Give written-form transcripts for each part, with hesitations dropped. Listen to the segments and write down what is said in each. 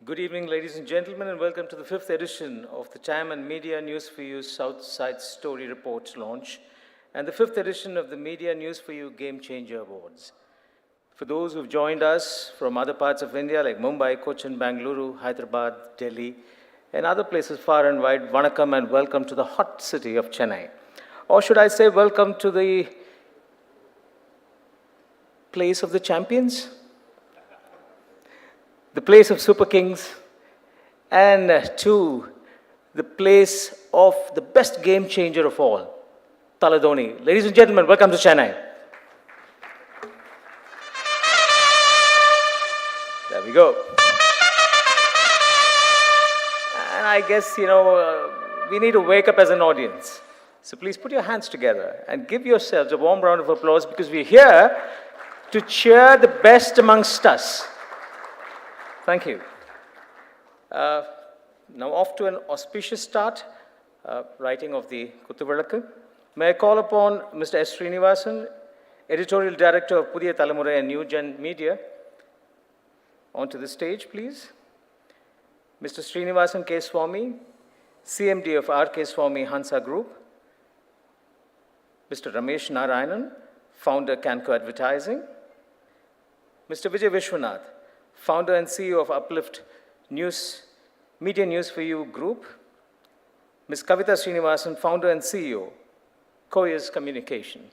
Good evening, ladies and gentlemen, and welcome to the 5th edition of the Time and Media News for You Southside Story Report launch and the 5th edition of the Media News for You Game Changer Awards. For those who've joined us from other parts of India like Mumbai, Cochin, Bangalore, Hyderabad, Delhi, and other places far and wide, Vanakkam and welcome to the hot city of Chennai. Or should I say welcome to the place of the champions? The place of Super Kings, and to the place of the best game changer of all, Taladoni. Ladies and gentlemen, welcome to Chennai. There we go. And I guess, we need to wake up as an audience. So please put your hands together and give yourselves a warm round of applause because we're here to cheer the best amongst us. Thank you. Now off to an auspicious start, writing of the Kuthuvalakku. May I call upon Mr. S. Srinivasan, Editorial Director of Pudhiya Thalamurai and New Gen Media, onto the stage, please. Mr. Srinivasan K. Swami, CMD of R. K. Swami Hansa Group. Mr. Ramesh Narayanan, Founder Canco Advertising. Mr. Vijay Vishwanath, Founder and CEO of Uplift Media News for You Group. Ms. Kavita Srinivasan, Founder and CEO, Koyas Communication.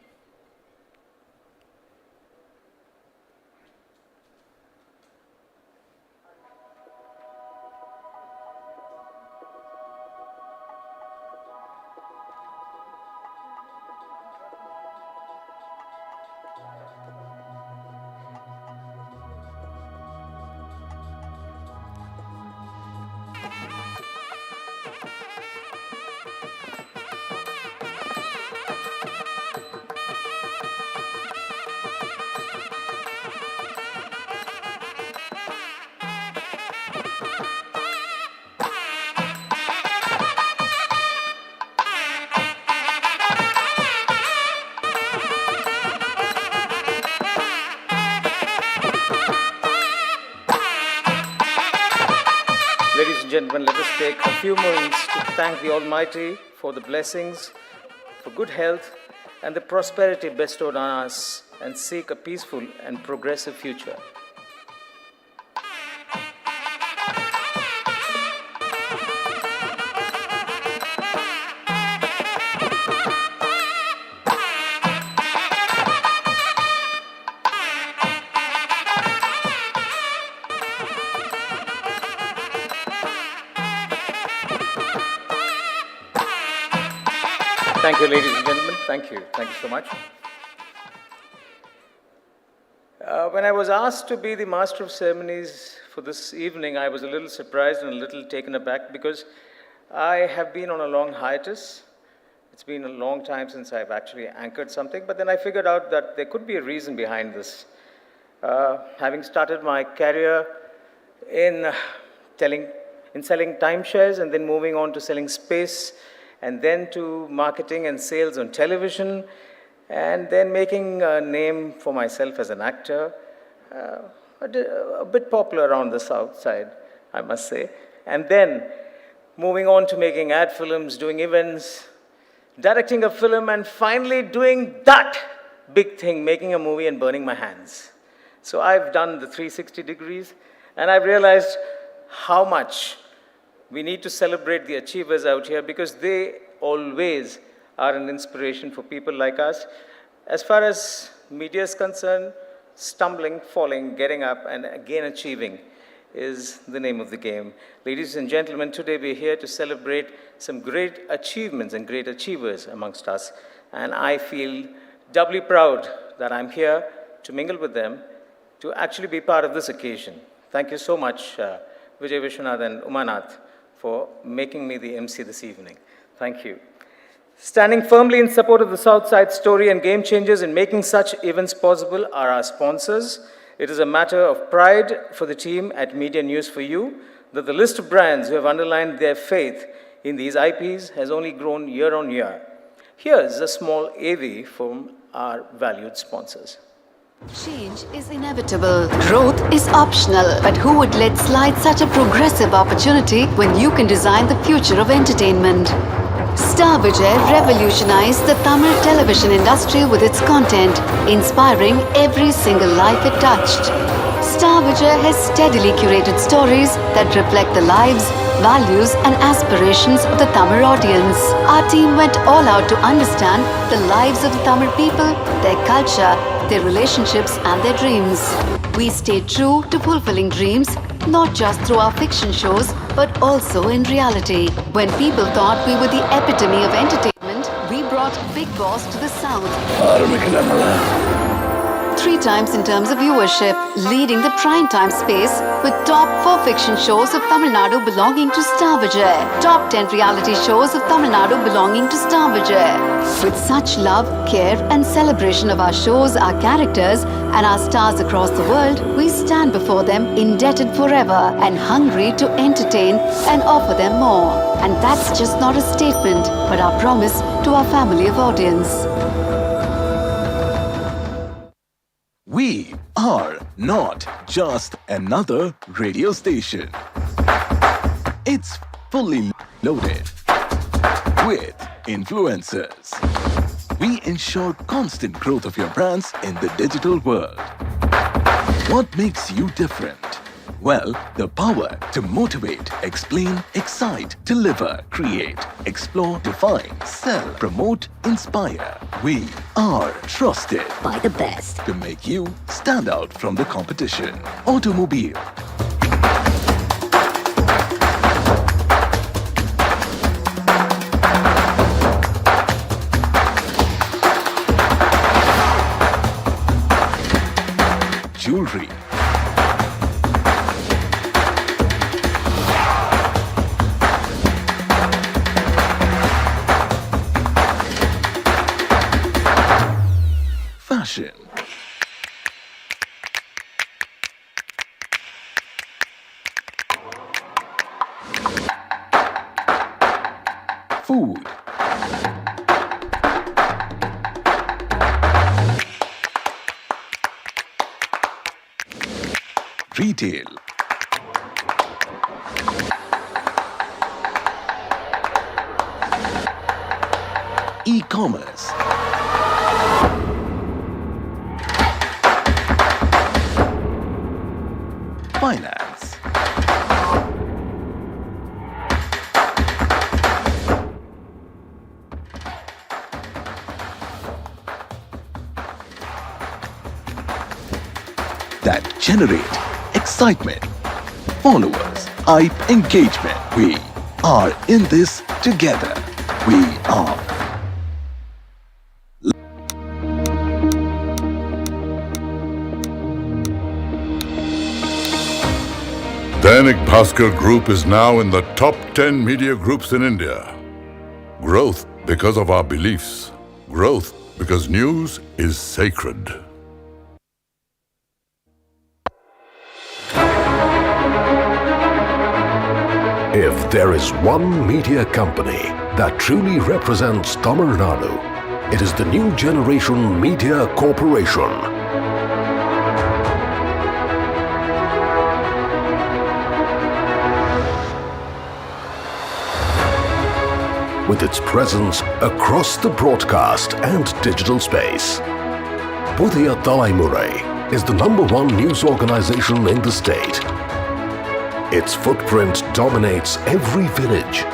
Ladies and gentlemen, let us take a few moments to thank the Almighty for the blessings, for good health, and the prosperity bestowed on us, and seek a peaceful and progressive future. Thank you, ladies and gentlemen. Thank you. Thank you so much. When I was asked to be the master of ceremonies for this evening, I was a little surprised and a little taken aback because I have been on a long hiatus. It's been a long time since I've actually anchored something, but then I figured out that there could be a reason behind this. Having started my career in selling timeshares and then moving on to selling space, and then to marketing and sales on television, and then making a name for myself as an actor, a bit popular around the South side, I must say, and then moving on to making ad films, doing events, directing a film, and finally doing that big thing, making a movie and burning my hands. So I've done the 360 degrees, and I've realized how much we need to celebrate the achievers out here because they always are an inspiration for people like us. As far as media is concerned, stumbling, falling, getting up, and again achieving is the name of the game. Ladies and gentlemen, today we're here to celebrate some great achievements and great achievers amongst us. And I feel doubly proud that I'm here to mingle with them, to actually be part of this occasion. Thank you so much, Vijay Vishwanath and Umanath, for making me the MC this evening. Thank you. Standing firmly in support of the Southside Story and Game Changers in making such events possible are our sponsors. It is a matter of pride for the team at Media News for You that the list of brands who have underlined their faith in these IPs has only grown year on year. Here's a small AV from our valued sponsors. Change is inevitable. Growth is optional. But who would let slide such a progressive opportunity when you can design the future of entertainment? Star Vijay revolutionized the Tamil television industry with its content, inspiring every single life it touched. Star Vijay has steadily curated stories that reflect the lives, values and aspirations of the Tamil audience. Our team went all out to understand the lives of the Tamil people, their culture, their relationships and their dreams. We stayed true to fulfilling dreams, not just through our fiction shows, but also in reality. When people thought we were the epitome of entertainment, we brought Big Boss to the South. 3 times in terms of viewership, leading the prime time space with top 4 fiction shows of Tamil Nadu belonging to Star Vijay, top 10 reality shows of Tamil Nadu belonging to Star Vijay. With such love, care and celebration of our shows, our characters and our stars across the world, we stand before them indebted forever and hungry to entertain and offer them more. And that's just not a statement, but our promise to our family of audience. We are not just another radio station. It's fully loaded with influencers. We ensure constant growth of your brands in the digital world. What makes you different? Well, the power to motivate, explain, excite, deliver, create, explore, define, sell, promote, inspire. We are trusted by the best to make you stand out from the competition. Automobile, jewelry, fashion, food, retail, e-commerce, finance, that generate excitement, followers, hype, engagement. We are in this together. We are Dainik Bhaskar Group is now in the top 10 media groups in India. Growth because of our beliefs. Growth because news is sacred. If there is one media company that truly represents Tamil Nadu, it is the New Generation Media Corporation. With its presence across the broadcast and digital space, Pudhiya Thalaimurai is the #1 news organization in the state. Its footprint dominates every village,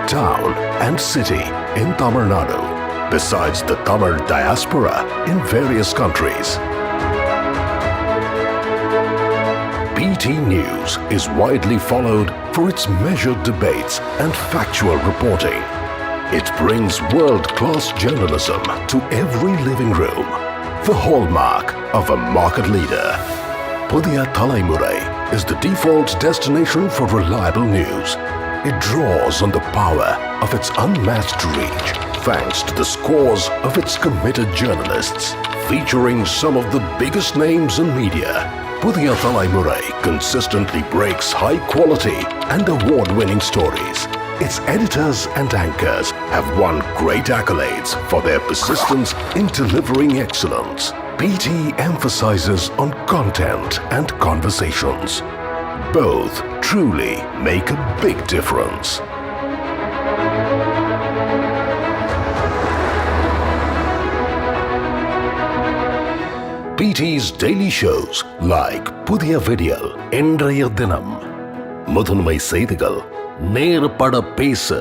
town and city in Tamil Nadu, besides the Tamil diaspora in various countries. BT News is widely followed for its measured debates and factual reporting. It brings world-class journalism to every living room, the hallmark of a market leader. Pudhiya Thalaimurai is the default destination for reliable news. It draws on the power of its unmatched reach, thanks to the scores of its committed journalists, featuring some of the biggest names in media. Pudhiya Thalaimurai consistently breaks high-quality and award-winning stories, its editors and anchors have won great accolades for their persistence in delivering excellence. BT emphasizes on content and conversations. Both truly make a big difference. BT's daily shows like Pudhiya Video, Endraya Dinam, Mudhunmai Seithigal, Nerpada Pesa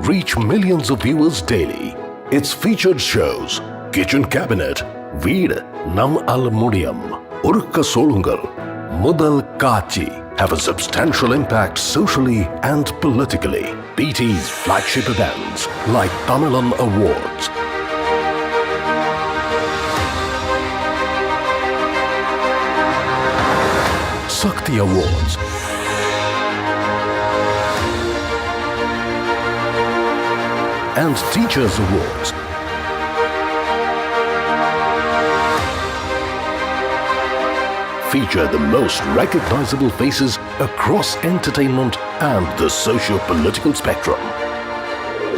reach millions of viewers daily. Its featured shows Kitchen Cabinet, Veed, Nam Al Mudiyam, Urka Solungal, Mudal Kachi have a substantial impact socially and politically. BT's flagship events like Tamilan Awards, Sakti Awards, and Teachers Awards feature the most recognizable faces across entertainment and the socio-political spectrum.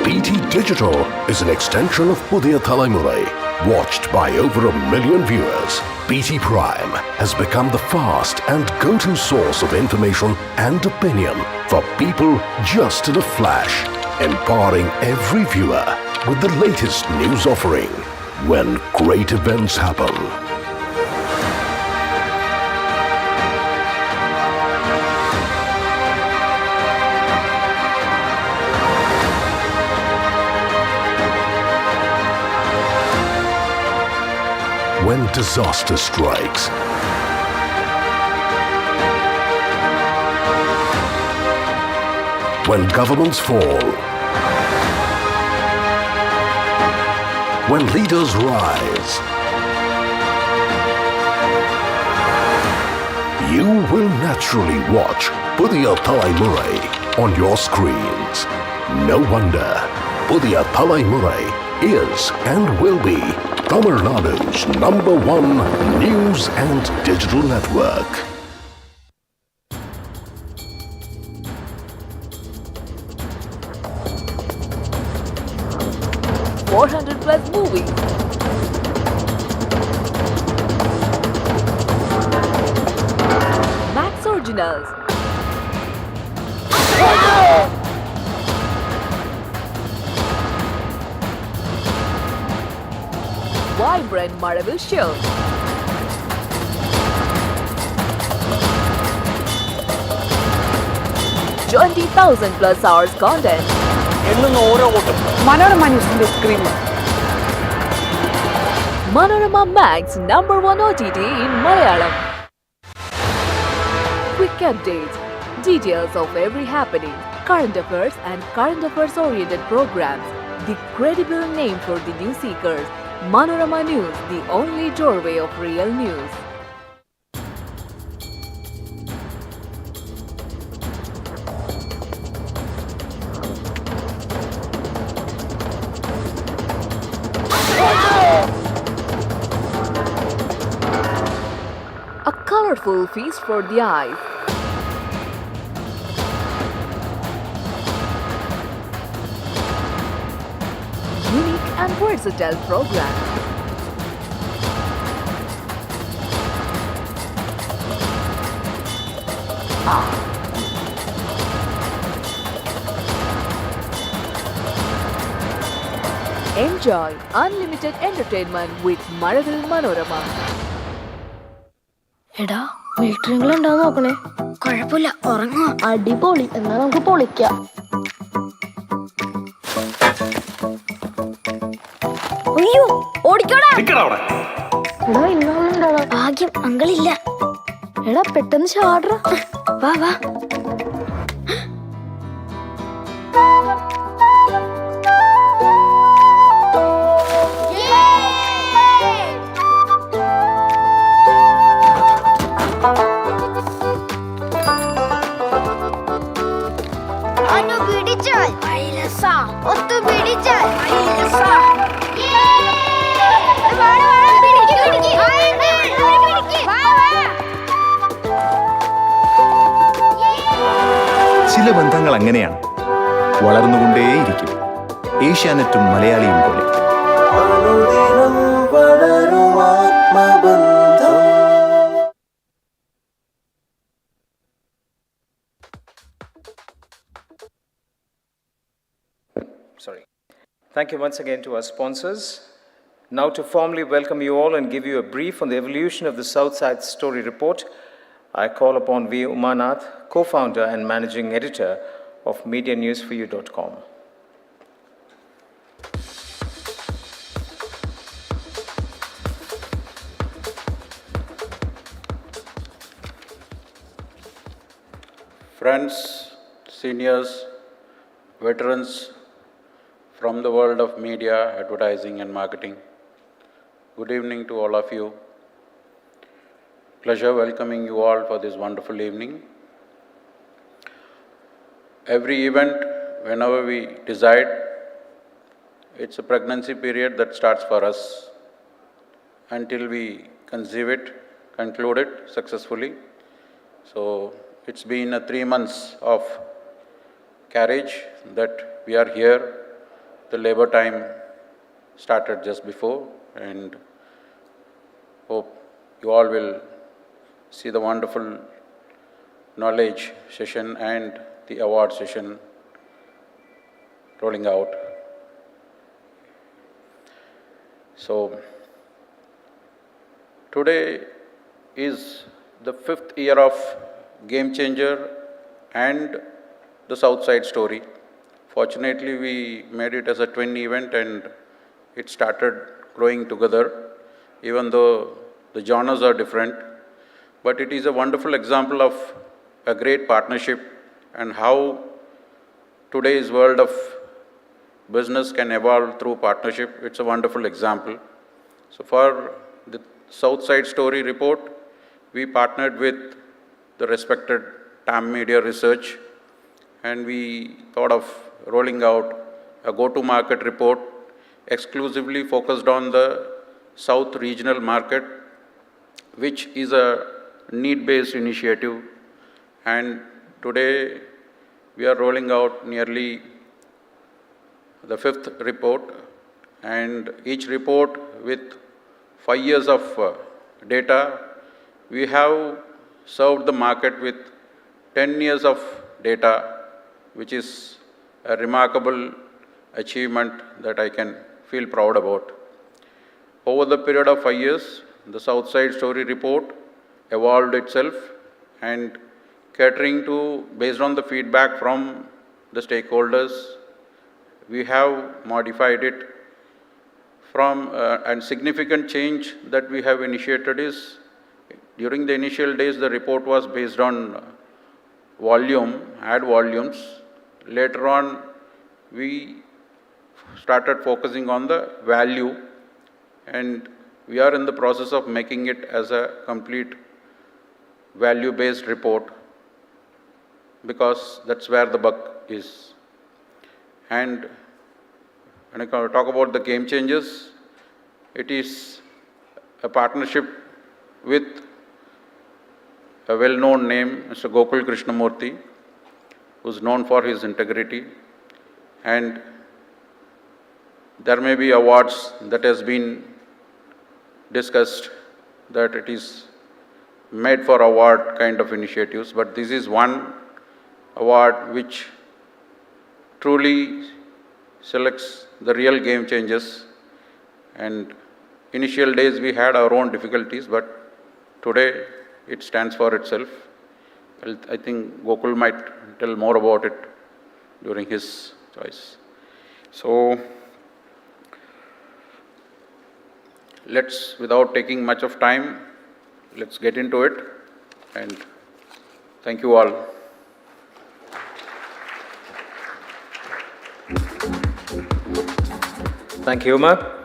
BT Digital is an extension of Pudhiya Thalaimurai, watched by over 1 million viewers. BT Prime has become the fast and go-to source of information and opinion for people just in a flash, empowering every viewer with the latest news offering when great events happen. When disaster strikes, when governments fall, when leaders rise, you will naturally watch Pudhiya Thalaimurai on your screens. No wonder Pudhiya Thalaimurai is and will be Tamil Nadu's #1 news and digital network. +400 movies, Max Originals, vibrant Marvel shows, +20,000 hours content, Manorama ന്യൂസിന്റെ screen Manorama Max #1 OTT in Malayalam. Quick updates, details of every happening, current affairs and current affairs oriented programs. The credible name for the news seekers. Manorama News, the only doorway of real news. A colorful feast for the eyes. Unique and versatile program. Enjoy unlimited entertainment with Maravil Manorama. എടാ മിലിറ്ററികൾ ഉണ്ടാവും നോക്കണേ. കുഴപ്പമില്ല, ഉറങ്ങോ. അടിപൊളി, എന്നാ നമുക്ക് പൊളിക്കാം. അയ്യോ ഓടിക്കോടാ. എടാ ഇന്നുണ്ടാവാ. ഭാഗ്യം അങ്കളില്ല. എടാ പെട്ടെന്ന് ചാടറ. വാ വാ. ചില ബന്ധങ്ങൾ അങ്ങനെയാണ്. വളർന്നുകൊണ്ടേയിരിക്കും. ഏഷ്യാനെറ്റും മലയാളിയും പോലെ. Sorry. Thank you once again to our sponsors. Now to formally welcome you all and give you a brief on the evolution of the Southside Story Report, I call upon V. Umanath, co-founder and managing editor of MediaNewsForYou.com. Friends, seniors, veterans from the world of media, advertising and marketing, good evening to all of you. Pleasure welcoming you all for this wonderful evening. Every event, whenever we decide, it's a pregnancy period that starts for us until we conceive it, conclude it successfully. So it's been 3 months of carriage that we are here. The labor time started just before, and hope you all will see the wonderful knowledge session and the award session rolling out. So today is the 5th year of GameChanger and the Southside Story. Fortunately, we made it as a twin event and it started growing together, even though the genres are different. But it is a wonderful example of a great partnership and how today's world of business can evolve through partnership. It's a wonderful example. So for the Southside Story Report, we partnered with the respected TAM Media Research, and we thought of rolling out a go-to-market report exclusively focused on the South regional market, which is a need-based initiative. And today we are rolling out nearly the 5th report, and each report with 5 years of data. We have served the market with 10 years of data, which is a remarkable achievement that I can feel proud about. Over the period of 5 years, the Southside Story Report evolved itself, and catering to, based on the feedback from the stakeholders, we have modified it from, and significant change that we have initiated is, during the initial days, the report was based on volume, ad volumes. Later on, we started focusing on the value, and we are in the process of making it as a complete value-based report, because that's where the buck is. And when I talk about the GameChangers, it is a partnership with a well-known name, Mr. Gokul Krishnamurthy, who's known for his integrity. And there may be awards that has been discussed, that it is made for award kind of initiatives, but this is one award which truly selects the real game changers. And initial days we had our own difficulties, but today it stands for itself. I think Gokul might tell more about it during his choice. So let's, without taking much of time, let's get into it, and thank you all. Thank you, Uma.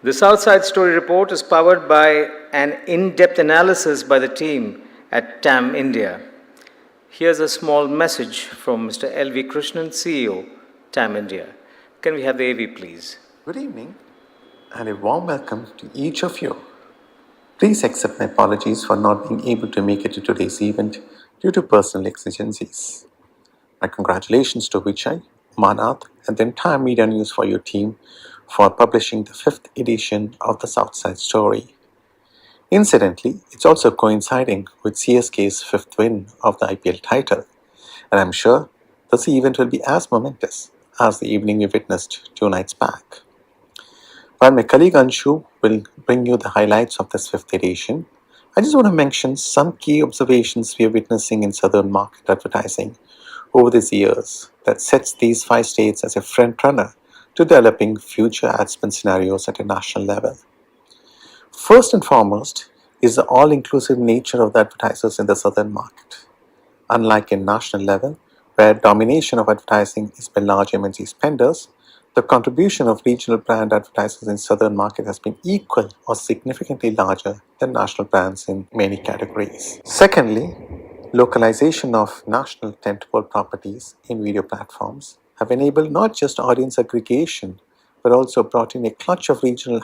The Southside Story Report is powered by an in-depth analysis by the team at TAM India. Here's a small message from Mr. L.V. Krishnan, CEO, TAM India. Can we have the AV, please? Good evening, and a warm welcome to each of you. Please accept my apologies for not being able to make it to today's event due to personal exigencies. My congratulations to Vijay Manath, and the entire Media News for You team for publishing the 5th edition of the Southside Story. Incidentally, it's also coinciding with CSK's 5th win of the IPL title, and I'm sure this event will be as momentous as the evening we witnessed 2 nights back. While my colleague Anshu will bring you the highlights of this 5th edition, I just want to mention some key observations we are witnessing in southern market advertising over these years that sets these 5 states as a front runner to developing future ad spend scenarios at a national level. First and foremost is the all-inclusive nature of the advertisers in the southern market. Unlike in national level, where domination of advertising is by large MNC spenders, the contribution of regional brand advertisers in southern market has been equal or significantly larger than national brands in many categories. Secondly, localization of national tentpole properties in video platforms have enabled not just audience aggregation, but also brought in a clutch of regional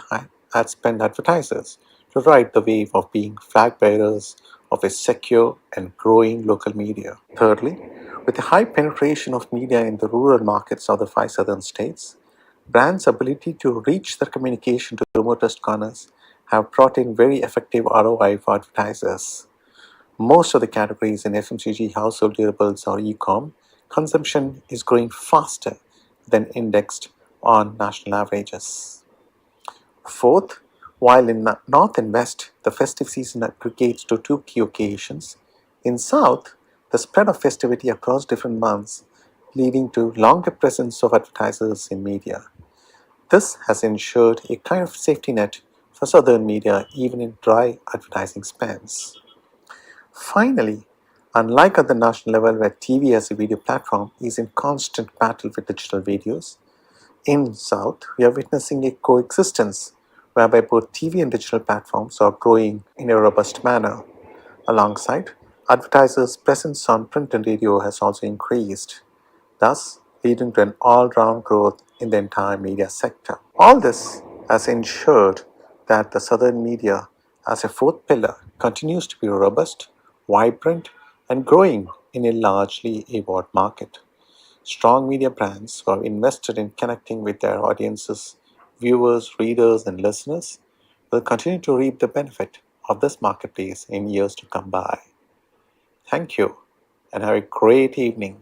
ad spend advertisers to ride the wave of being flag bearers of a secure and growing local media. Thirdly, with the high penetration of media in the rural markets of the 5 southern states, brands' ability to reach their communication to the remotest corners have brought in very effective ROI for advertisers. Most of the categories in FMCG, household durables, or e-com, consumption is growing faster than indexed on national averages. Fourth, while in North and West, the festive season aggregates to 2 key occasions, in South, the spread of festivity across different months leading to longer presence of advertisers in media. This has ensured a kind of safety net for southern media even in dry advertising spans. Finally, unlike at the national level where TV as a video platform is in constant battle with digital videos, in South, we are witnessing a coexistence whereby both TV and digital platforms are growing in a robust manner. Alongside, advertisers' presence on print and radio has also increased, thus leading to an all-round growth in the entire media sector. All this has ensured that the southern media as a fourth pillar continues to be robust, vibrant, and growing in a largely award market. Strong media brands who are invested in connecting with their audiences, viewers, readers, and listeners will continue to reap the benefit of this marketplace in years to come by. Thank you, and have a great evening.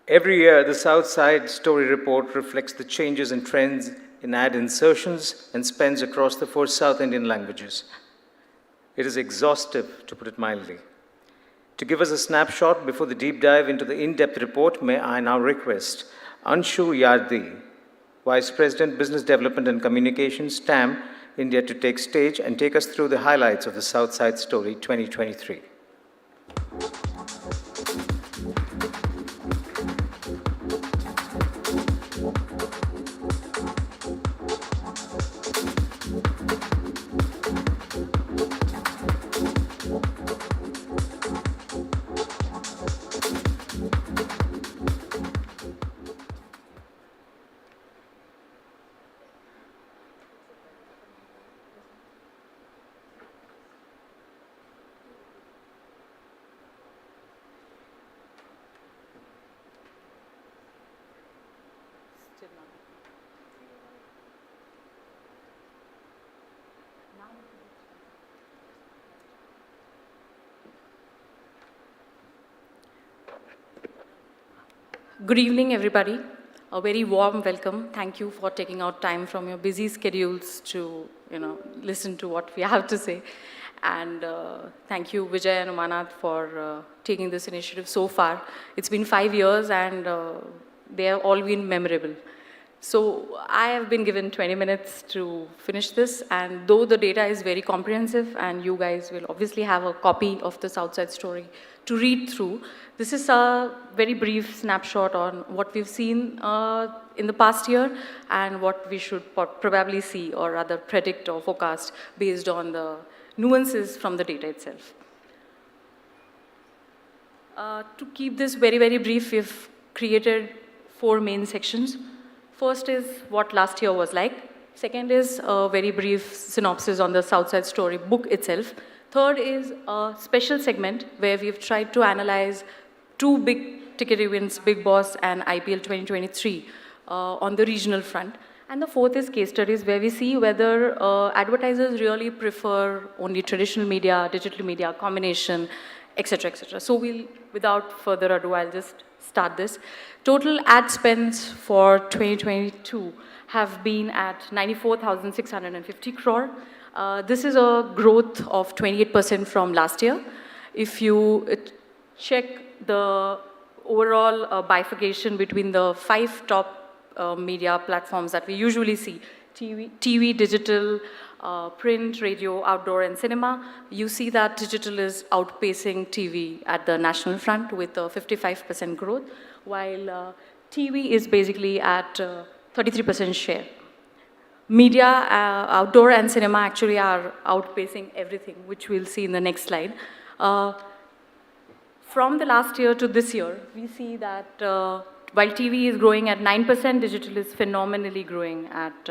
Every year, the South Side Story Report reflects the changes and trends in ad insertions and spends across the 4 South Indian languages. It is exhaustive, to put it mildly. To give us a snapshot before the deep dive into the in-depth report, may I now request Anshu Yardi, Vice President, Business Development and Communications, TAM, India, to take stage and take us through the highlights of the South Side Story 2023. Good evening, everybody. A very warm welcome. Thank you for taking out time from your busy schedules to, listen to what we have to say. And thank you, Vijay and Umanath, for taking this initiative so far. It's been 5 years, and they have all been memorable. So I have been given 20 minutes to finish this, and though the data is very comprehensive, and you guys will obviously have a copy of the Southside Story to read through, this is a very brief snapshot on what we've seen in the past year and what we should probably see or rather predict or forecast based on the nuances from the data itself. To keep this very, very brief, we've created 4 main sections. First is what last year was like. Second is a very brief synopsis on the Southside Story book itself. Third is a special segment where we've tried to analyze two big ticket events, Big Boss and IPL 2023 on the regional front. And the fourth is case studies, where we see whether advertisers really prefer only traditional media, digital media, combination, etc., etc. So without further ado, I'll just start this. Total ad spends for 2022 have been at 94,650 crore. This is a growth of 28% from last year. If you check the overall bifurcation between the 5 top media platforms that we usually see, TV, digital, print, radio, outdoor, and cinema, you see that digital is outpacing TV at the national front with a 55% growth, while TV is basically at 33% share. Media, outdoor, and cinema actually are outpacing everything, which we'll see in the next slide. From the last year to this year, we see that while TV is growing at 9%, digital is phenomenally growing at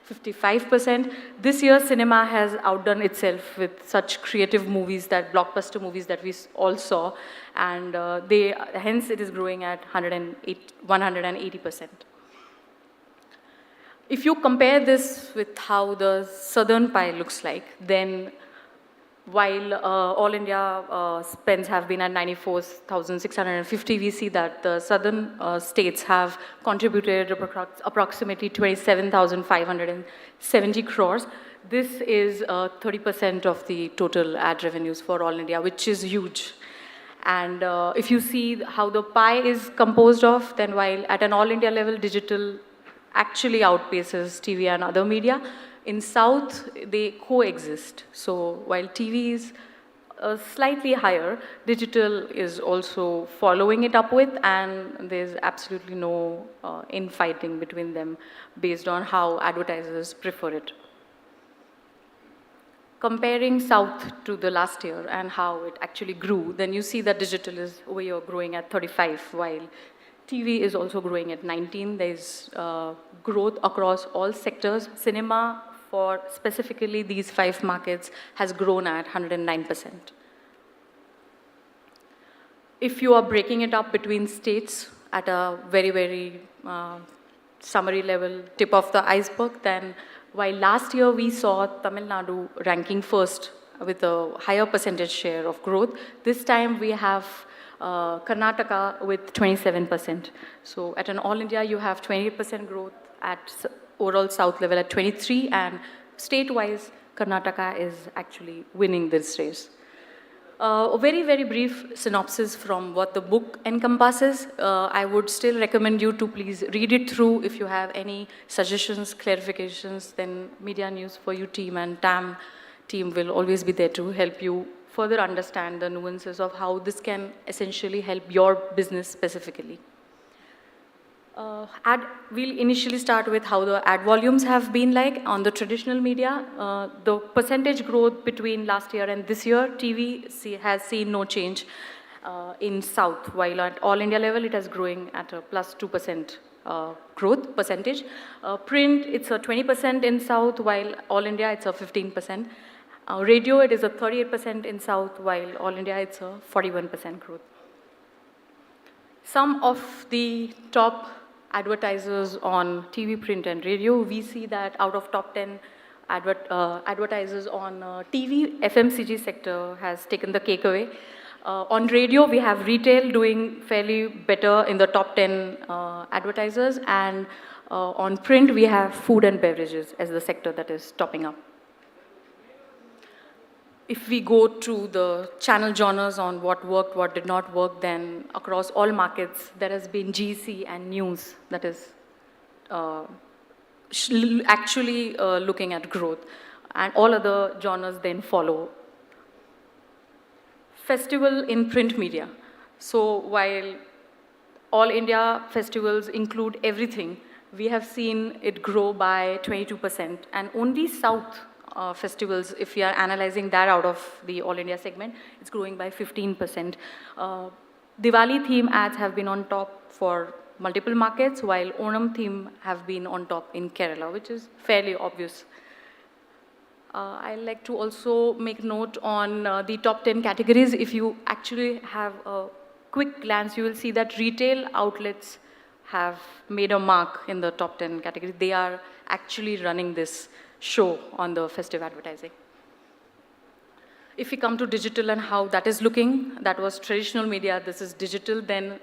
55%. This year, cinema has outdone itself with such creative movies, that blockbuster movies that we all saw, and hence it is growing at 180%. If you compare this with how the southern pie looks like, then while all India spends have been at 94,650, we see that the southern states have contributed approximately 27,570 crores. This is 30% of the total ad revenues for all India, which is huge. And if you see how the pie is composed of, then while at an all India level, digital actually outpaces TV and other media, in South, they coexist. So while TV is slightly higher, digital is also following it up with, and there's absolutely no infighting between them based on how advertisers prefer it. Comparing South to the last year and how it actually grew, then you see that digital is over here growing at 35, while TV is also growing at 19. There's growth across all sectors. Cinema, for specifically these 5 markets, has grown at 109%. If you are breaking it up between states at a very, very summary level, tip of the iceberg, then while last year we saw Tamil Nadu ranking first with a higher percentage share of growth, this time we have Karnataka with 27%. So at an all India, you have 28% growth, at overall South level at 23, and state-wise, Karnataka is actually winning this race. A very, very brief synopsis from what the book encompasses. I would still recommend you to please read it through. If you have any suggestions, clarifications, then Media News for You team and TAM team will always be there to help you further understand the nuances of how this can essentially help your business specifically. We'll initially start with how the ad volumes have been like on the traditional media. The percentage growth between last year and this year, TV has seen no change in South, while at all India level, it is growing at a plus 2% growth percentage. Print, it's a 20% in South, while all India, it's a 15%. Radio, it is a 38% in South, while all India, it's a 41% growth. Some of the top advertisers on TV, print, and radio, we see that out of top 10 advertisers on TV, FMCG sector has taken the cake away. On radio, we have retail doing fairly better in the top 10 advertisers, and on print, we have food and beverages as the sector that is topping up. If we go to the channel genres on what worked, what did not work, then across all markets, there has been GC and news that is actually looking at growth, and all other genres then follow. Festival in print media. So while all India festivals include everything, we have seen it grow by 22%, and only South festivals, if we are analyzing that out of the All India segment, it's growing by 15%. Diwali theme ads have been on top for multiple markets, while Onam theme have been on top in Kerala, which is fairly obvious. I'd like to also make note on the top 10 categories. If you actually have a quick glance, you will see that retail outlets have made a mark in the top 10 category. They are actually running this show on the festive advertising. If we come to digital and how that is looking, that was traditional media, this is digital, then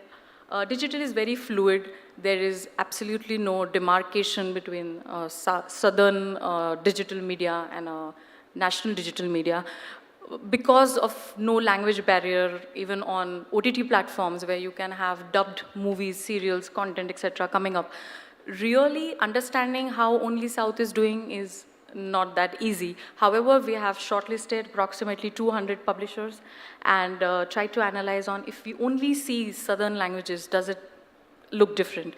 digital is very fluid. There is absolutely no demarcation between southern digital media and national digital media. Because of no language barrier, even on OTT platforms where you can have dubbed movies, serials, content, etc. coming up, really understanding how only South is doing is not that easy. However, we have shortlisted approximately 200 publishers and tried to analyze on if we only see Southern languages, does it look different?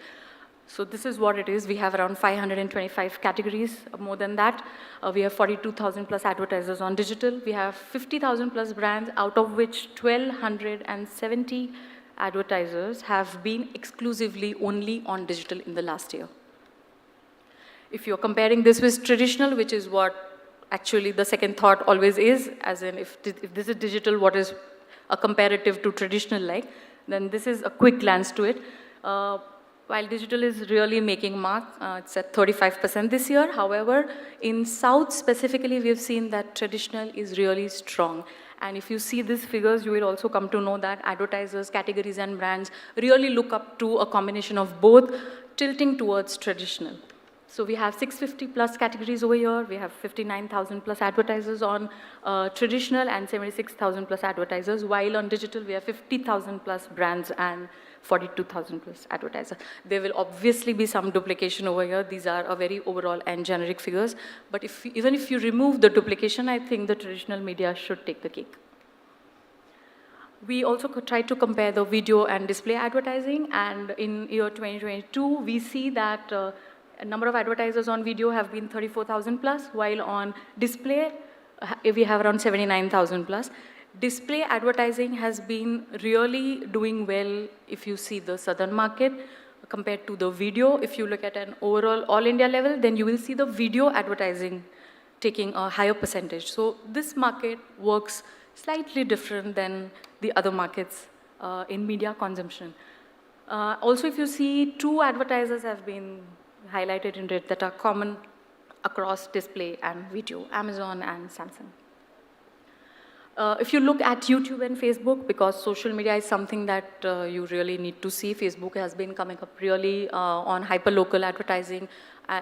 So this is what it is. We have around 525 categories, more than that. We have 42,000 plus advertisers on digital. We have 50,000 plus brands, out of which 1,270 advertisers have been exclusively only on digital in the last year. If you're comparing this with traditional, which is what actually the second thought always is, as in if this is digital, what is a comparative to traditional like, then this is a quick glance to it. While digital is really making mark, it's at 35% this year. However, in South specifically, we've seen that traditional is really strong. And if you see these figures, you will also come to know that advertisers, categories, and brands really look up to a combination of both, tilting towards traditional. So we have 650 plus categories over here. We have 59,000 plus advertisers on traditional and 76,000 plus advertisers, while on digital we have 50,000 plus brands and 42,000 plus advertisers. There will obviously be some duplication over here. These are a very overall and generic figures. But even if you remove the duplication, I think the traditional media should take the cake. We also tried to compare the video and display advertising, and in year 2022, we see that a number of advertisers on video have been 34,000 plus, while on display, we have around 79,000 plus. Display advertising has been really doing well if you see the southern market compared to the video. If you look at an overall all India level, then you will see the video advertising taking a higher percentage. So this market works slightly different than the other markets in media consumption. Also, if you see, two advertisers have been highlighted in red that are common across display and video, Amazon and Samsung. If you look at YouTube and Facebook, because social media is something that you really need to see, Facebook has been coming up really on hyperlocal advertising.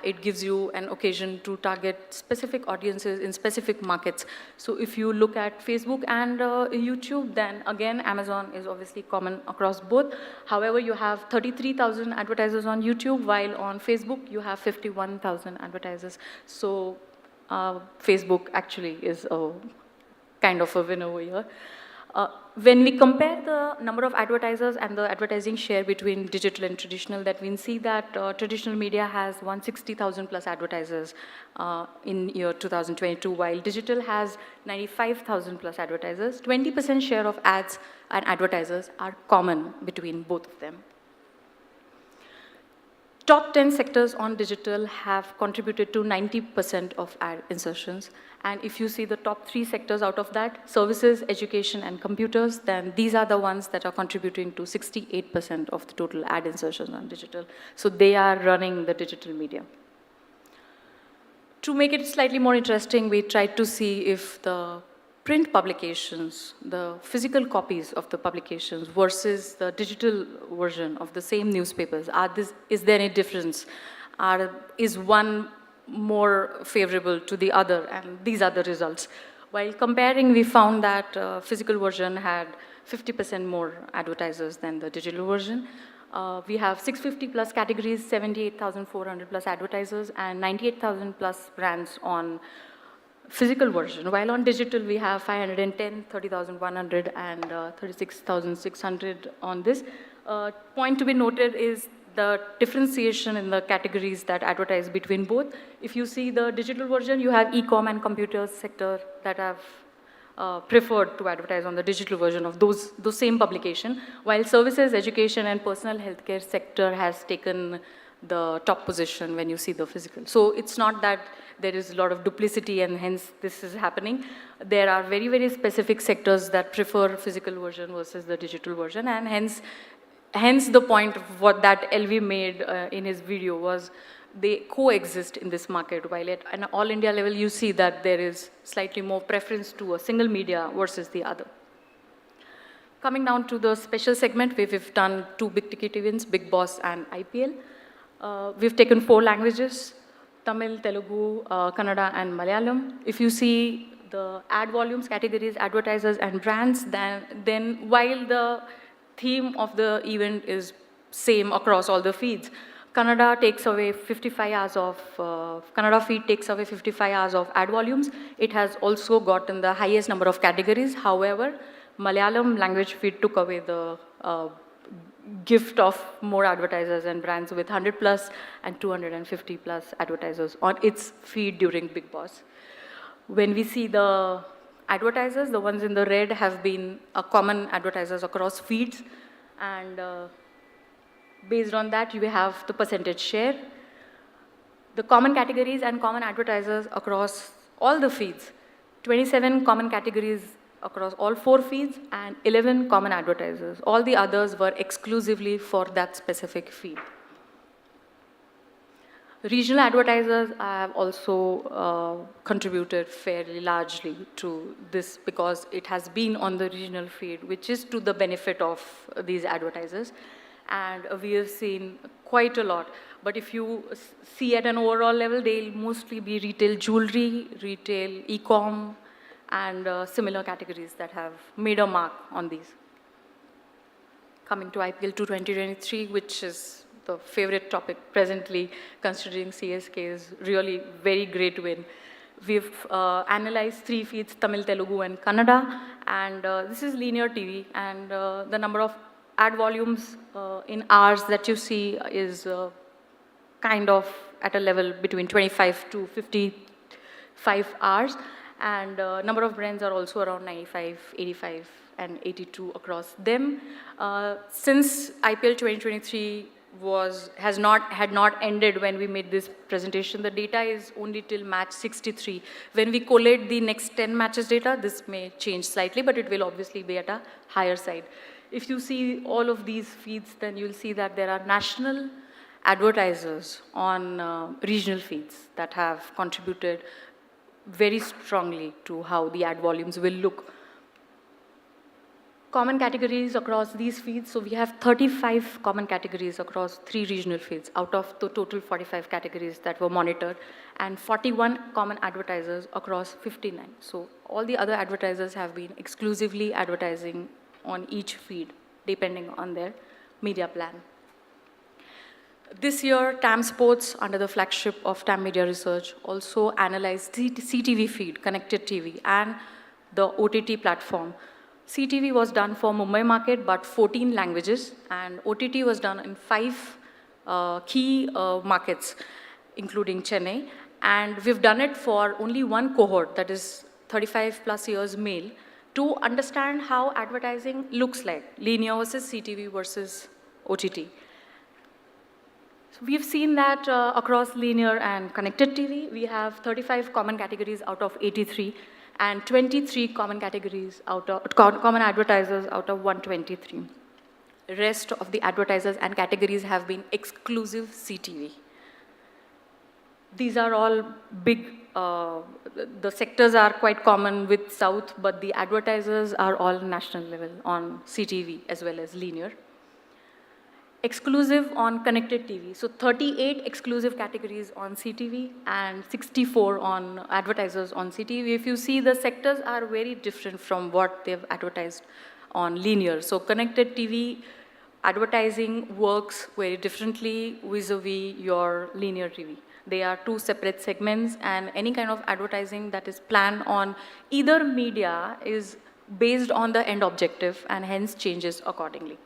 It gives you an occasion to target specific audiences in specific markets. So if you look at Facebook and YouTube, then again, Amazon is obviously common across both. However, you have 33,000 advertisers on YouTube, while on Facebook, you have 51,000 advertisers. So Facebook actually is a kind of a winner over here. When we compare the number of advertisers and the advertising share between digital and traditional, that we see that traditional media has 160,000 plus advertisers in year 2022, while digital has 95,000 plus advertisers. 20% share of ads and advertisers are common between both of them. Top 10 sectors on digital have contributed to 90% of ad insertions. And if you see the top 3 sectors out of that, services, education, and computers, then these are the ones that are contributing to 68% of the total ad insertions on digital. So they are running the digital media. To make it slightly more interesting, we tried to see if the print publications, the physical copies of the publications versus the digital version of the same newspapers, is there any difference? Is one more favorable to the other? And these are the results. While comparing, we found that physical version had 50% more advertisers than the digital version. We have 650 plus categories, 78,400 plus advertisers, and 98,000 plus brands on physical version, while on digital we have 510, 30,100 and 36,600 on this. Point to be noted is the differentiation in the categories that advertise between both. If you see the digital version, you have e-com and computers sector that have preferred to advertise on the digital version of those same publication, while services, education and personal healthcare sector has taken the top position when you see the physical. So it's not that there is a lot of duplicity and hence this is happening. There are very, very specific sectors that prefer physical version versus the digital version, and hence the point of what that LV made in his video was they coexist in this market, while at an all India level you see that there is slightly more preference to a single media versus the other. Coming down to the special segment, we've done 2 big ticket events, Big Boss and IPL. We've taken 4 languages, Tamil, Telugu, Kannada and Malayalam. If you see the ad volumes, categories, advertisers and brands, then while the theme of the event is same across all the feeds, Kannada takes away 55 hours of, Kannada feed takes away 55 hours of ad volumes. It has also gotten the highest number of categories. However, Malayalam language feed took away the gift of more advertisers and brands with 100 plus and 250 plus advertisers on its feed during Big Boss. When we see the advertisers, the ones in the red have been common advertisers across feeds, and based on that you have the percentage share. The common categories and common advertisers across all the feeds, 27 common categories across all 4 feeds and 11 common advertisers. All the others were exclusively for that specific feed. Regional advertisers have also contributed fairly largely to this because it has been on the regional feed, which is to the benefit of these advertisers. And we have seen quite a lot. But if you see at an overall level, they'll mostly be retail jewelry, retail e-com, and similar categories that have made a mark on these. Coming to IPL 2023, which is the favorite topic presently, considering CSK's really very great win. We've analyzed 3 feeds, Tamil, Telugu, and Kannada, and this is linear TV, and the number of ad volumes in hours that you see is kind of at a level between 25 to 55 hours. And number of brands are also around 95, 85, and 82 across them. Since IPL 2023 had not ended when we made this presentation, the data is only till match 63. When we collate the next 10 matches data, this may change slightly, but it will obviously be at a higher side. If you see all of these feeds, then you'll see that there are national advertisers on regional feeds that have contributed very strongly to how the ad volumes will look. Common categories across these feeds, so we have 35 common categories across 3 regional feeds out of the total 45 categories that were monitored, and 41 common advertisers across 59. So all the other advertisers have been exclusively advertising on each feed, depending on their media plan. This year, TAM Sports, under the flagship of TAM Media Research, also analyzed CTV feed, connected TV, and the OTT platform. CTV was done for Mumbai market, but 14 languages, and OTT was done in 5 key markets, including Chennai. And we've done it for only one cohort, that is 35 plus years male, to understand how advertising looks like, linear versus CTV versus OTT. So we've seen that across linear and connected TV, we have 35 common categories out of 83, and 23 common categories common advertisers out of 123. The rest of the advertisers and categories have been exclusive CTV. These are all big, the sectors are quite common with South, but the advertisers are all national level on CTV as well as linear. Exclusive on connected TV. So 38 exclusive categories on CTV and 64 on advertisers on CTV. If you see, the sectors are very different from what they've advertised on linear. So connected TV advertising works very differently vis-a-vis your linear TV. They are 2 separate segments, and any kind of advertising that is planned on either media is based on the end objective and hence changes accordingly.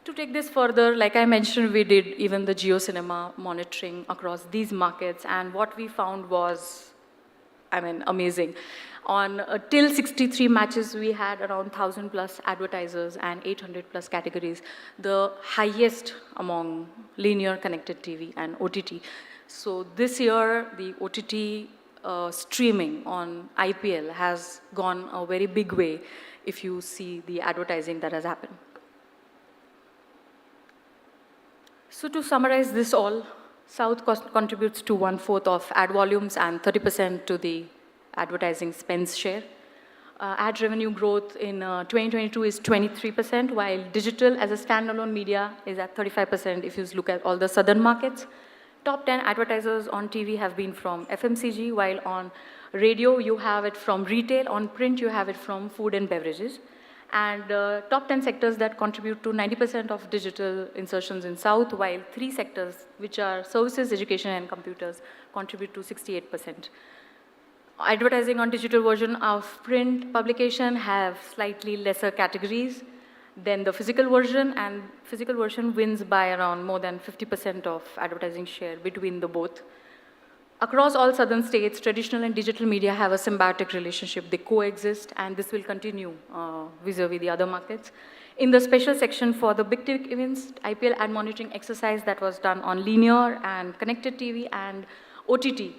To take this further, like I mentioned, we did even the geo cinema monitoring across these markets, and what we found was amazing. On till 63 matches, we had around 1,000 plus advertisers and 800 plus categories, the highest among linear connected TV and OTT. So this year, the OTT streaming on IPL has gone a very big way if you see the advertising that has happened. So to summarize this all, South contributes to 1/4 of ad volumes and 30% to the advertising spends share. Ad revenue growth in 2022 is 23%, while digital as a standalone media is at 35% if you look at all the southern markets. Top 10 advertisers on TV have been from FMCG, while on radio you have it from retail, on print you have it from food and beverages. And top 10 sectors that contribute to 90% of digital insertions in South, while 3 sectors, which are services, education, and computers, contribute to 68%. Advertising on digital version of print publication have slightly lesser categories than the physical version, and physical version wins by around more than 50% of advertising share between the both. Across all southern states, traditional and digital media have a symbiotic relationship. They coexist, and this will continue vis-a-vis the other markets. In the special section for the big ticket events, IPL ad monitoring exercise that was done on linear and connected TV and OTT,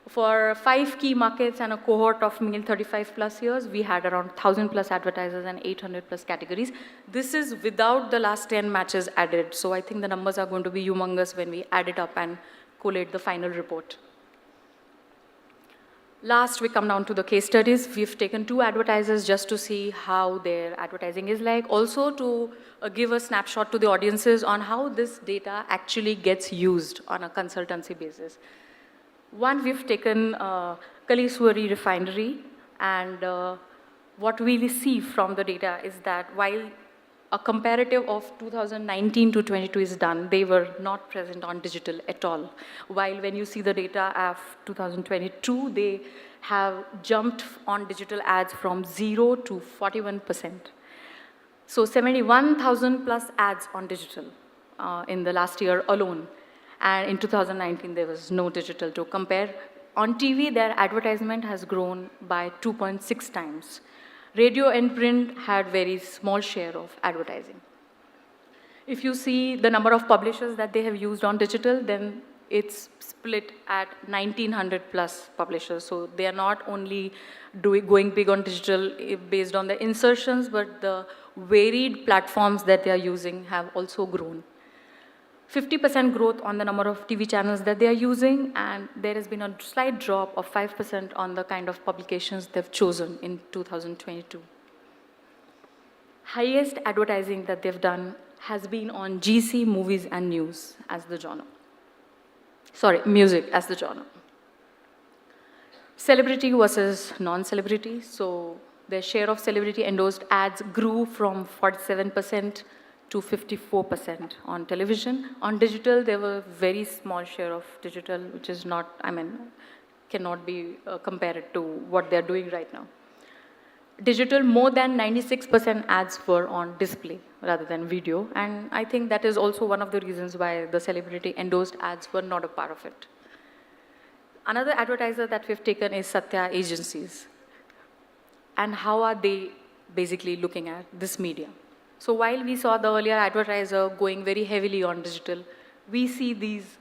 for 5 key markets and a cohort of male 35 plus years, we had around 1,000 plus advertisers and 800 plus categories. This is without the last 10 matches added. So I think the numbers are going to be humongous when we add it up and collate the final report. Last, we come down to the case studies. We've taken 2 advertisers just to see how their advertising is like. Also to give a snapshot to the audiences on how this data actually gets used on a consultancy basis. One, we've taken Kaliswari refinery, and what we see from the data is that while a comparative of 2019 to 22 is done, they were not present on digital at all. While when you see the data of 2022, they have jumped on digital ads from 0 to 41%. So 71,000 plus ads on digital in the last year alone. And in 2019, there was no digital to compare. On TV, their advertisement has grown by 2.6 times. Radio and print had very small share of advertising. If you see the number of publishers that they have used on digital, then it's split at 1,900 plus publishers. So they are not only going big on digital based on the insertions, but the varied platforms that they are using have also grown. 50% growth on the number of TV channels that they are using, and there has been a slight drop of 5% on the kind of publications they've chosen in 2022. Highest advertising that they've done has been on GC, movies, and news as the genre. Sorry, music as the genre. Celebrity versus non-celebrity. So their share of celebrity endorsed ads grew from 47% to 54% on television. On digital, there were very small share of digital, which is not, cannot be compared to what they're doing right now. Digital, more than 96% ads were on display rather than video. And I think that is also one of the reasons why the celebrity endorsed ads were not a part of it. Another advertiser that we've taken is Satya agencies. And how are they basically looking at this media? So while we saw the earlier advertiser going very heavily on digital, we see these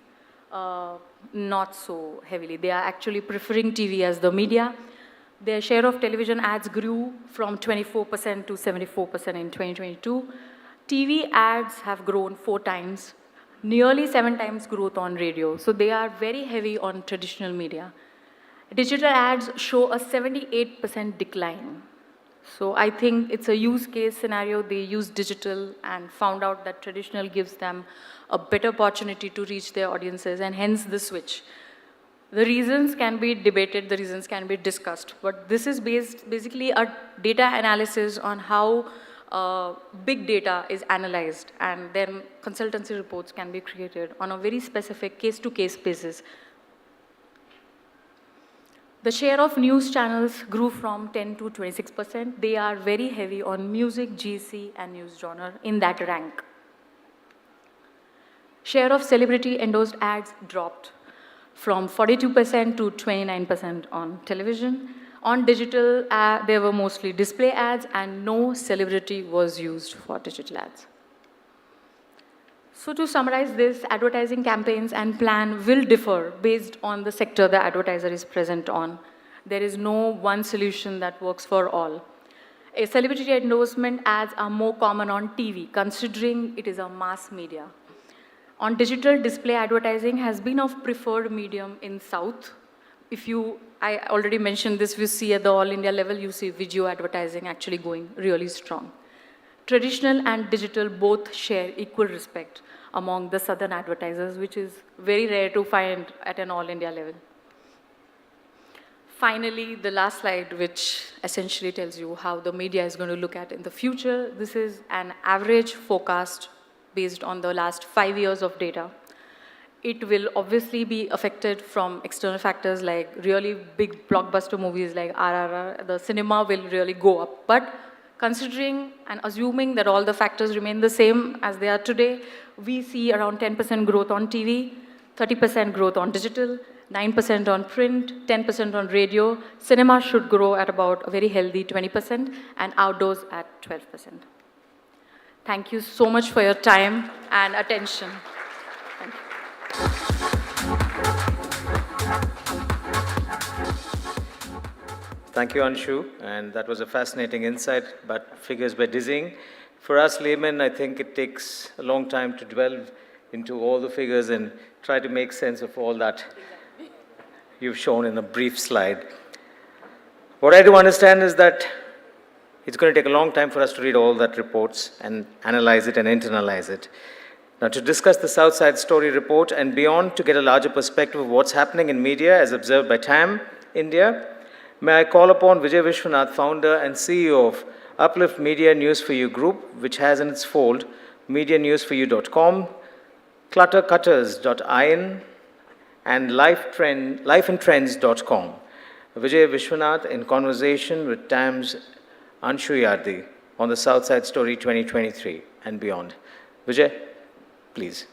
not so heavily. They are actually preferring TV as the media. Their share of television ads grew from 24% to 74% in 2022. TV ads have grown 4 times, nearly 7 times growth on radio. So they are very heavy on traditional media. Digital ads show a 78% decline. So I think it's a use case scenario. They used digital and found out that traditional gives them a better opportunity to reach their audiences, and hence the switch. The reasons can be debated, the reasons can be discussed, but this is basically a data analysis on how big data is analyzed, and then consultancy reports can be created on a very specific case-to-case basis. The share of news channels grew from 10 to 26%. They are very heavy on music, GC, and news genre in that rank. Share of celebrity endorsed ads dropped from 42% to 29% on television. On digital, there were mostly display ads and no celebrity was used for digital ads. So to summarize this, advertising campaigns and plan will differ based on the sector the advertiser is present on. There is no one solution that works for all. A celebrity endorsement ads are more common on TV, considering it is a mass media. On digital, display advertising has been of preferred medium in South. I already mentioned this, we see at the All India level, you see video advertising actually going really strong. Traditional and digital both share equal respect among the southern advertisers, which is very rare to find at an All India level. Finally, the last slide, which essentially tells you how the media is going to look at in the future. This is an average forecast based on the last 5 years of data. It will obviously be affected from external factors like really big blockbuster movies like RRR. The cinema will really go up. But considering and assuming that all the factors remain the same as they are today, we see around 10% growth on TV, 30% growth on digital, 9% on print, 10% on radio. Cinema should grow at about a very healthy 20% and outdoors at 12%. Thank you so much for your time and attention. Thank you. Thank you, Anshu, and that was a fascinating insight, but figures were dizzying. For us laymen, I think it takes a long time to delve into all the figures and try to make sense of all that you've shown in a brief slide. What I do understand is that it's going to take a long time for us to read all that reports and analyze it and internalize it. Now, to discuss the Southside Story report and beyond, to get a larger perspective of what's happening in media as observed by TAM India, may I call upon Vijay Vishwanath, founder and CEO of Uplift Media News for You Group, which has in its fold medianewsforyou.com, cluttercutters.in, and lifeandtrends.com. Vijay Vishwanath in conversation with TAM's Anshu Yardi on the Southside Story 2023 and beyond. Vijay, please.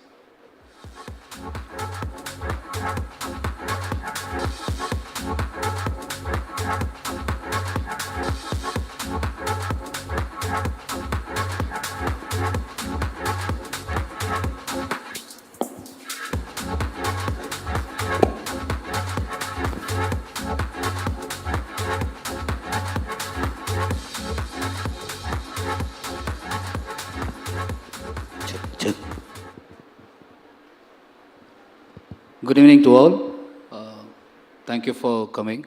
Good evening to all. Thank you for coming.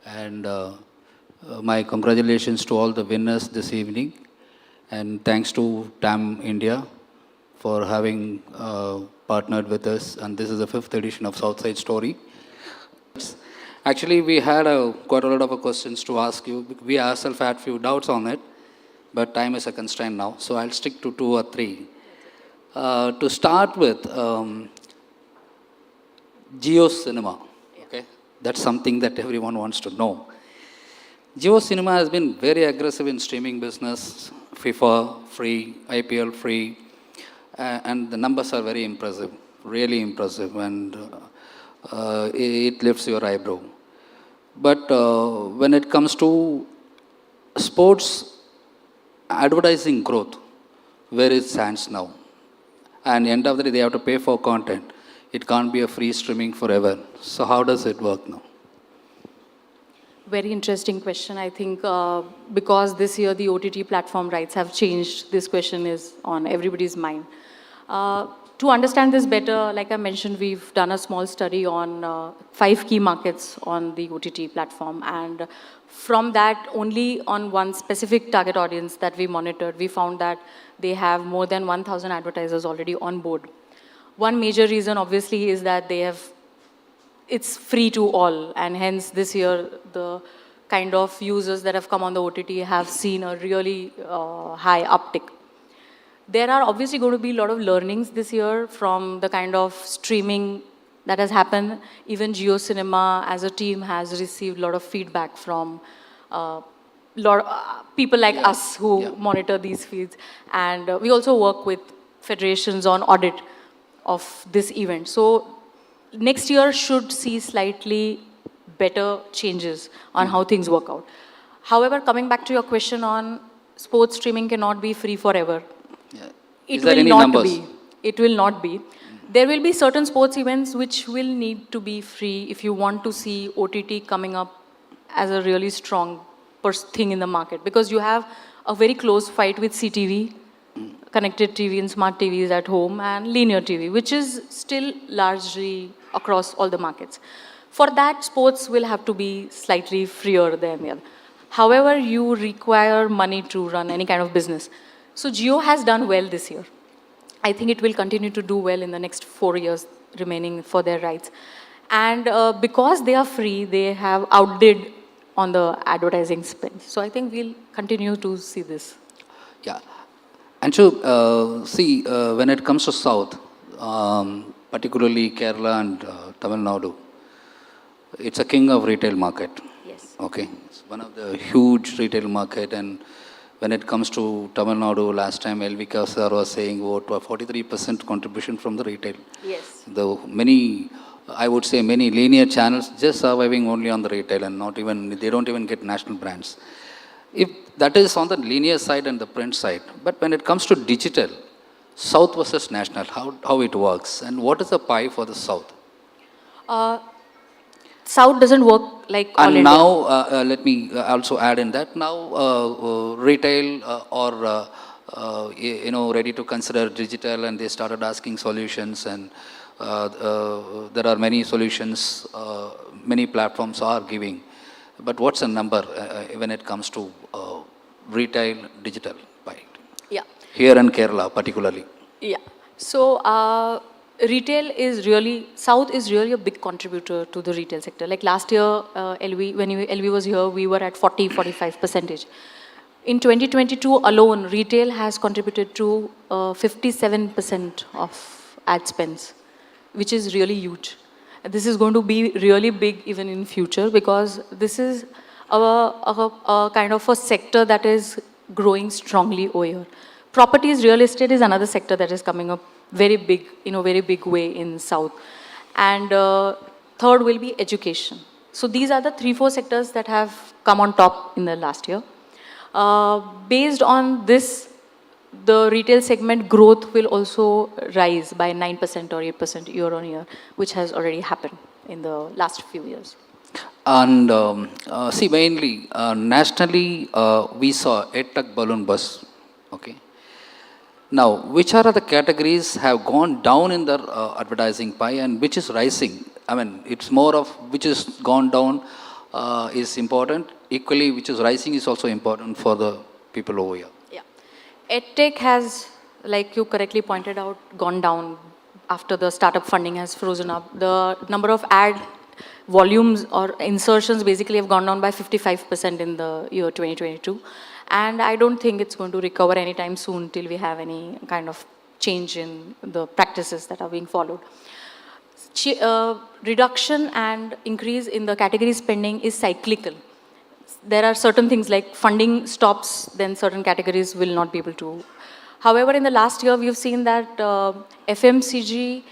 And my congratulations to all the winners this evening. And thanks to TAM India for having partnered with us. And this is the 5th edition of Southside Story. Actually, we had quite a lot of questions to ask you. We ourselves had few doubts on it, but time is a constraint now. So I'll stick to 2 or 3. To start with, Jio Cinema, okay? That's something that everyone wants to know. Jio Cinema has been very aggressive in streaming business, FIFA free, IPL free, and the numbers are very impressive, really impressive, and it lifts your eyebrow. But when it comes to sports advertising growth, where it stands now, and end of the day, they have to pay for content. It can't be a free streaming forever. So how does it work now? Very interesting question. I think because this year the OTT platform rights have changed, this question is on everybody's mind. To understand this better, like I mentioned, we've done a small study on 5 key markets on the OTT platform. And from that, only on one specific target audience that we monitored, we found that they have more than 1,000 advertisers already on board. One major reason, obviously, is that it's free to all, and hence this year, the kind of users that have come on the OTT have seen a really high uptick. There are obviously going to be a lot of learnings this year from the kind of streaming that has happened. Even Jio Cinema, as a team, has received a lot of feedback from people like us who monitor these feeds. And we also work with federations on audit of this event. So next year should see slightly better changes on how things work out. However, coming back to your question on sports streaming cannot be free forever. Yeah. It Is there will any not numbers? be. It will not be. There will be certain sports events which will need to be free if you want to see OTT coming up as a really strong thing in the market, because you have a very close fight with CTV, connected TV and smart TVs at home, and linear TV, which is still largely across all the markets. For that, sports will have to be slightly freer than the other. However, you require money to run any kind of business. So Jio has done well this year. I think it will continue to do well in the next 4 years remaining for their rights. And because they are free, they have outdid on the advertising spend. So I think we'll continue to see this. Yeah. And so, see, when it comes to South, particularly Kerala and Tamil Nadu, it's a king of retail market. Yes. Okay. It's one of the huge retail market. And when it comes to Tamil Nadu, last time Elvika sir was saying about 43% contribution from the retail. Yes. The many, I would say many linear channels just surviving only on the retail and not even, they don't even get national brands. If that is on the linear side and the print side, but when it comes to digital, South versus national, how it works and what is the pie for the South? South doesn't work like all And India. now, let me also add in that, now retail ready to consider digital, and they started asking solutions, and there are many solutions, many platforms are giving. But what's the number when it comes to retail, digital pie? Yeah. Here in Kerala particularly. Yeah. So retail is really, South is really a big contributor to the retail sector. Like last year, when LV was here, we were at 45%. In 2022 alone, retail has contributed to 57% of ad spends, which is really huge. This is going to be really big even in future, because this is a kind of a sector that is growing strongly over here. Properties, real estate is another sector that is coming up very big, in a very big way in South. And third will be education. So these are the 3-4 sectors that have come on top in the last year. Based on this, the retail segment growth will also rise by 9% or 8% year on year, which has already happened in the last few years. And see, mainly, nationally, we saw EdTech balloon bus, okay? Now, which are the categories have gone down in their advertising pie and which is rising? I mean, it's more of which is gone down is important. Equally, which is rising is also important for the people over here. Yeah. EdTech has, like you correctly pointed out, gone down after the startup funding has frozen up. The number of ad volumes or insertions basically have gone down by 55% in the year 2022. And I don't think it's going to recover anytime soon till we have any kind of change in the practices that are being followed. Reduction and increase in the category spending is cyclical. There are certain things like funding stops, then certain categories will not be able to. However, in the last year, we have seen that FMCG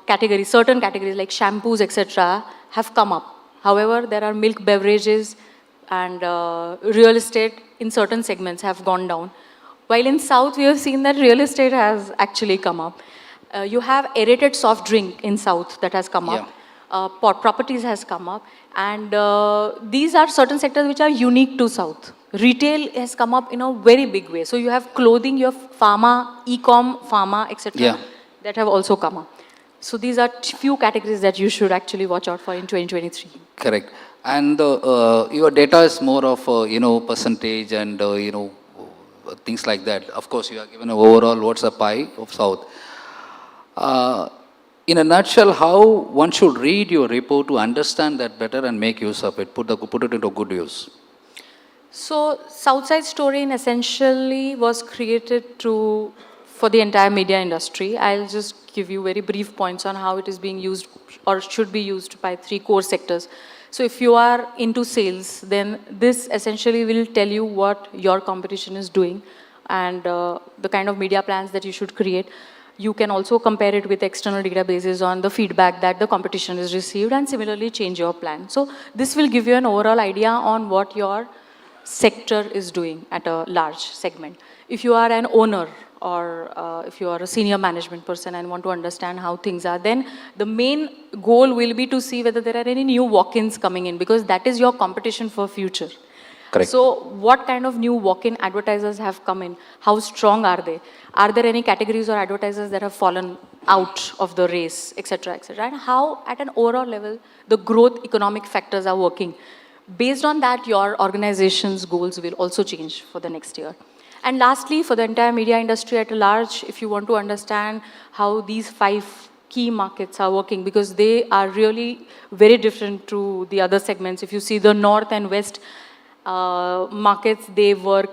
categories, certain categories like shampoos, etc., have come up. However, there are milk beverages and real estate in certain segments have gone down. While in South, we have seen that real estate has actually come up. You have aerated soft drink in South that has come up. Properties has come up. And these are certain sectors which are unique to South. Retail has come up in a very big way. So you have clothing, you have pharma, e-com, pharma, etc. that have also come up. So these are few categories that you should actually watch out for in 2023. Correct. And your data is more of, percentage and, things like that. Of course, you are given an overall what's the pie of South. In a nutshell, how one should read your report to understand that better and make use of it, put it into good use. So Southside Story essentially was created for the entire media industry. I'll just give you very brief points on how it is being used or should be used by 3 core sectors. So if you are into sales, then this essentially will tell you what your competition is doing and the kind of media plans that you should create. You can also compare it with external databases on the feedback that the competition has received and similarly change your plan. So this will give you an overall idea on what your sector is doing at a large segment. If you are an owner or if you are a senior management person and want to understand how things are, then the main goal will be to see whether there are any new walk-ins coming in, because that is your competition for future. Correct. So what kind of new walk-in advertisers have come in? How strong are they? Are there any categories or advertisers that have fallen out of the race, etc., etc.? And how, at an overall level, the growth economic factors are working? Based on that, your organization's goals will also change for the next year. And lastly, for the entire media industry at large, if you want to understand how these 5 key markets are working, because they are really very different to the other segments. If you see the north and west markets, they work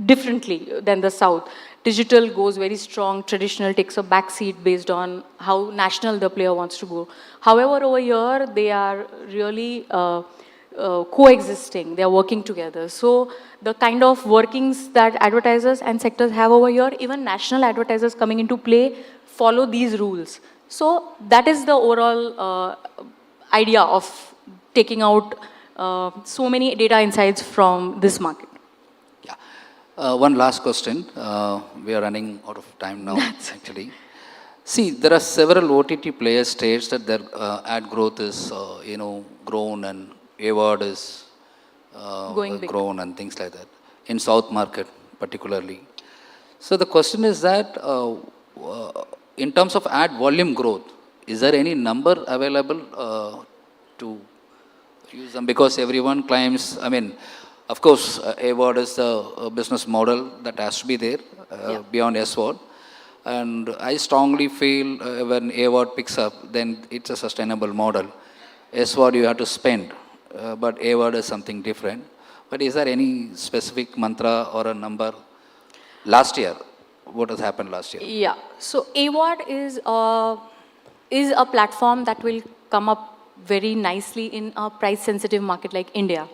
differently than the south. Digital goes very strong, traditional takes a backseat based on how national the player wants to go. However, over here, they are really coexisting, they are working together. So the kind of workings that advertisers and sectors have over here, even national advertisers coming into play, follow these rules. So that is the overall idea of taking out so many data insights from this market. One last question. We are running out of time now, actually. See, there are several OTT players states that their ad growth is, grown, and award is grown and things like that. In South market, particularly. So the question is that, in terms of ad volume growth, is there any number available to use them? Because everyone claims, of course, award is the business model that has to be there beyond S-word. And I strongly feel when award picks up, then it's a sustainable model. S-word you have to spend, but award is something different. But is there any specific mantra or a number? Last year, what has happened last year? Yeah, so award is a platform that will come up very nicely in a price-sensitive market like India.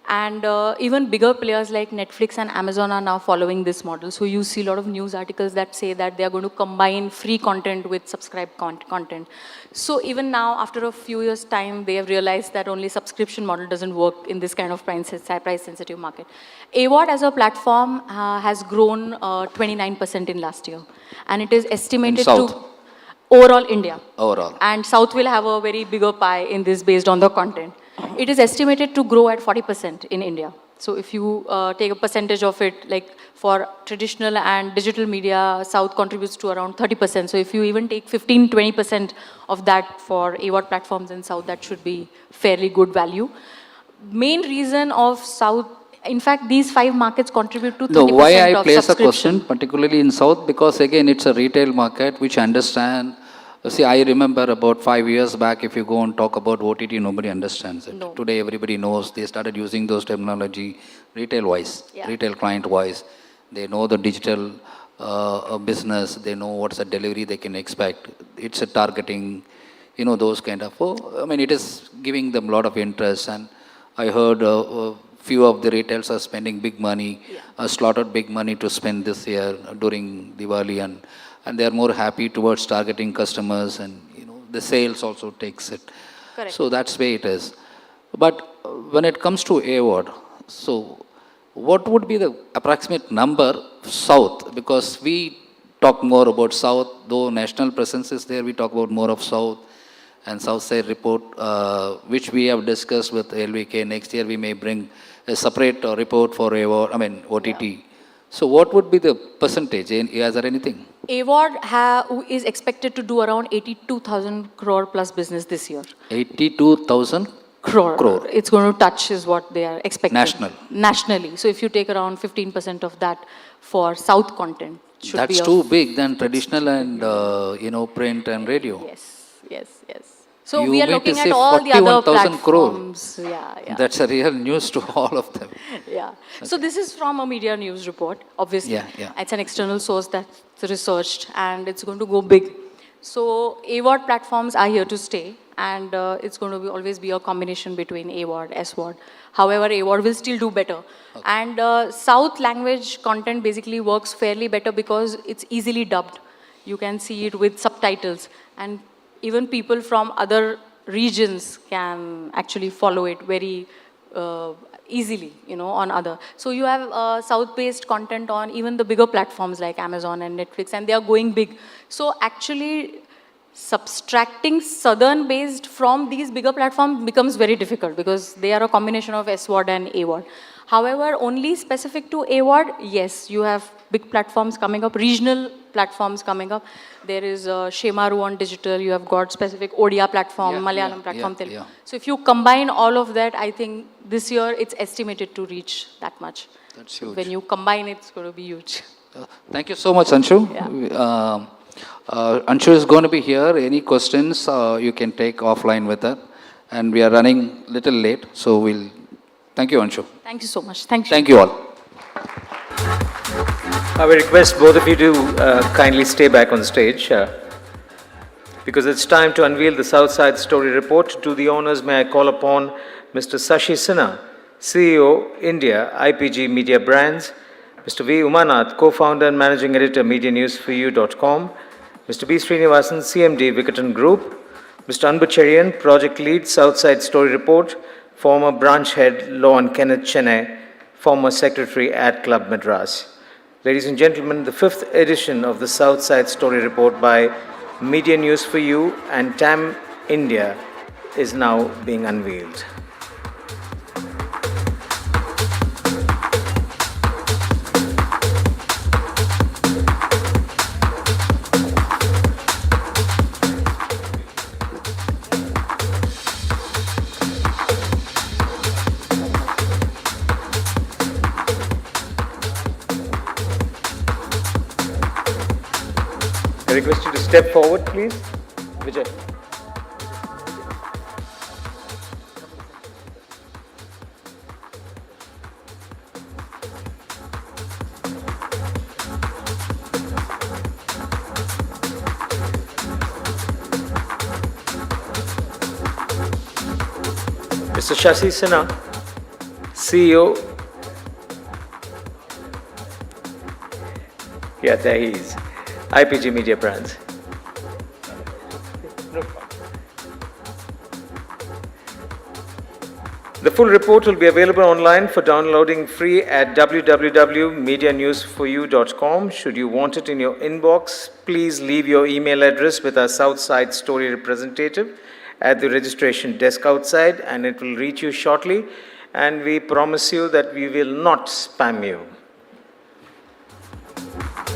And even bigger players like Netflix and Amazon are now following this model. So you see a lot of news articles that say that they are going to combine free content with subscribed content. So even now, after a few years' time, they have realized that only subscription model doesn't work in this kind of price-sensitive market. AWOD as a platform has grown 29% in last year. And it is estimated to... Overall India. Overall. And South will have a very bigger pie in this based on the content. It is estimated to grow at 40% in India. So if you take a percentage of it, like for traditional and digital media, South contributes to around 30%. So if you even take 15-20% of that for AWOD platforms in South, that should be fairly good value. Main reason of South, in fact, these 5 markets contribute to 30% of why I place a question, particularly in South, because again, it's a retail market, which I understand. See, I remember about 5 years back, if you go and talk about OTT, nobody understands it. No. Today, everybody knows. They started using those terminology retail-wise, retail client-wise. They know the digital business. They know what's the delivery they can expect. It's a targeting, those kind of. It is giving them a lot of interest. And I heard few of the retailers are spending big money, slotted big money to spend this year during Diwali, and they are more happy towards targeting customers, and the sales also takes it. Correct. So that's way it is. But when it comes to award, so what would be the approximate number South? Because we talk more about South, though national presence is there, we talk about more of South. And South Side report, which we have discussed with LVK. Next year we may bring a separate report for award, OTT. Yeah. So what would be the percentage? Is there anything? AWOD is expected to do around 82,000 crore plus business this year. 82,000 crore. It's going to touch is what they are expecting. Nationally. So if you take around 15% of that for South content. That's too big than traditional and, print and radio. Yes. So we are looking at all the other platforms. Yeah. That's a real news to all of them. Yeah. Okay. So this is from a media news report, obviously. Yeah. It's an external source that's researched, and it's going to go big. So AWOD platforms are here to stay, and it's going to always be a combination between AWOD, SWOD. However, AWOD will still do better. Okay. And South language content basically works fairly better because it's easily dubbed. you can see it with subtitles, and even people from other regions can actually follow it very easily, on other. So you have South-based content on even the bigger platforms like Amazon and Netflix, and they are going big. So actually, subtracting Southern-based from these bigger platforms becomes very difficult because they are a combination of SWOD and AWOD. However, only specific to AWOD, yes, you have big platforms coming up, regional platforms coming up. There is Shemaru on digital, you have got specific Odia platform, Malayalam platform, Telugu. So if you combine all of that, I think this year it's estimated to reach that much. That's huge. When you combine it, it's going to be huge. Thank you so much, Anshu. Yeah. Anshu is going to be here. Any questions you can take offline with her. And we are running a little late, so we'll... Thank you, Anshu. Thank you so much. Thank you. Thank you all. I will request both of you to kindly stay back on stage because it's time to unveil the Southside Story Report. To the honors, may I call upon Mr. Sashi Sinha, CEO, India, IPG Media Brands, Mr. V. Umanath, co-founder and managing editor, MediaNewsForYou.com, Mr. B. Srinivasan, CMD, Vikatan Group, Mr. Anbucharian, project lead, Southside Story Report, former branch head, Law and Kenneth Chennai, former secretary at Club Madras. Ladies and gentlemen, the 5th edition of the Southside Story Report by Media News for You and TAM India is now being unveiled. I request you to step forward, please. Vijay. Mr. Shashi Sinha, CEO. Yeah, there he is. IPG Media Brands. The full report will be available online for downloading free at www.medianewsforyou.com. Should you want it in your inbox, please leave your email address with our Southside Story representative at the registration desk outside, and it will reach you shortly. And we promise you that we will not spam you.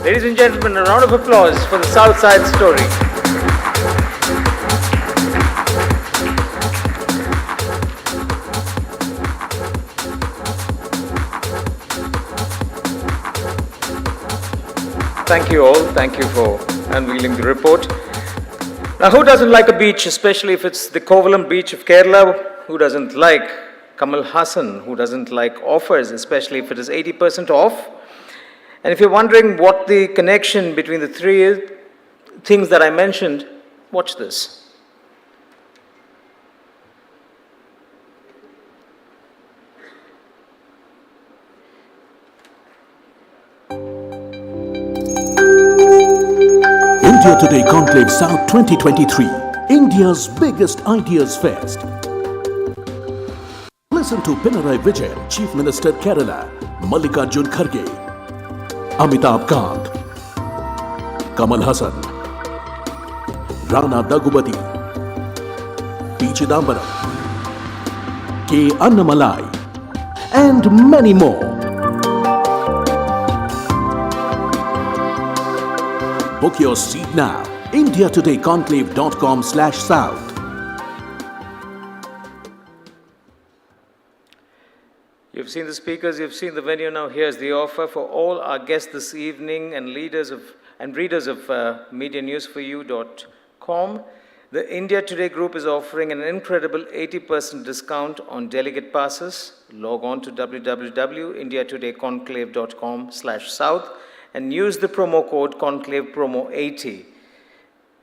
Ladies and gentlemen, a round of applause for the Southside Story. Thank you all. Thank you for unveiling the report. Now, who doesn't like a beach, especially if it's the Kovalam beach of Kerala? Who doesn't like Kamal Hassan? Who doesn't like offers, especially if it is 80% off? And if you're wondering what the connection between the three things that I mentioned, watch this. India Today Conclave South 2023, India's biggest ideas fest. Listen to Pinarayi Vijayan, Chief Minister Kerala, Mallikarjun Kharge, Amitabh Kant, Kamal Hassan, Rana Daggubati, P. Chidambaram, K. Annamalai, and many more. Book your seat now. IndiaTodayConclave.com/South. You've seen the speakers, you've seen the venue. Now here's the offer for all our guests this evening and readers of MediaNewsForYou.com. The India Today Group is offering an incredible 80% discount on delegate passes. Log on to www.indiatodayconclave.com/South and use the promo code CONCLAVEPROMO80.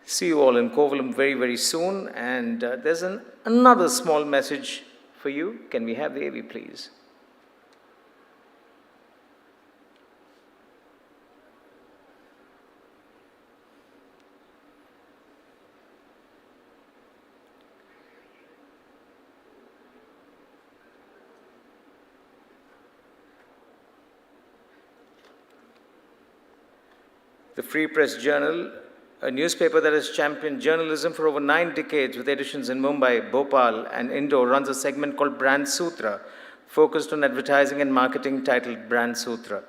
See you all in Kovalam very, very soon. And there's another small message for you. Can we have the AV, please? the Free Press Journal, a newspaper that has championed journalism for over 9 decades with editions in Mumbai, Bhopal, and Indore, runs a segment called Brand Sutra, focused on advertising and marketing titled Brand Sutra.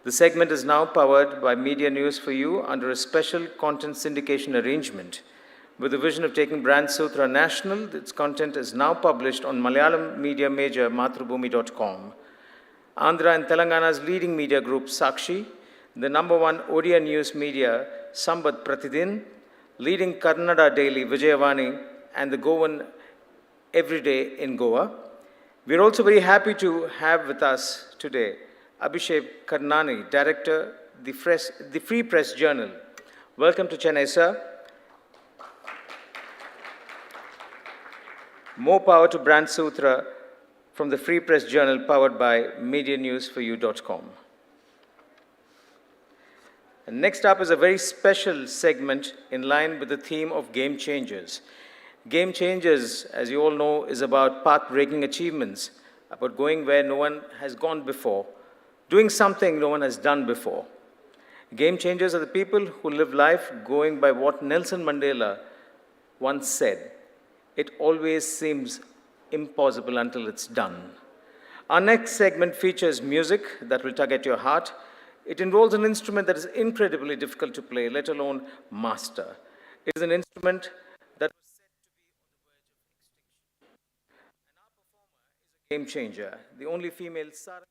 The segment is now powered by Media News for You under a special content syndication arrangement. With the vision of taking Brand Sutra national, its content is now published on Malayalam media major mathrubhumi.com. Andhra and Telangana's leading media group Sakshi, the #1 Odia news media Sambad Pratidin, leading Kannada daily Vijayavani, and the Goan Everyday in Goa. We're also very happy to have with us today Abhishek Karnani, Director, the Free Press Journal. Welcome to Chennai, sir. More power to Brand Sutra from the Free Press Journal, powered by MediaNewsForYou.com. And next up is a very special segment in line with the theme of Game Changers. Game Changers, as you all know, is about path-breaking achievements, about going where no one has gone before, doing something no one has done before. Game Changers are the people who live life going by what Nelson Mandela once said: "It always seems impossible until it's done." Our next segment features music that will tug at your heart. It involves an instrument that is incredibly difficult to play, let alone master. It is an instrument that was said to be on the verge of extinction. And our performer is a game changer, the only female Sarang.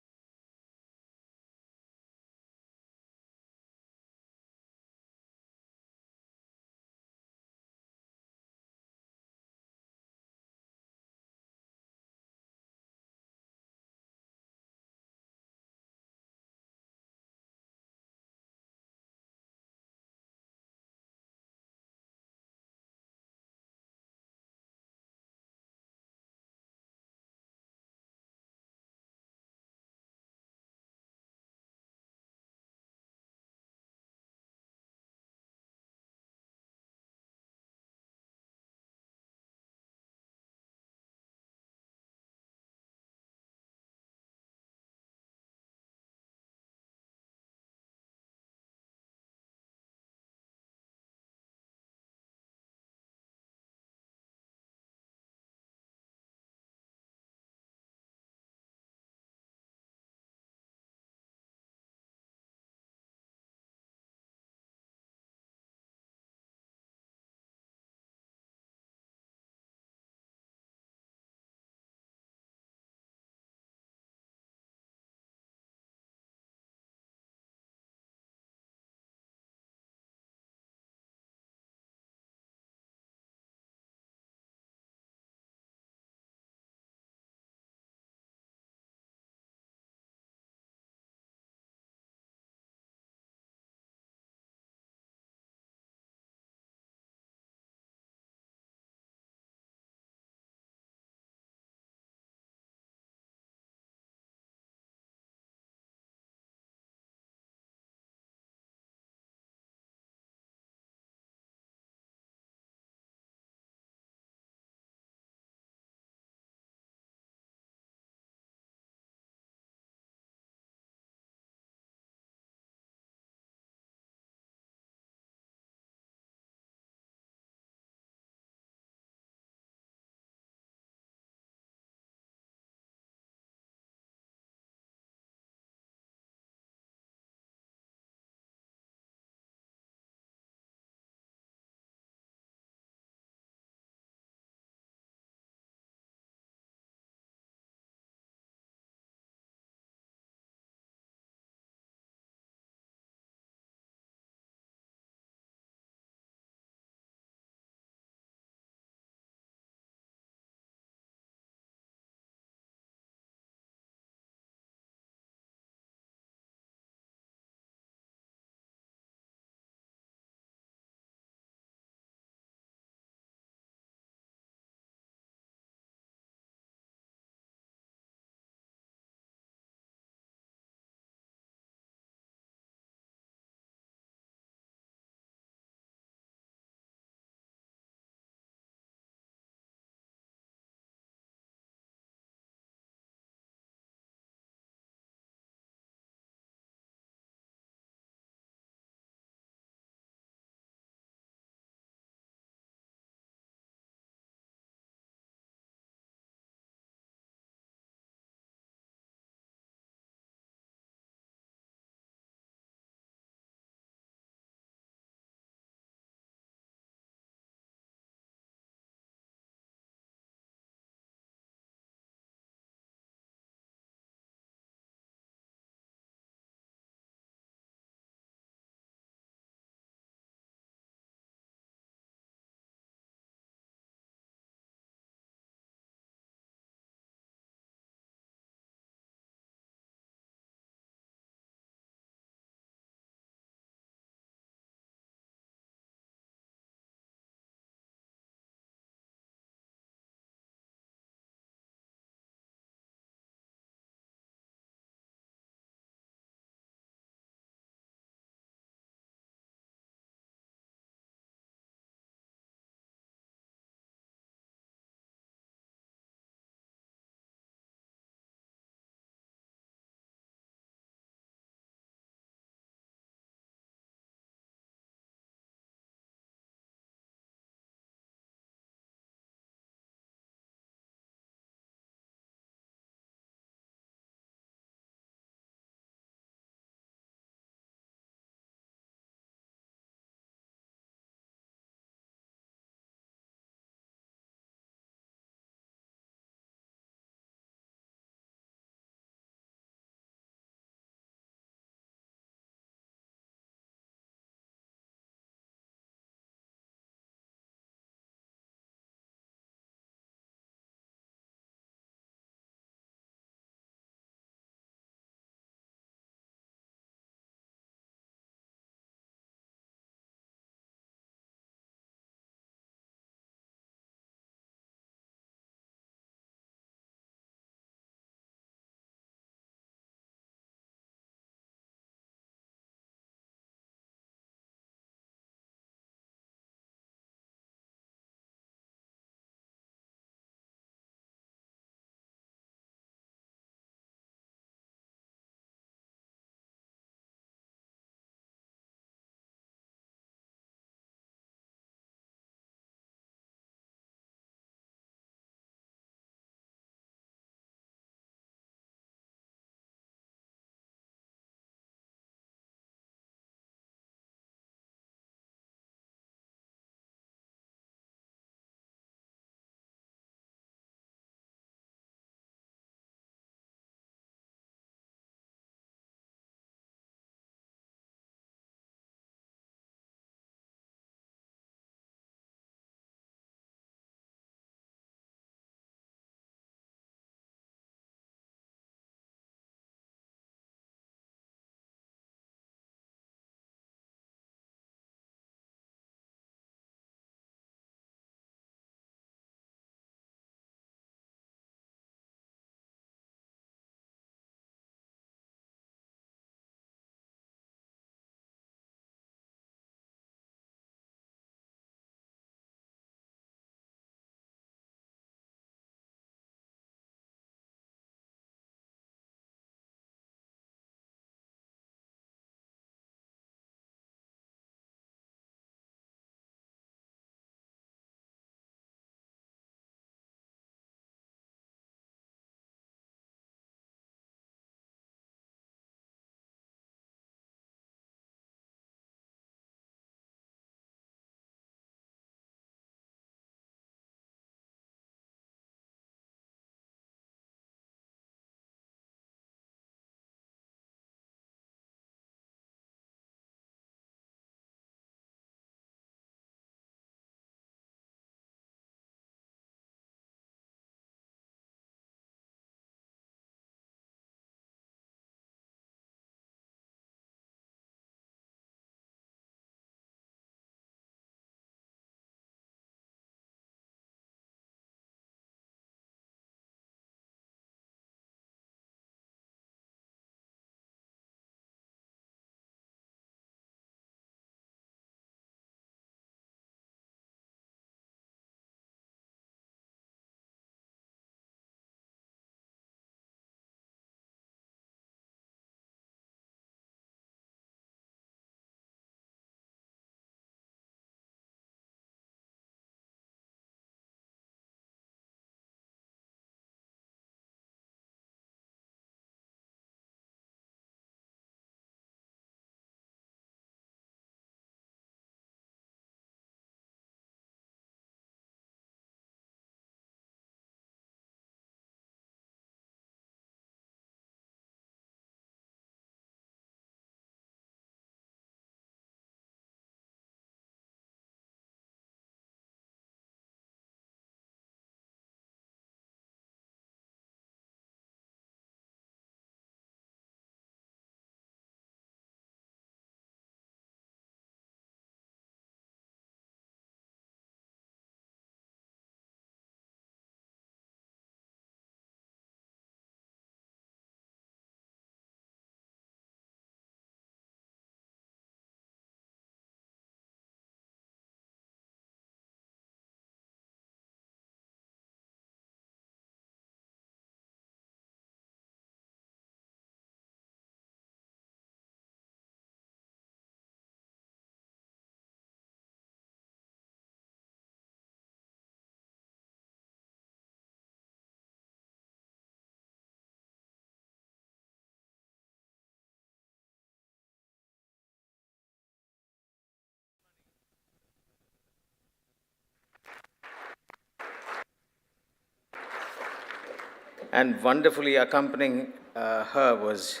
and wonderfully accompanying her was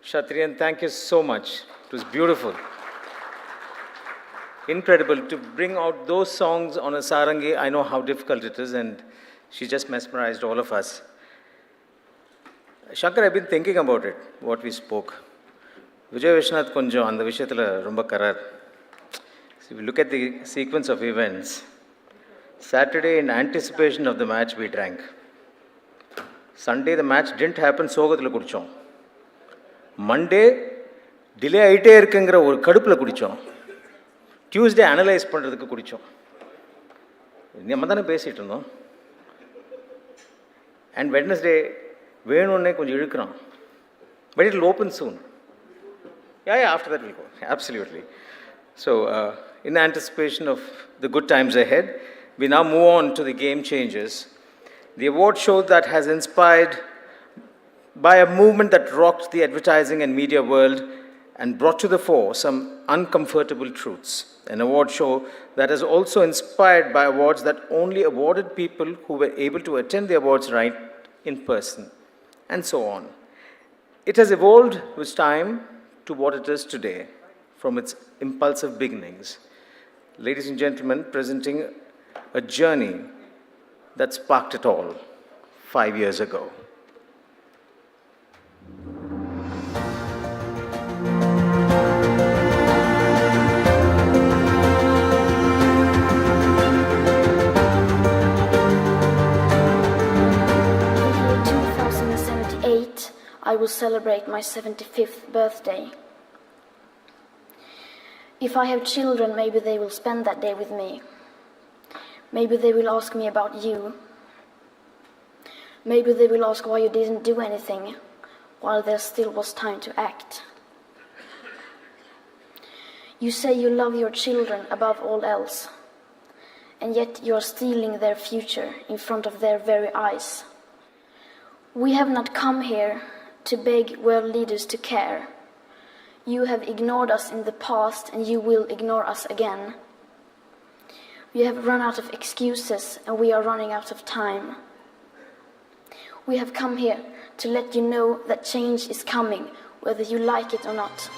Kshatriyan. Thank you so much. It was beautiful. Incredible to bring out those songs on a sarangi. I know how difficult it is, and she just mesmerized all of us. Shankar, I've been thinking about it, what we spoke. Vijay Vishnath konjam and the vishayathila romba karar. So if you look at the sequence of events, Saturday, in anticipation of the match, we drank. Sunday, the match didn't happen, sogathila kudichom. Monday, delay aite irukkengra or kadupla kudichom. Tuesday, analyze பண்றதுக்கு குடிச்சோம். நம்ம தானே பேசிட்டு இருந்தோம். And Wednesday, வேணும்னே கொஞ்சம் இழுக்குறான். But it will open soon. Yeah, after that we'll go. Absolutely. So, in anticipation of the good times ahead, we now move on to the GameChangers, the award show that has inspired by a movement that rocked the advertising and media world and brought to the fore some uncomfortable truths. An award show that is also inspired by awards that only awarded people who were able to attend the awards right in person, and so on. It has evolved with time to what it is today, from its impulsive beginnings. Ladies and gentlemen, presenting a journey that sparked it all 5 years ago. I will celebrate my 75th birthday. If I have children, maybe they will spend that day with me. Maybe they will ask me about you. Maybe they will ask why you didn't do anything while there still was time to act. You say you love your children above all else, and yet you are stealing their future in front of their very eyes. We have not come here to beg world leaders to care. You have ignored us in the past, and you will ignore us again. We have run out of excuses, and we are running out of time. We have come here to let you know that change is coming, whether you like it or not.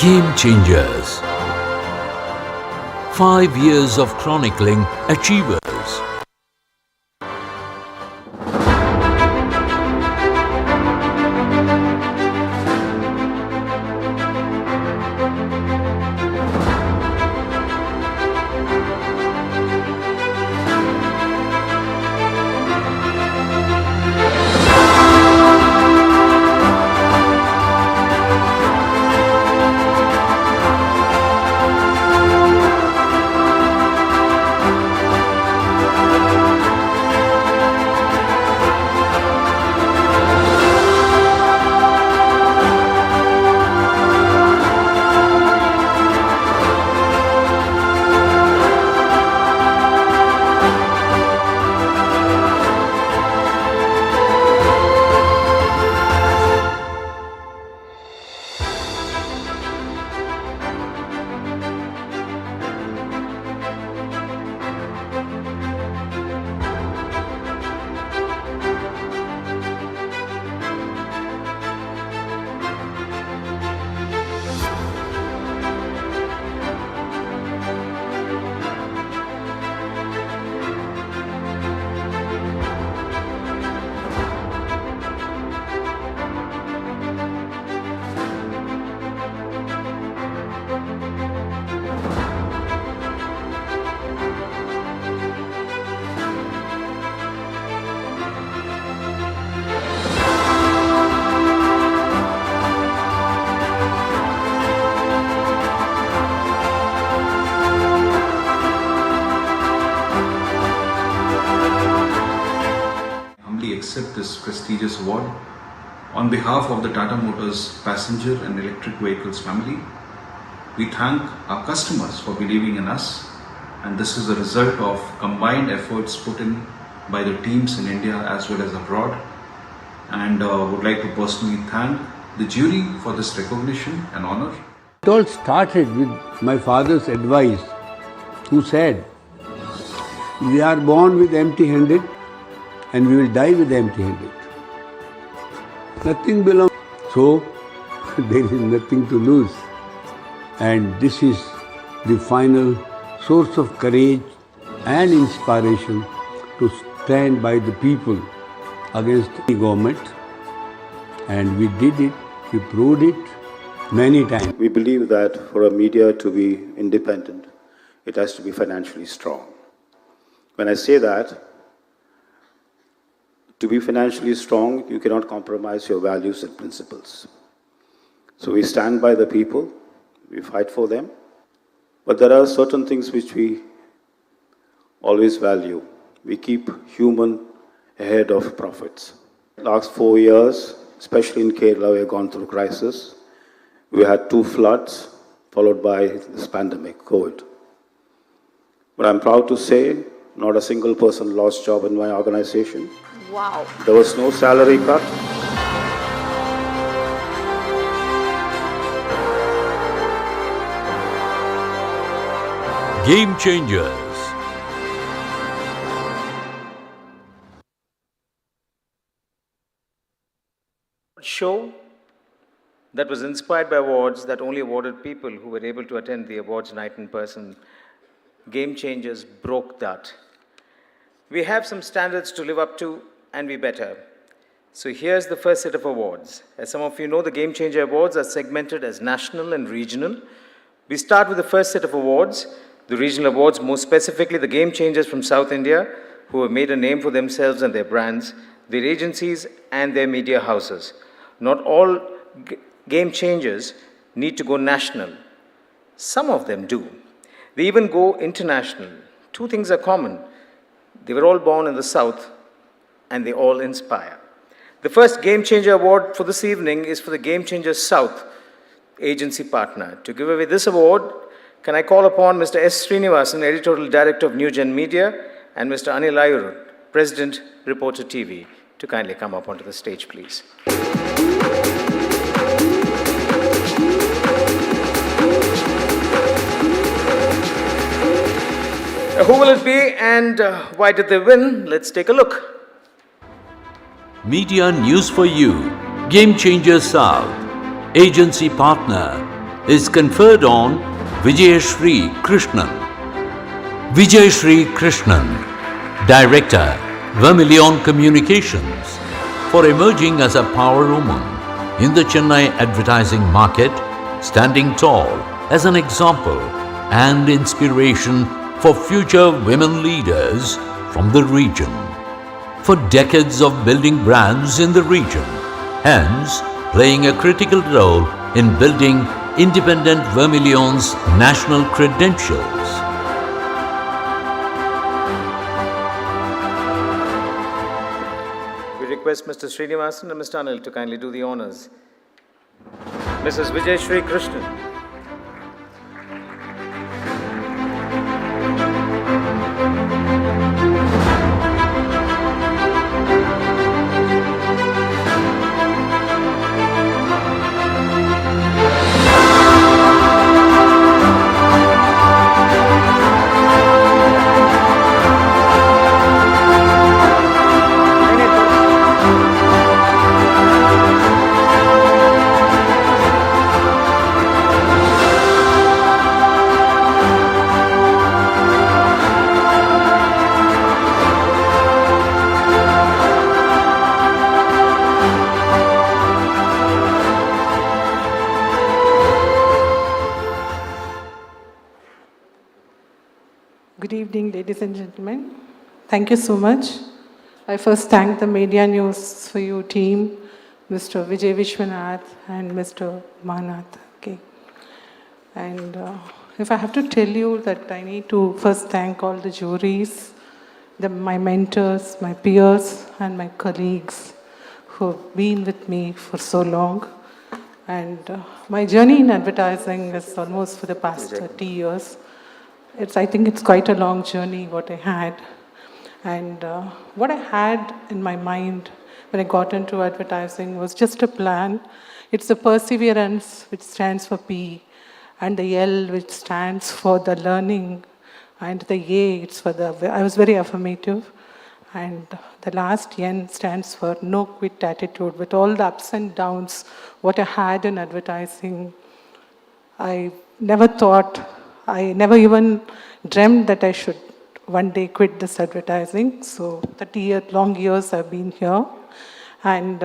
GameChangers. 5 years of chronicling achievers. accept this prestigious award. On behalf of the Tata Motors passenger and electric vehicles family, we thank our customers for believing in us, and this is a result of combined efforts put in by the teams in India as well as abroad. And would like to personally thank the jury for this recognition and honor. It all started with my father's advice, who said, "We are born with empty-handed and we will die with empty-handed. Nothing belongs, so there is nothing to lose." And this is the final source of courage and inspiration to stand by the people against the government. And we did it, we proved it many times. We believe that for a media to be independent, it has to be financially strong. When I say that, to be financially strong, you cannot compromise your values and principles. So we stand by the people, we fight for them, but there are certain things which we always value. We keep human ahead of profits. Last 4 years, especially in Kerala, we have gone through crisis. We had 2 floods, followed by this pandemic, COVID. But I'm proud to say, not a single person lost job in my organization. Wow. There was no salary cut. Game Changers. Show that was inspired by awards that only awarded people who were able to attend the awards night in person. Game Changers broke that. We have some standards to live up to, and we better. So here's the first set of awards. As some of you know, the Game Changer Awards are segmented as national and regional. We start with the first set of awards, the regional awards, more specifically the Game Changers from South India, who have made a name for themselves and their brands, their agencies and their media houses. Not all Game Changers need to go national. Some of them do. They even go international. 2 things are common. They were all born in the South, and they all inspire. The first Game Changer Award for this evening is for the Game Changer South agency partner. To give away this award, can I call upon Mr. S. Srinivasan, Editorial Director of New Gen Media, and Mr. Anil Ayuru, President, Reporter TV, to kindly come up onto the stage, please. Who will it be and why did they win? Let's take a look. Media News for You, Game Changer South, agency partner, is conferred on Vijayashri Krishnan. Vijayashri Krishnan, Director, Vermilion Communications, for emerging as a power woman in the Chennai advertising market, standing tall as an example and inspiration for future women leaders from the region. For decades of building brands in the region, hence playing a critical role in building independent Vermilion's national credentials. We request Mr. Srinivasan and Mr. Anil to kindly do the honors. Mrs. Vijayashri Krishnan. Good evening, ladies and gentlemen. Thank you so much. I first thank the Media News for You team, Mr. Vijay Vishwanath and Mr. Manath. Okay. And if I have to tell you that I need to first thank all the juries, my mentors, my peers, and my colleagues who have been with me for so long. And my journey in advertising is almost for the past 30 years. I think it's quite a long journey what I had. And what I had in my mind when I got into advertising was just a plan. It's the perseverance, which stands for P, and the L, which stands for the learning, and the A, it's for I was very affirmative. And the last N stands for no quit attitude. With all the ups and downs, what I had in advertising, I never never even dreamt that I should one day quit this advertising. So 30 long years I've been here. And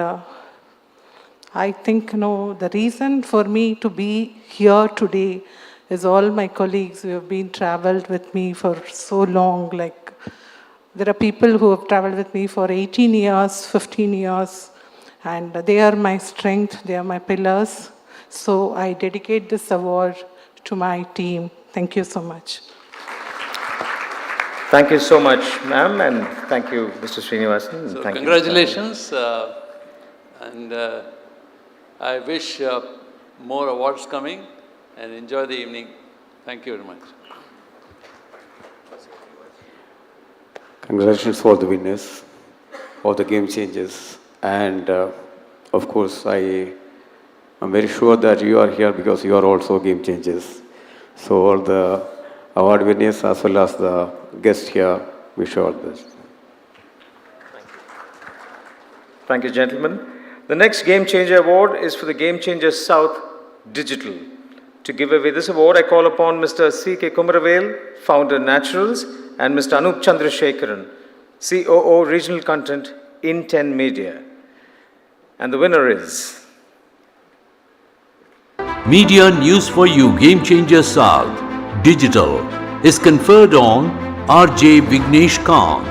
I think, the reason for me to be here today is all my colleagues who have been traveled with me for so long. Like, there are people who have traveled with me for 18 years, 15 years, and they are my strength, they are my pillars. So I dedicate this award to my team. Thank you so much. Thank you so much, ma'am, and thank you, Mr. Srinivasan. So thank congratulations, and I wish more awards coming, and enjoy the evening. Thank you very much. Congratulations for the winners, for the game changers, and of course I'm very sure that you are here because you are also game changers. So all the award winners as well as the guests here, wish you all the best. Thank you, gentlemen. The next Game Changer Award is for the Game Changers South Digital. To give away this award, I call upon Mr. C.K. Kumaravel, Founder Naturals, and Mr. Anup Chandrasekharan, COO Regional Content in 10 Media. And the winner is... Media News for You Game Changer South Digital is conferred on R.J. Vignesh Kant,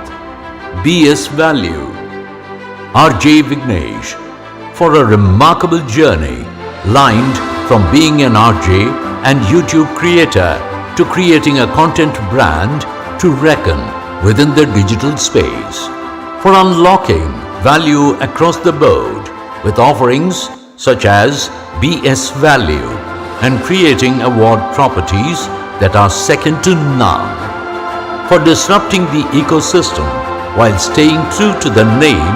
B.S. Value. R.J. Vignesh, for a remarkable journey lined from being an RJ and YouTube creator to creating a content brand to reckon within the digital space, for unlocking value across the board with offerings such as BS Value and creating award properties that are second to none, for disrupting the ecosystem while staying true to the name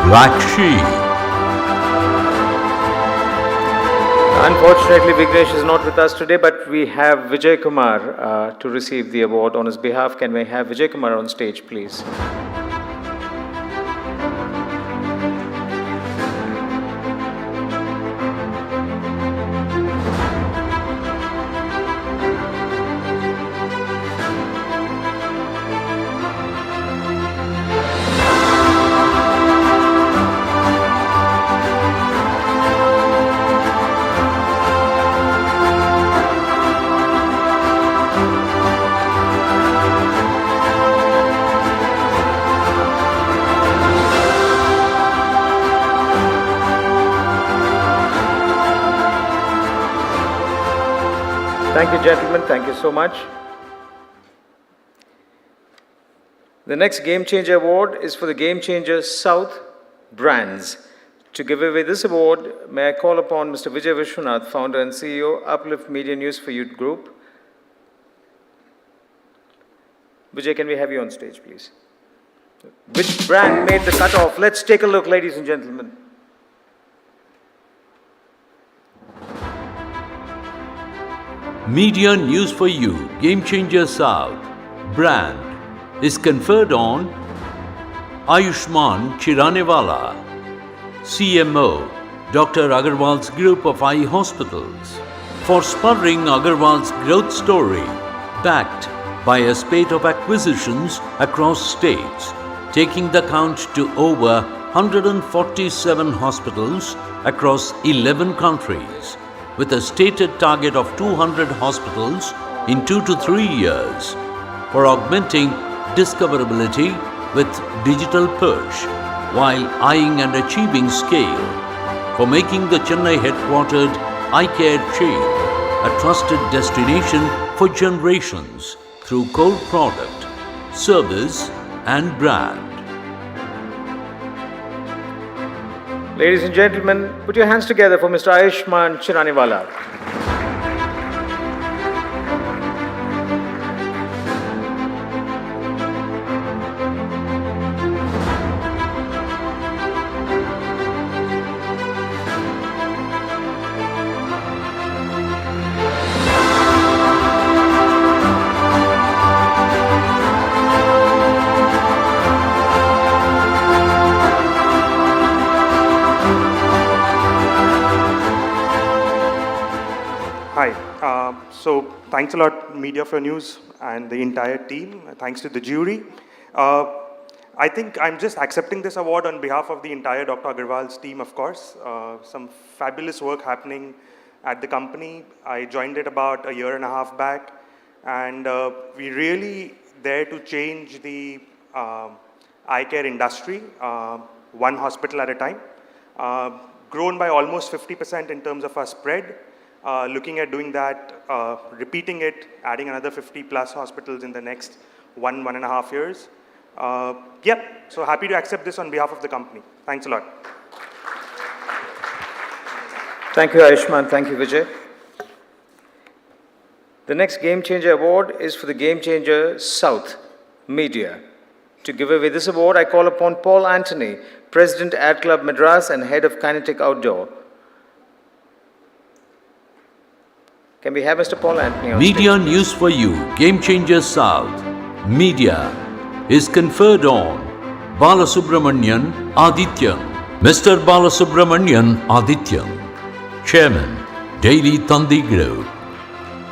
Black Sheep. Unfortunately, Vignesh is not with us today, but we have Vijay Kumar to receive the award on his behalf. Can we have Vijay Kumar on stage, please? Thank you, gentlemen. Thank you so much. The next Game Changer Award is for the Game Changer South Brands. To give away this award, may I call upon Mr. Vijay Vishwanath, Founder and CEO, Uplift Media News for Youth Group. Vijay, can we have you on stage, please? Which brand made the cutoff? Let's take a look, ladies and gentlemen. Media News for You Game Changer South brand is conferred on Ayushman Chiranewala, CMO, Dr. Agarwal's Group of Eye Hospitals, for spurring Agarwal's growth story, backed by a spate of acquisitions across states, taking the count to over 147 hospitals across 11 countries, with a stated target of 200 hospitals in 2 to 3 years, for augmenting discoverability with digital push, while eyeing and achieving scale, for making the Chennai headquartered eye care chain a trusted destination for generations through core product, service and brand. Ladies and gentlemen, put your hands together for Mr. Ayushman Chiraniwala. Hi. So thanks a lot, Media for News and the entire team. Thanks to the jury. I think I'm just accepting this award on behalf of the entire Dr. Agarwal's team, of course. Some fabulous work happening at the company. I joined it about a year and a half back, and we really there to change the eye care industry, one hospital at a time. Grown by almost 50% in terms of our spread. Looking at doing that, repeating it, adding another 50 plus hospitals in the next 1.5 years. So happy to accept this on behalf of the company. Thanks a lot. Thank you, Ayushman. Thank you, Vijay. The next Game Changer Award is for the Game Changer South Media. To give away this award, I call upon Paul Anthony, President Ad Club Madras and Head of Kinetic Outdoor. Can we have Mr. Paul Anthony on Media stage? News for You, Game Changers South. Media is conferred on Balasubramanian Adityan. Mr. Balasubramanian Adityan, Chairman, Daily Tandi Group.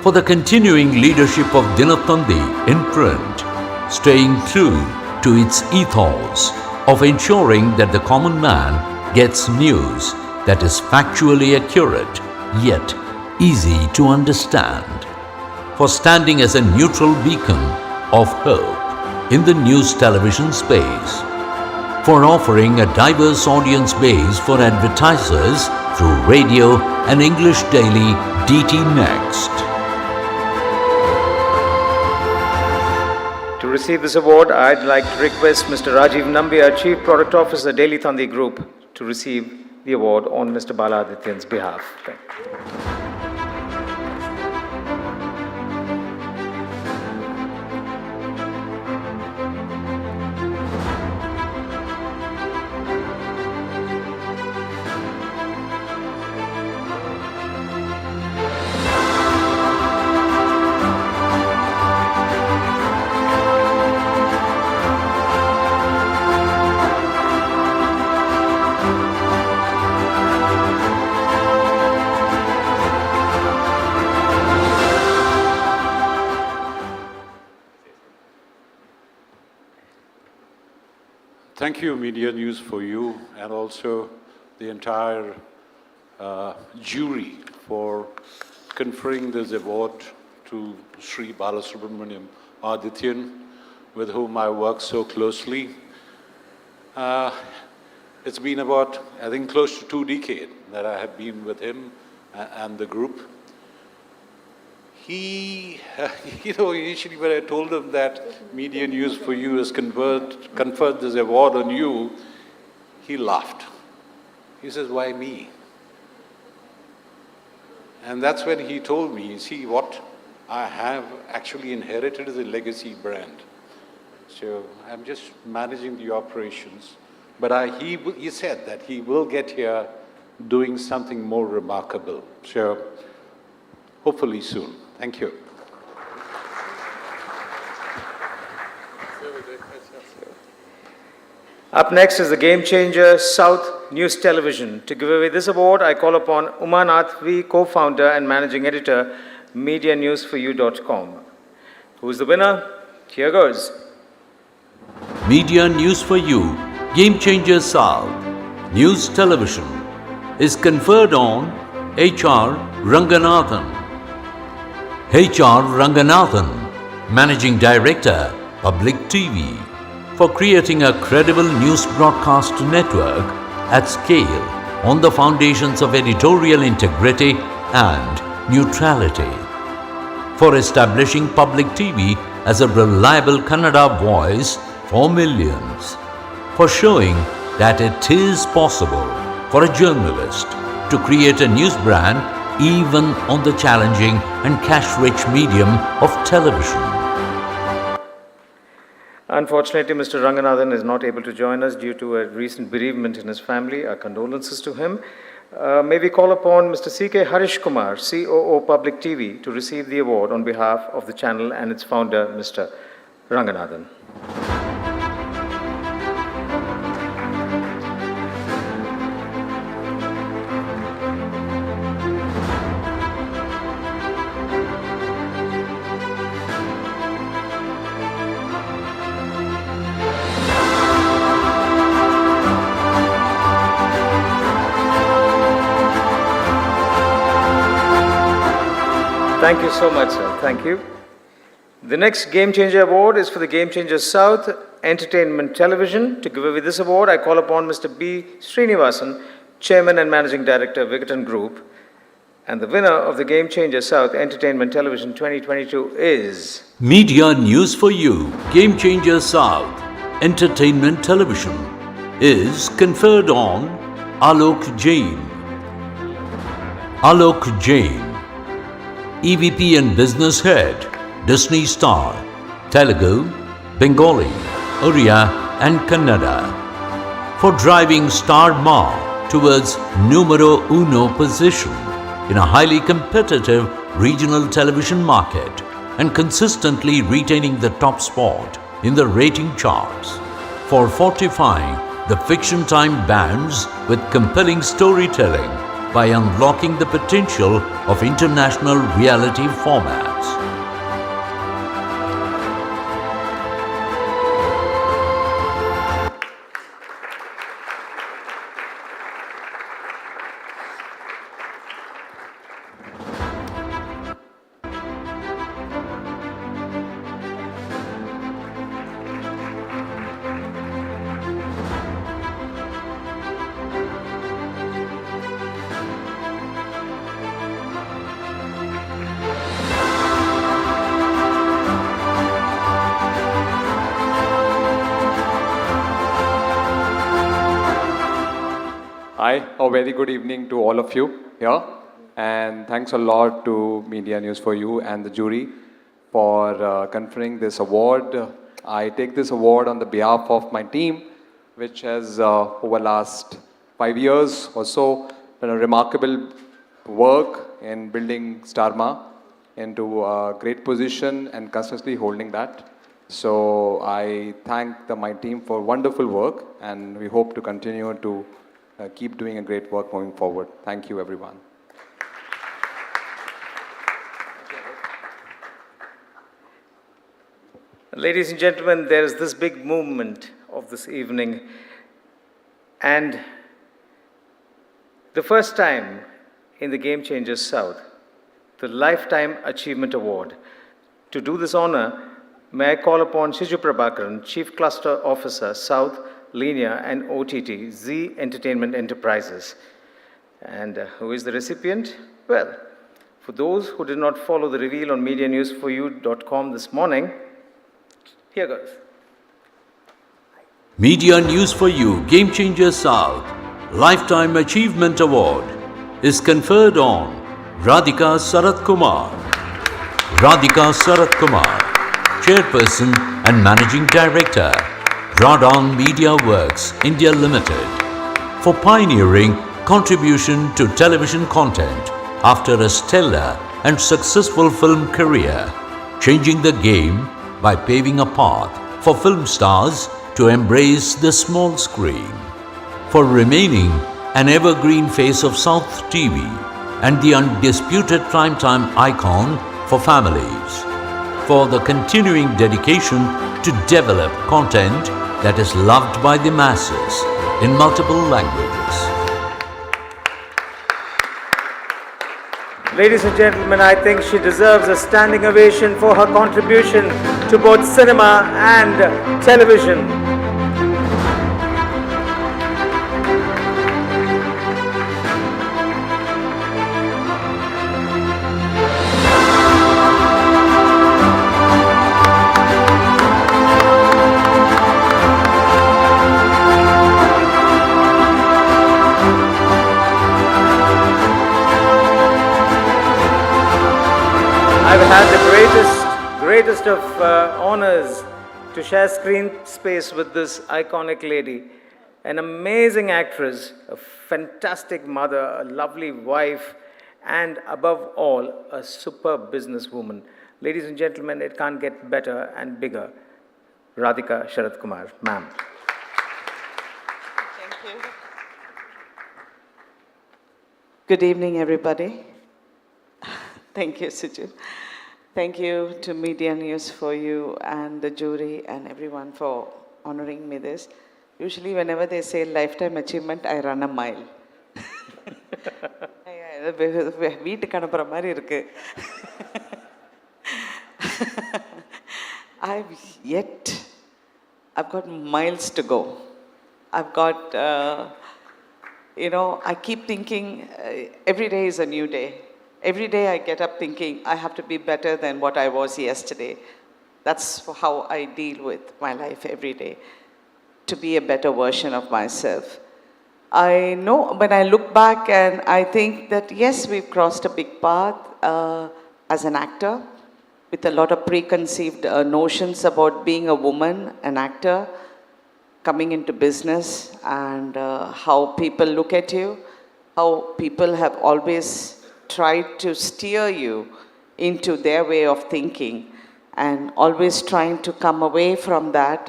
For the continuing leadership of Dinatandi in print, staying true to its ethos of ensuring that the common man gets news that is factually accurate, yet easy to understand, for standing as a neutral beacon of hope in the news television space, for offering a diverse audience base for advertisers through radio and English daily DT Next. To receive this award, I'd like to request Mr. Rajiv Nambia, Chief Product Officer, Daily Thandi Group, to receive the award on Mr. Bala Adityan's behalf. Thank you. Thank you, Media News for You, and also the entire jury for conferring this award to Sri Balasubramaniam Adityan, with whom I work so closely. It's been about, I think, close to 2 decades that I have been with him and the group. He, initially when I told him that Media News for You has conferred this award on you, he laughed. He says, why me? And that's when he told me, see, what I have actually inherited is a legacy brand. So I'm just managing the operations. But he said that he will get here doing something more remarkable. So hopefully soon. Thank you. Up next is the Game Changer South News Television. To give away this award, I call upon Umanath V, co-founder and managing editor, MediaNewsForYou.com. Who's the winner? Here goes. Media News for You, Game Changer South News Television is conferred on H.R. Ranganathan. H.R. Ranganathan, Managing Director, Public TV, for creating a credible news broadcast network at scale on the foundations of editorial integrity and neutrality, for establishing Public TV as a reliable Kannada voice for millions, for showing that it is possible for a journalist to create a news brand even on the challenging and cash-rich medium of television. Unfortunately, Mr. Ranganathan is not able to join us due to a recent bereavement in his family. Our condolences to him. May we call upon Mr. C.K. Harish Kumar, COO Public TV, to receive the award on behalf of the channel and its founder, Mr. Ranganathan. Thank you so much, sir. Thank you. The next Game Changer Award is for the GameChangers South Entertainment Television. To give away this award, I call upon Mr. B. Srinivasan, Chairman and Managing Director, Vigaton Group. And the winner of the GameChangers South Entertainment Television 2022 is... Media News for You, GameChangers South Entertainment Television is conferred on Alok Jain. Alok Jain, EVP and Business Head, Disney Star, Telugu, Bengali, Oriya and Kannada, for driving Star Ma towards numero uno position in a highly competitive regional television market and consistently retaining the top spot in the rating charts, for fortifying the fiction time bounds with compelling storytelling by unlocking the potential of international reality formats. Hi, a very good evening to all of you here, and thanks a lot to Media News for You and the jury for conferring this award. I take this award on the behalf of my team, which has over last 5 years or so done a remarkable work in building Starma into a great position and consistently holding that. So I thank my team for wonderful work, and we hope to continue to keep doing a great work moving forward. Thank you, everyone. Ladies and gentlemen, there is this big movement of this evening, and the first time in the Game Changers South, the Lifetime Achievement Award. To do this honor, may I call upon Shiju Prabhakaran, Chief Cluster Officer, South, Linear and OTT, Z Entertainment Enterprises. And who is the recipient? Well, for those who did not follow the reveal on MediaNewsForYou.com this morning, here goes. Media News for You, Game Changer South Lifetime Achievement Award is conferred on Radhika Sarath Kumar. Radhika Sarath Kumar, Chairperson and Managing Director, Radon Media Works India Limited, for pioneering contribution to television content after a stellar and successful film career, changing the game by paving a path for film stars to embrace the small screen, for remaining an evergreen face of South TV and the undisputed primetime icon for families, for the continuing dedication to develop content that is loved by the masses in multiple languages. Ladies and gentlemen, I think she deserves a standing ovation for her contribution to both cinema and television. list of honors to share screen space with this iconic lady, an amazing actress, a fantastic mother, a lovely wife, and above all, a superb businesswoman. Ladies and gentlemen, it can't get better and bigger. Radhika Sharad Kumar, ma'am. Good evening, everybody. Thank you, Sujit. Thank you to Media News for you and the jury and everyone for honoring me this. Usually, whenever they say lifetime achievement, I run a mile. வீட்டுக்கு அனுப்புற மாதிரி இருக்கு. I've got miles to go. I've got, I keep thinking every day is a new day. Every day I get up thinking I have to be better than what I was yesterday. That's how I deal with my life every day, to be a better version of myself. I know when I look back and I think that yes, we've crossed a big path as an actor with a lot of preconceived notions about being a woman, an actor, coming into business and how people look at you, how people have always tried to steer you into their way of thinking and always trying to come away from that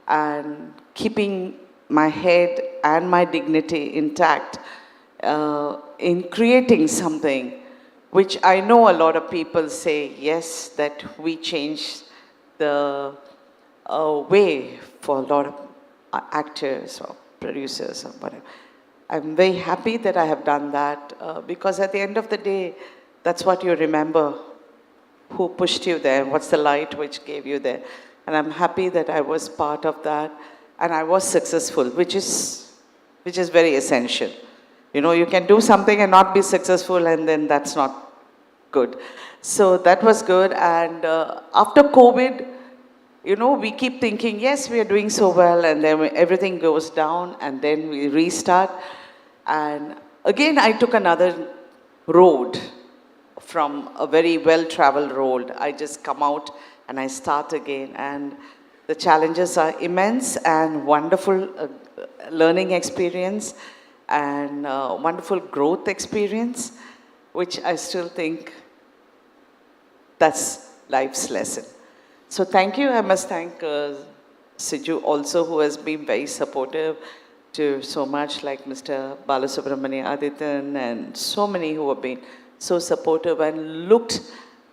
and keeping my head and my dignity intact in creating something which I know a lot of people say, yes, that we changed the way for a lot of actors or producers or whatever. I'm very happy that I have done that because at the end of the day, that's what you remember, who pushed you there, what's the light which gave you there. And I'm happy that I was part of that and I was successful, which is very essential. You can do something and not be successful and then that's not good. So that was good. And after COVID, we keep thinking, yes, we are doing so well, and then everything goes down, and then we restart. And again, I took another road from a very well-traveled road. I just come out and I start again. And the challenges are immense and wonderful learning experience and wonderful growth experience, which I still think that's life's lesson. So thank you. I must thank Siju also, who has been very supportive to so much, like Mr. Balasubramania Adityan and so many who have been so supportive and looked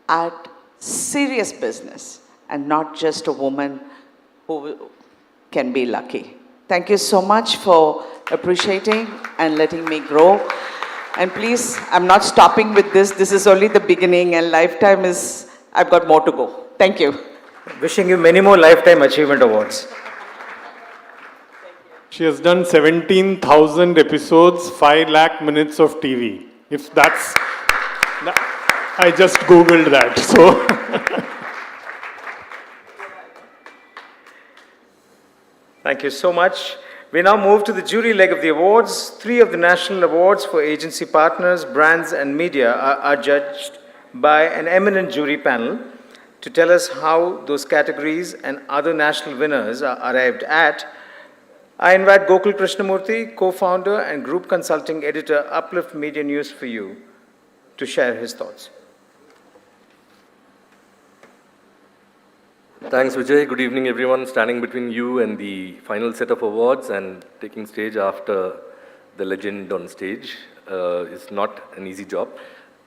at serious business and not just a woman who can be lucky. Thank you so much for appreciating and letting me grow. And please, I'm not stopping with this. This is only the beginning and lifetime I've got more to go. Thank you. Wishing you many more Lifetime Achievement Awards. She has done 17,000 episodes, 5 lakh minutes of TV. If that's... I just Googled that, so... Thank you so much. We now move to the jury leg of the awards. 3 of the national awards for agency partners, brands and media are judged by an eminent jury panel. To tell us how those categories and other national winners are arrived at, I invite Gokul Krishnamurthy, co-founder and group consulting editor, Uplift Media News for You, to share his thoughts. Thanks, Vijay. Good evening, everyone. Standing between you and the final set of awards and taking stage after the legend on stage is not an easy job.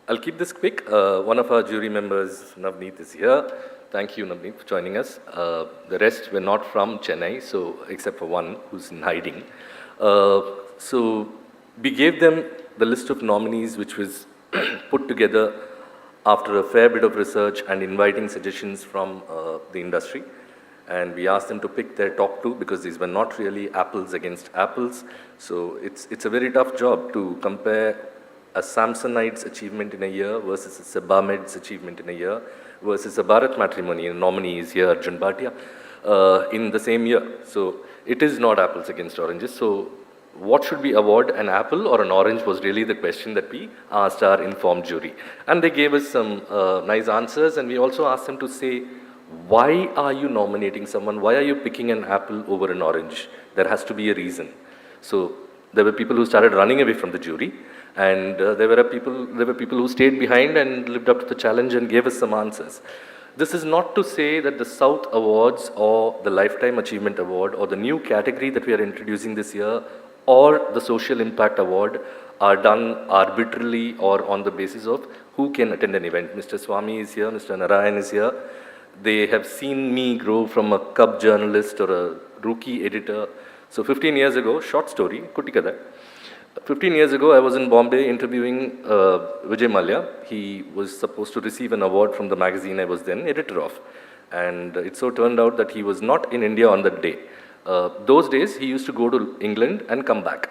I'll keep this quick. One of our jury members, Navneet, is here. Thank you, Navneet, for joining us. The rest were not from Chennai, so except for one who's in hiding. So we gave them the list of nominees, which was put together after a fair bit of research and inviting suggestions from the industry. And we asked them to pick their top 2 because these were not really apples against apples. So it's a very tough job to compare a Samsonite's achievement in a year versus a Sebamed's achievement in a year versus a Bharat Matrimony, a nominee is here, Arjun Bhatia, in the same year. So it is not apples against oranges. So what should we award, an apple or an orange, was really the question that we asked our informed jury. And they gave us some nice answers, and we also asked them to say Why are you nominating someone? Why are you picking an apple over an orange? There has to be a reason. So there were people who started running away from the jury, and there were people who stayed behind and lived up to the challenge and gave us some answers. This is not to say that the South Awards or the Lifetime Achievement Award or the new category that we are introducing this year or the Social Impact Award are done arbitrarily or on the basis of who can attend an event. Mr. Swami is here, Mr. Narayan is here. They have seen me grow from a cub journalist or a rookie editor. So 15 years ago, short story, Kutti Kada. 15 years ago, I was in Bombay interviewing Vijay Mallya. He was supposed to receive an award from the magazine I was then editor of. And it so turned out that he was not in India on that day. Those days, he used to go to England and come back,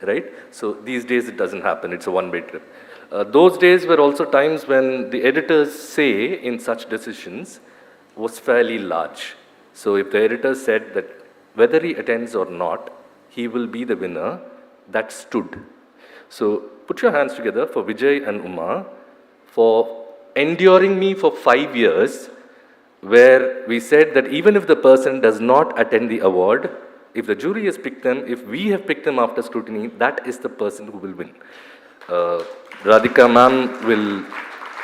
right? So these days, it doesn't happen. It's a one-way trip. Those days were also times when the editors' say in such decisions was fairly large. So if the editor said that whether he attends or not, he will be the winner, that stood. So put your hands together for Vijay and Uma for enduring me for 5 years, where we said that even if the person does not attend the award, if the jury has picked them, if we have picked them after scrutiny, that is the person who will win. Radhika ma'am will,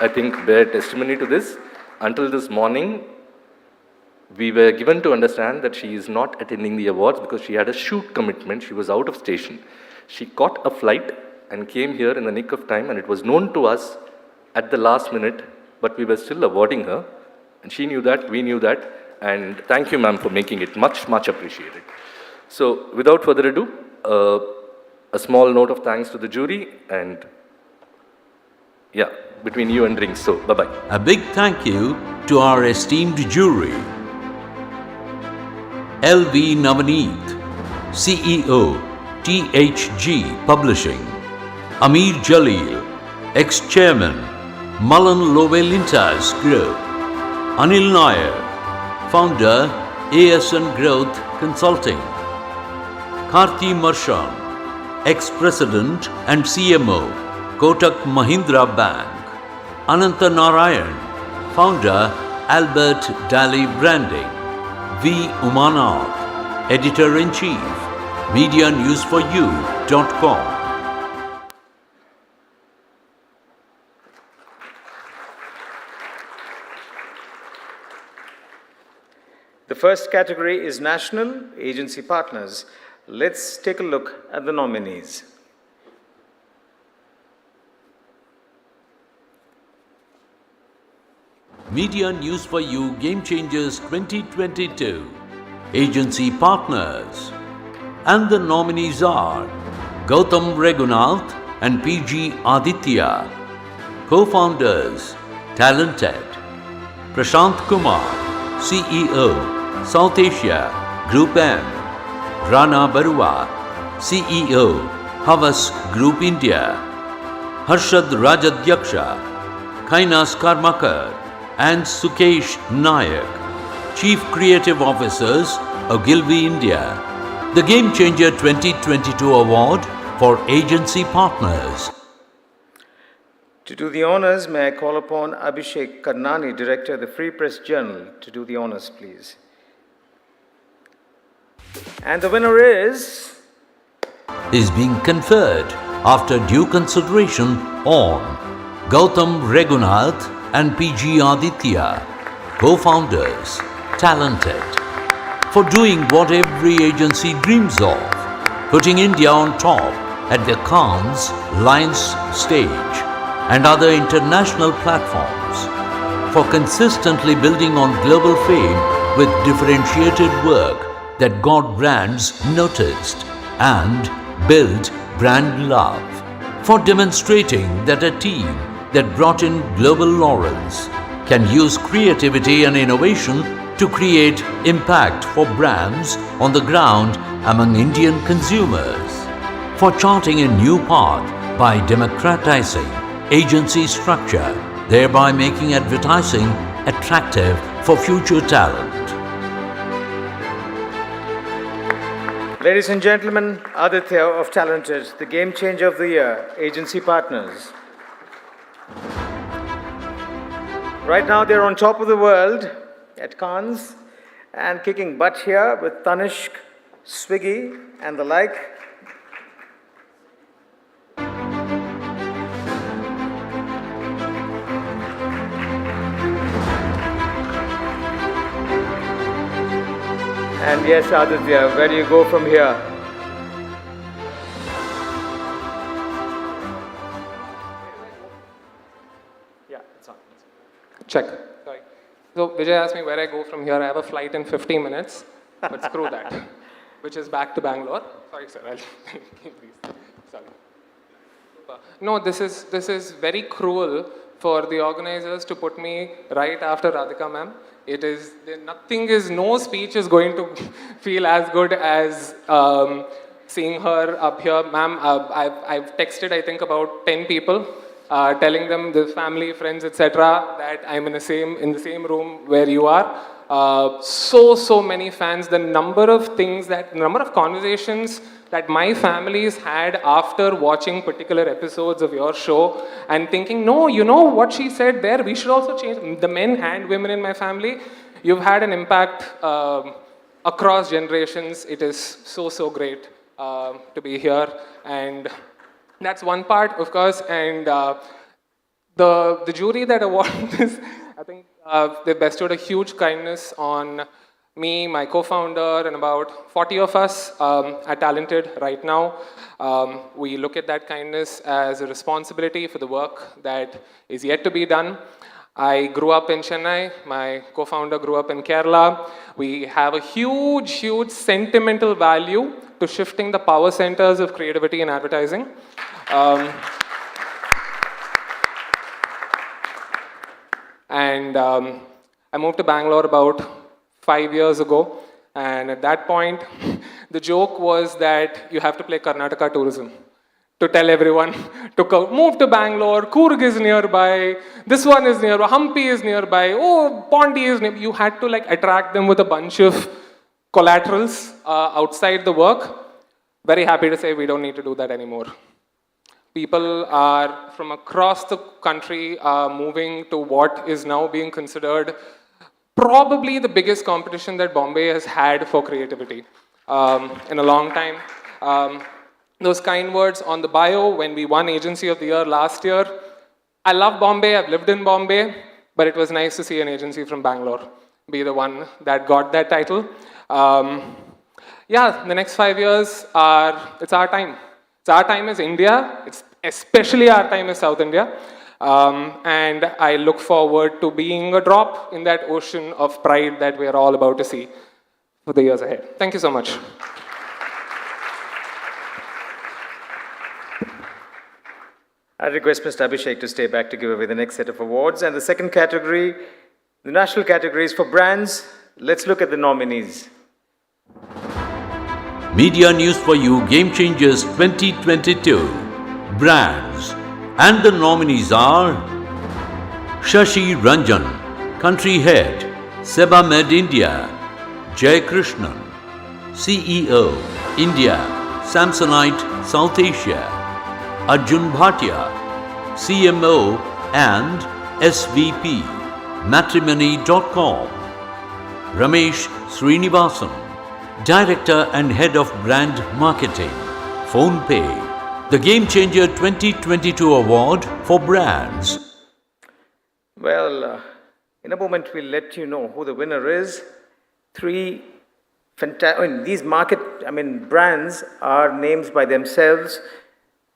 I think, bear testimony to this. Until this morning, we were given to understand that she is not attending the awards because she had a shoot commitment. She was out of station. She caught a flight and came here in the nick of time, and it was known to us at the last minute, but we were still awarding her. And she knew that, we knew that, and thank you, ma'am, for making it much, much appreciated. So, without further ado, a small note of thanks to the jury, and yeah, between you and drinks, so bye-bye. A big thank you to our esteemed jury. L.V. Navaneet, CEO, THG Publishing. Amir Jalil, ex-chairman, Mullen Lowell Lintas Group. Anil Nair, founder, ASN Growth Consulting. Karthi Marshan, ex-president and CMO, Kotak Mahindra Bank. Ananta Narayan, founder, Albert Daly Branding. V. Umanath, editor-in-chief, MediaNewsForYou.com. The first category is National Agency Partners. Let's take a look at the nominees. Media News for You Game Changers 2022 Agency Partners. And the nominees are Gautam Raghunath and PG Aditya. Co-founders Talented. Prashant Kumar, CEO, South Asia, Group M. Rana Barua, CEO, Havas Group India. Harshad Rajadyaksha, Kainas Karmakar, and Sukesh Nayak, Chief Creative Officers, Ogilvy India. The Game Changer 2022 Award for Agency Partners. To do the honors, may I call upon Abhishek Karnani, Director of the Free Press Journal, to do the honors, please. And the winner is being conferred after due consideration on Gautam Raghunath and PG Aditya, co-founders, Talented, for doing what every agency dreams of, putting India on top at the Cannes Lions stage and other international platforms, for consistently building on global fame with differentiated work that got brands noticed and built brand love, for demonstrating that a team that brought in global laurels can use creativity and innovation to create impact for brands on the ground among Indian consumers, for charting a new path by democratizing agency structure, thereby making advertising attractive for future talent. Ladies and gentlemen, Aditya of Talented, the Game Changer of the Year, Agency Partners. Right now they're on top of the world, at Cannes and kicking butt here with Tanishq, Swiggy, and the like. And yes, Aditya, where do you go from here? Yeah, it's on. Check. Sorry. So Vijay asked me where I go from here. I have a flight in 15 minutes, but screw that, which is back to Bangalore. Sorry, sir. Sorry. No, this is very cruel for the organizers to put me right after Radhika ma'am. No speech is going to feel as good as seeing her up here. Ma'am, I've texted, I think, about 10 people, telling them, the family, friends, etc., that I'm in the same room where you are. So many fans. The number of conversations that my families had after watching particular episodes of your show and thinking, no, you know what she said there, we should also change. The men and women in my family, you've had an impact across generations. It is so great to be here. And that's one part, of course. And the jury that awarded this, I think they bestowed a huge kindness on me, my co-founder, and about 40 of us are talented right now. We look at that kindness as a responsibility for the work that is yet to be done. I grew up in Chennai. My co-founder grew up in Kerala. We have a huge sentimental value to shifting the power centers of creativity and advertising. And I moved to Bangalore about 5 years ago, and at that point, the joke was that you have to play Karnataka tourism to tell everyone to move to Bangalore, Coorg is nearby, this one is nearby, Hampi is nearby, oh, Pondi is nearby. You had to attract them with a bunch of collaterals outside the work. Very happy to say we don't need to do that anymore. People are from across the country moving to what is now being considered probably the biggest competition that Bombay has had for creativity in a long time. Those kind words on the bio when we won Agency of the Year last year. I love Bombay, I've lived in Bombay, but it was nice to see an agency from Bangalore be the one that got that title. Yeah, the next 5 years it's our time. It's our time as India, it's especially our time as South India. And I look forward to being a drop in that ocean of pride that we are all about to see for the years ahead. Thank you so much. I request Mr. Abhishek to stay back to give away the next set of awards. And the second category, the national category is for brands. Let's look at the nominees. Media News for You Game Changers 2022 Brands. And the nominees are Shashi Ranjan, Country Head, Sebamed India, Jay Krishnan, CEO, India, Samsonite, South Asia, Arjun Bhatia, CMO and SVP, Matrimony.com, Ramesh Srinivasan, Director and Head of Brand Marketing, PhonePe. The Game Changer 2022 Award for Brands. Well, in a moment we'll let you know who the winner is. These brands are names by themselves.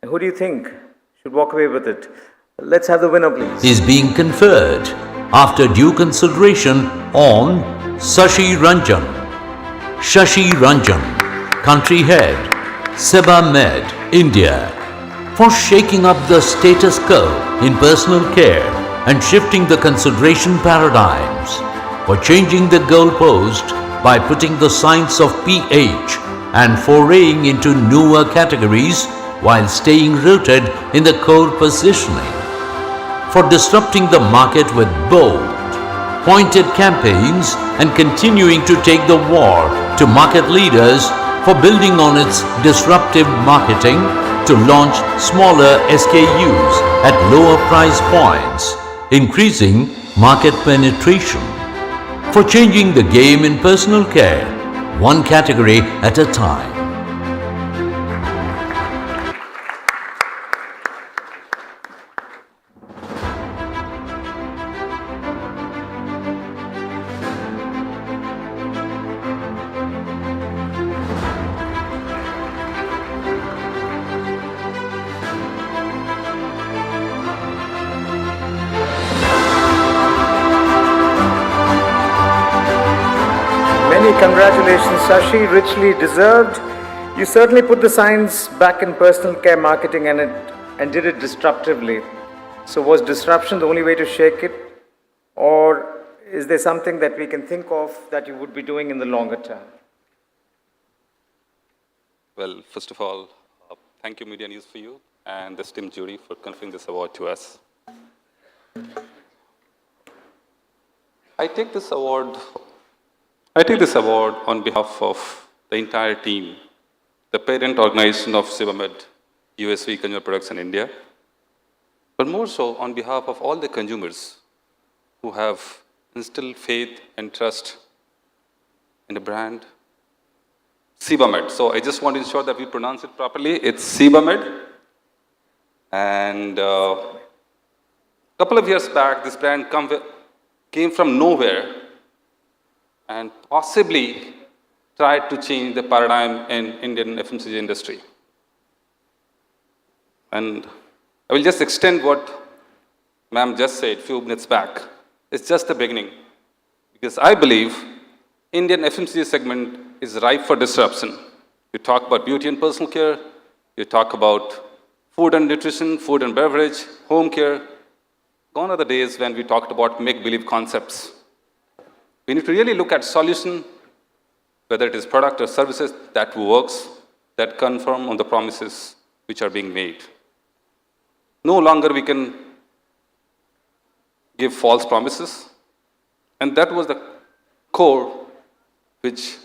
Who do you think should walk away with it? Let's have the winner, please. Is being conferred after due consideration on Shashi Ranjan. Shashi Ranjan, Country Head, Sebamed, India, for shaking up the status quo in personal care and shifting the consideration paradigms, for changing the goalpost by putting the science of pH and foraying into newer categories while staying rooted in the core positioning, for disrupting the market with bold, pointed campaigns and continuing to take the war to market leaders, for building on its disruptive marketing to launch smaller SKUs at lower price points, increasing market penetration, for changing the game in personal care, one category at a time. Many congratulations, Shashi, richly deserved. You certainly put the science back in personal care marketing and did it disruptively. So was disruption the only way to shake it? Or is there something that we can think of that you would be doing in the longer term? Well, first of all, thank you Media News for you and the STEM jury for conferring this award to us. I take this award on behalf of the entire team, the parent organization of Sebamed, USV Consumer Products in India, but more so on behalf of all the consumers who have instilled faith and trust in the brand Sebamed. So I just want to ensure that we pronounce it properly. It's Sebamed. And a couple of years back, this brand came from nowhere and possibly tried to change the paradigm in Indian FMCG industry. And I will just extend what ma'am just said a few minutes back. It's just the beginning. Because I believe Indian FMCG segment is ripe for disruption. You talk about beauty and personal care, you talk about food and nutrition, food and beverage, home care. Gone are the days when we talked about make-believe concepts. We need to really look at solution, whether it is product or services that works, that confirm on the promises which are being made. No longer we can give false promises. And that was the core which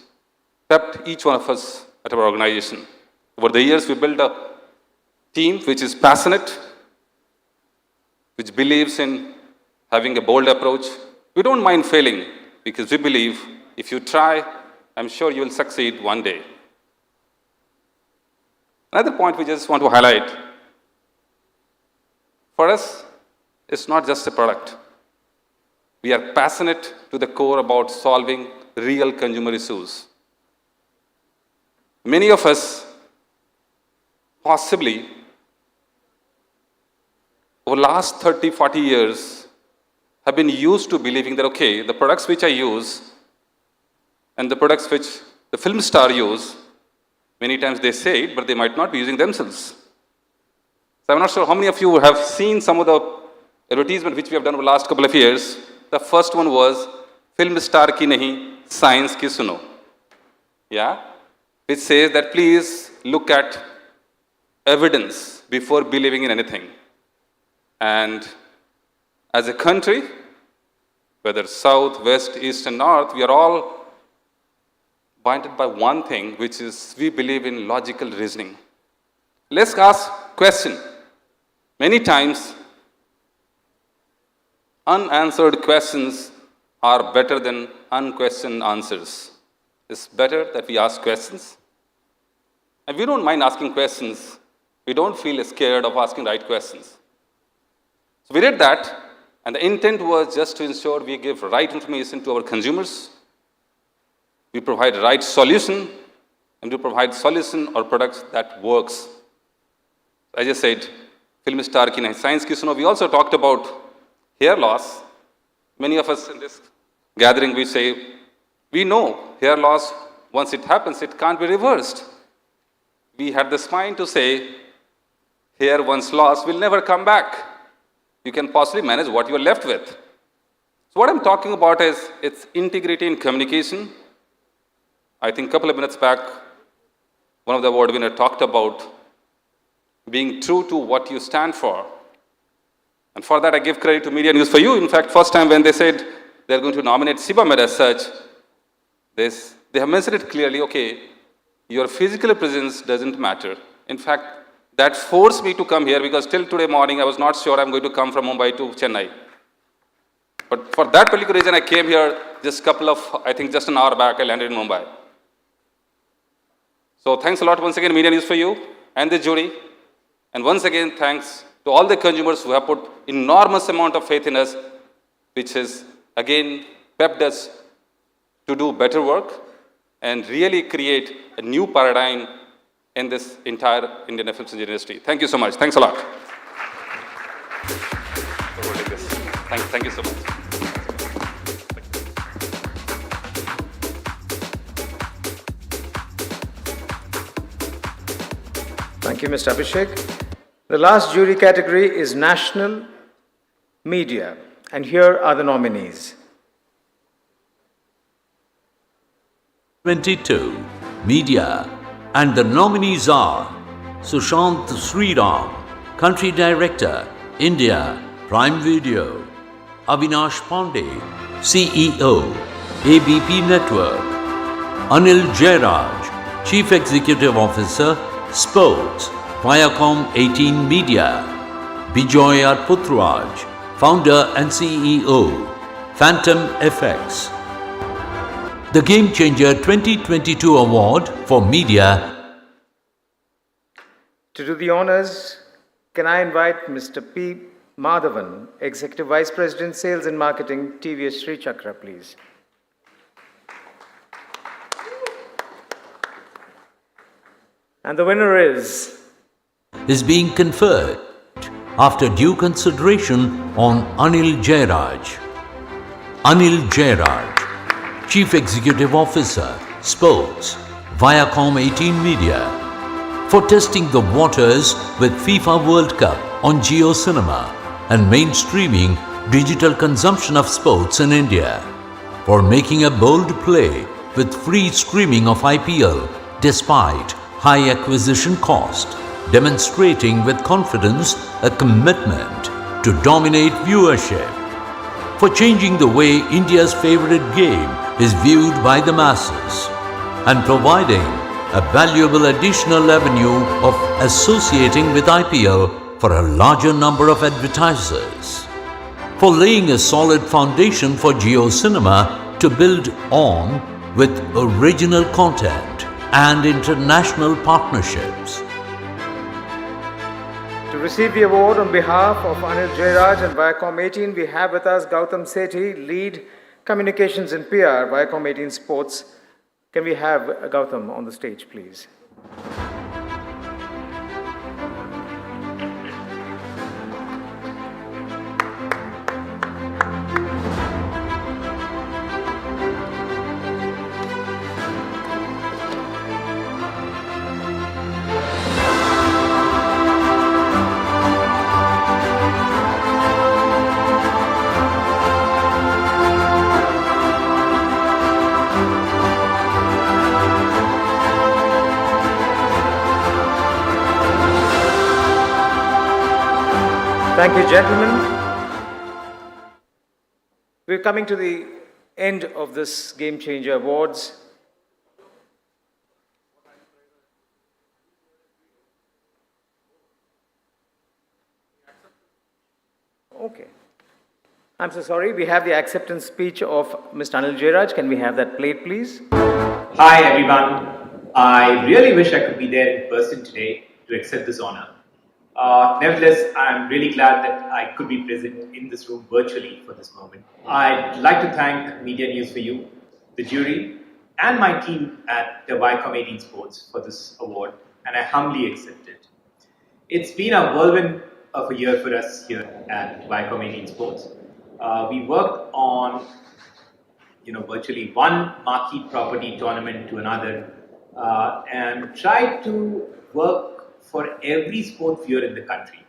kept each one of us at our organization. Over the years, we built a team which is passionate, which believes in having a bold approach. We don't mind failing because we believe if you try, I'm sure you will succeed one day. Another point we just want to highlight. For us, it's not just a product. We are passionate to the core about solving real consumer issues. Many of us, possibly, over the last 30, 40 years, have been used to believing that, okay, the products which I use and the products which the film star use, many times they say it, but they might not be using themselves. So I'm not sure how many of you have seen some of the advertisement which we have done over the last couple of years. The first one was, film star ki nahi, science ki suno. Yeah? Which says that please look at evidence before believing in anything. And as a country, whether south, west, east, and north, we are all binded by one thing, which is we believe in logical reasoning. Let's ask question. Many times, unanswered questions are better than unquestioned answers. It's better that we ask questions. And we don't mind asking questions. We don't feel scared of asking right questions. So we did that, and the intent was just to ensure we give right information to our consumers, we provide right solution, and we provide solution or products that works. As I said, film star ki nahi, science ki suno. We also talked about hair loss. Many of us in this gathering, we say, we know hair loss, once it happens, it can't be reversed. We had the spine to say, hair once lost will never come back. You can possibly manage what you're left with. So what I'm talking about is it's integrity in communication. I think a couple of minutes back, one of the award winners talked about being true to what you stand for. And for that, I give credit to Media News for You. In fact, first time when they said they're going to nominate Sebamed as such, they have mentioned it clearly, okay, your physical presence doesn't matter. In fact, that forced me to come here because till today morning, I was not sure I'm going to come from Mumbai to Chennai. But for that particular reason, I came here just just an hour back, I landed in Mumbai. So thanks a lot once again, Media News for you and the jury. And once again, thanks to all the consumers who have put enormous amount of faith in us, which has again pepped us to do better work and really create a new paradigm in this entire Indian FMCG industry. Thank you so much. Thanks a lot. Thank you so much. Thank you, Mr. Abhishek. The last jury category is National Media, and here are the nominees. 22, Media, and the nominees are Sushant Sriram, Country Director, India, Prime Video; Avinash Pandey, CEO, ABP Network; Anil Jairaj, Chief Executive Officer, Sports, Viacom 18 Media; Bijoy R. Putraj, Founder and CEO, Phantom FX. The Game Changer 2022 Award for Media. To do the honors, can I invite Mr. P. Madhavan, Executive Vice President, Sales and Marketing, TVS Sri Chakra, please. And the winner is Being conferred after due consideration on Anil Jairaj. Anil Jairaj, Chief Executive Officer, Sports, Viacom 18 Media, for testing the waters with FIFA World Cup on Jio Cinema and mainstreaming digital consumption of sports in India, for making a bold play with free streaming of IPL despite high acquisition cost, demonstrating with confidence a commitment to dominate viewership, for changing the way India's favorite game is viewed by the masses, and providing a valuable additional avenue of associating with IPL for a larger number of advertisers, for laying a solid foundation for Jio Cinema to build on with original content and international partnerships. to receive the award on behalf of Anil Jairaj and Viacom 18, we have with us Gautam Sethi, Lead Communications and PR, Viacom 18 Sports. Can we have Gautam on the stage, please? Thank you, gentlemen. We're coming to the end of this Game Changer Awards. Okay. I'm so sorry. We have the acceptance speech of Mr. Anil Jairaj. Can we have that played, please? Hi, everyone. I really wish I could be there in person today to accept this honor. Nevertheless, I'm really glad that I could be present in this room virtually for this moment. I'd like to thank Media News for You, the jury, and my team at the Viacom 18 Sports for this award, and I humbly accept it. It's been a whirlwind of a year for us here at Viacom 18 Sports. We worked on virtually one marquee property tournament to another, and tried to work for every sport viewer in the country.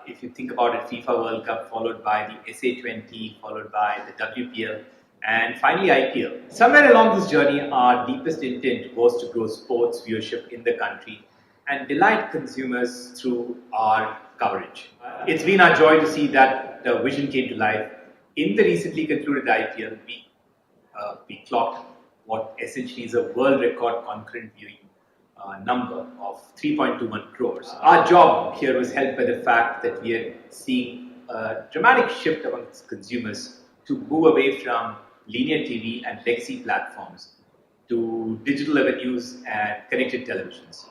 If you think about it, FIFA World Cup, followed by the SA20, followed by the WPL, and finally IPL. Somewhere along this journey, our deepest intent was to grow sports viewership in the country and delight consumers through our coverage. It's been our joy to see that the vision came to life. In the recently concluded IPL, we clocked what essentially is a world record concurrent viewing number of 3.21 crores. Our job here was helped by the fact that we are seeing a dramatic shift amongst consumers to move away from linear TV and legacy platforms to digital avenues and connected televisions.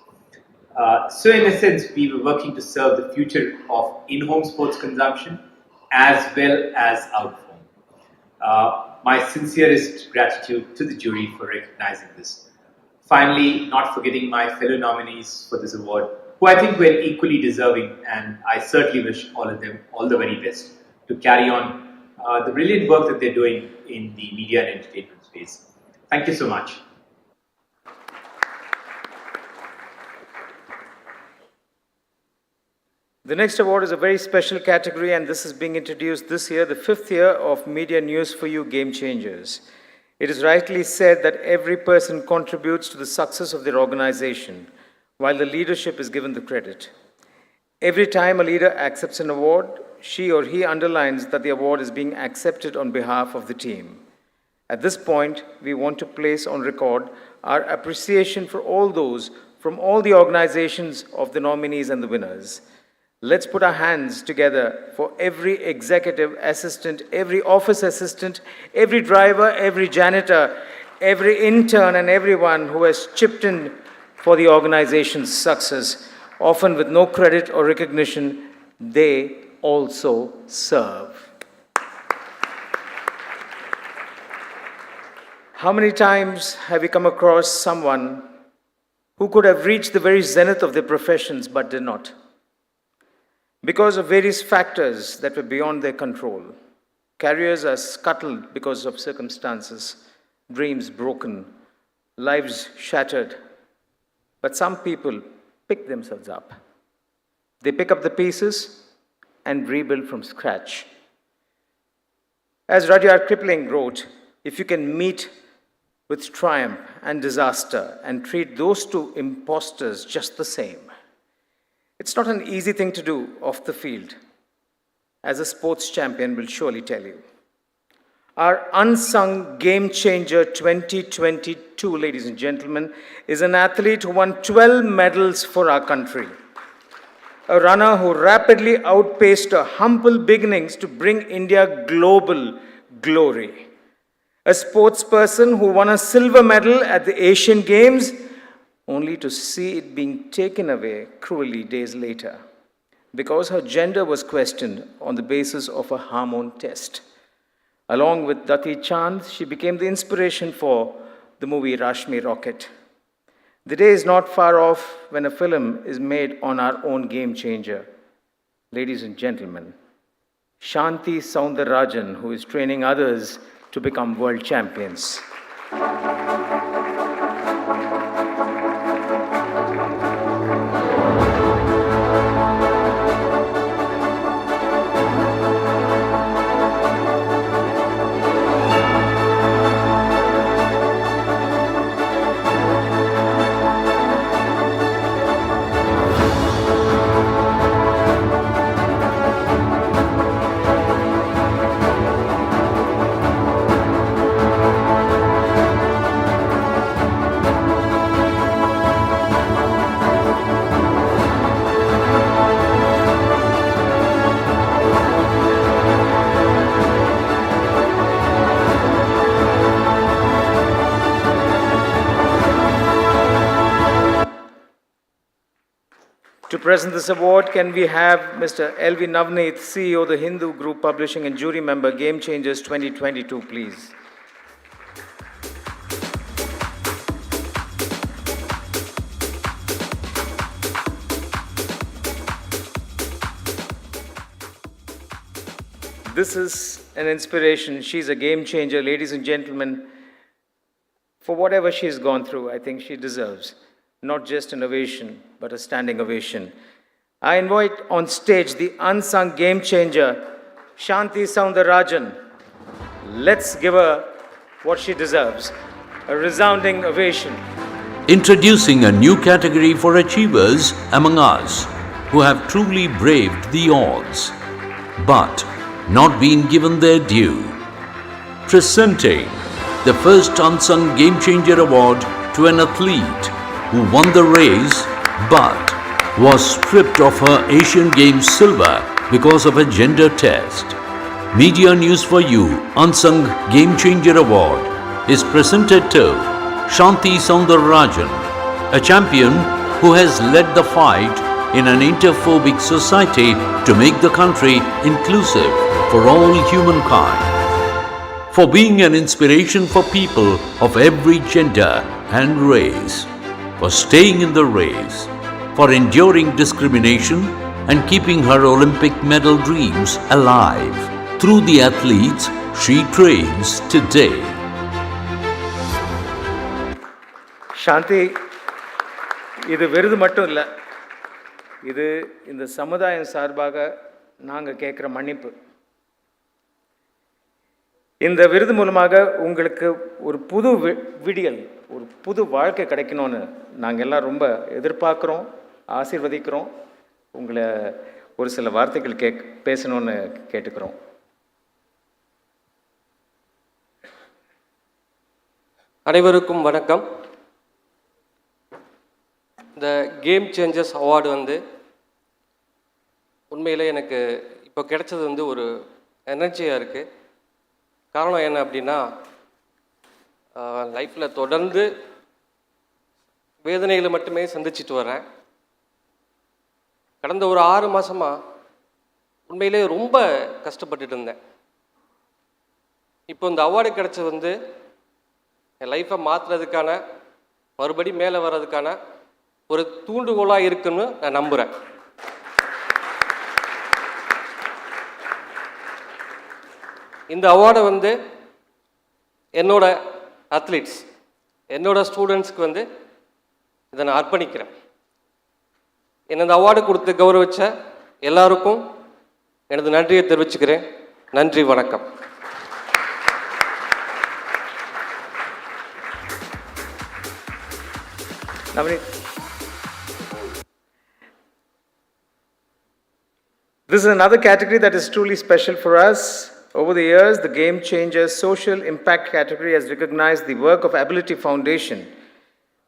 So in a sense, we were working to serve the future of in-home sports consumption as well as out-of-home. My sincerest gratitude to the jury for recognizing this. Finally, not forgetting my fellow nominees for this award, who I think were equally deserving, and I certainly wish all of them all the very best to carry on the brilliant work that they're doing in the media and entertainment space. Thank you so much. The next award is a very special category, and this is being introduced this year, the 5th year of Media News for You Game Changers. It is rightly said that every person contributes to the success of their organization, while the leadership is given the credit. Every time a leader accepts an award, she or he underlines that the award is being accepted on behalf of the team. At this point, we want to place on record our appreciation for all those from all the organizations of the nominees and the winners. Let's put our hands together for every executive assistant, every office assistant, every driver, every janitor, every intern, and everyone who has chipped in for the organization's success. Often with no credit or recognition, they also serve. How many times have we come across someone who could have reached the very zenith of their professions but did not? Because of various factors that were beyond their control. Careers are scuttled because of circumstances, dreams broken, lives shattered. But some people pick themselves up. They pick up the pieces and rebuild from scratch. As Rudyard Kipling wrote, if you can meet with triumph and disaster and treat those two imposters just the same, it's not an easy thing to do off the field, as a sports champion will surely tell you. Our unsung game changer 2022, ladies and gentlemen, is an athlete who won 12 medals for our country. A runner who rapidly outpaced her humble beginnings to bring India global glory. A sportsperson who won a silver medal at the Asian Games only to see it being taken away cruelly days later because her gender was questioned on the basis of a hormone test. Along with Dati Chand, she became the inspiration for the movie Rashmi Rocket. The day is not far off when a film is made on our own game changer. Ladies and gentlemen, Shanti Soundararajan, who is training others to become world champions. To present this award, can we have Mr. L.V. Navneet, CEO, The Hindu Group Publishing and jury member, Game Changers 2022, please. This is an inspiration. She's a game changer, ladies and gentlemen. For whatever she's gone through, I think she deserves not just an ovation, but a standing ovation. I invite on stage the unsung game changer, Shanti Soundararajan. Let's give her what she deserves, a resounding ovation. Introducing a new category for achievers among us who have truly braved the odds, but not been given their due. Presenting the first Unsung Game Changer Award to an athlete who won the race but was stripped of her Asian Games silver because of a gender test. Media News for You Unsung Game Changer Award is presented to Shanti Soundararajan, a champion who has led the fight in an interphobic society to make the country inclusive for all humankind. For being an inspiration for people of every gender and race, for staying in the race, for enduring discrimination and keeping her Olympic medal dreams alive through the athletes she trains today. சாந்தி, இது விருது மட்டும் இல்லை, இது இந்த சமுதாயம் சார்பாக நாங்கள் கேட்குற மன்னிப்பு. இந்த விருது மூலமாக உங்களுக்கு ஒரு புது விடியல், ஒரு புது வாழ்க்கை கிடைக்கணும்னு நாங்கள் எல்லாம் ரொம்ப எதிர்பார்க்குறோம், ஆசீர்வதிக்கிறோம். உங்களை ஒரு சில வார்த்தைகள் பேசணும்னு கேட்டுக்கிறோம். அனைவருக்கும் வணக்கம். இந்த கேம் சேஞ்சர்ஸ் அவார்டு உண்மையில் எனக்கு இப்போ கிடைச்சது ஒரு எனர்ஜியாக இருக்குது. காரணம் என்ன அப்படின்னா, லைஃப்பில் தொடர்ந்து வேதனைகளை மட்டுமே சந்திச்சுட்டு வரேன். கடந்த ஒரு 6 மாதமாக உண்மையிலே ரொம்ப கஷ்டப்பட்டுட்டு இருந்தேன். இப்போ இந்த அவார்டு கிடைச்சது என் லைஃப்பை மாற்றுறதுக்கான, மறுபடி மேலே வர்றதுக்கான ஒரு தூண்டுகோலாக இருக்குன்னு நான் நம்புகிறேன். இந்த அவார்டை என்னோட அத்லீட்ஸ், என்னோட ஸ்டூடெண்ட்ஸ்க்கு இதை நான் அர்ப்பணிக்கிறேன். என்னை இந்த அவார்டு கொடுத்து கௌரவிச்ச எல்லாருக்கும் எனது நன்றியை தெரிவிச்சுக்கிறேன். நன்றி, வணக்கம். This is another category that is truly special for us. Over the years, the Game Changers Social Impact category has recognized the work of Ability Foundation,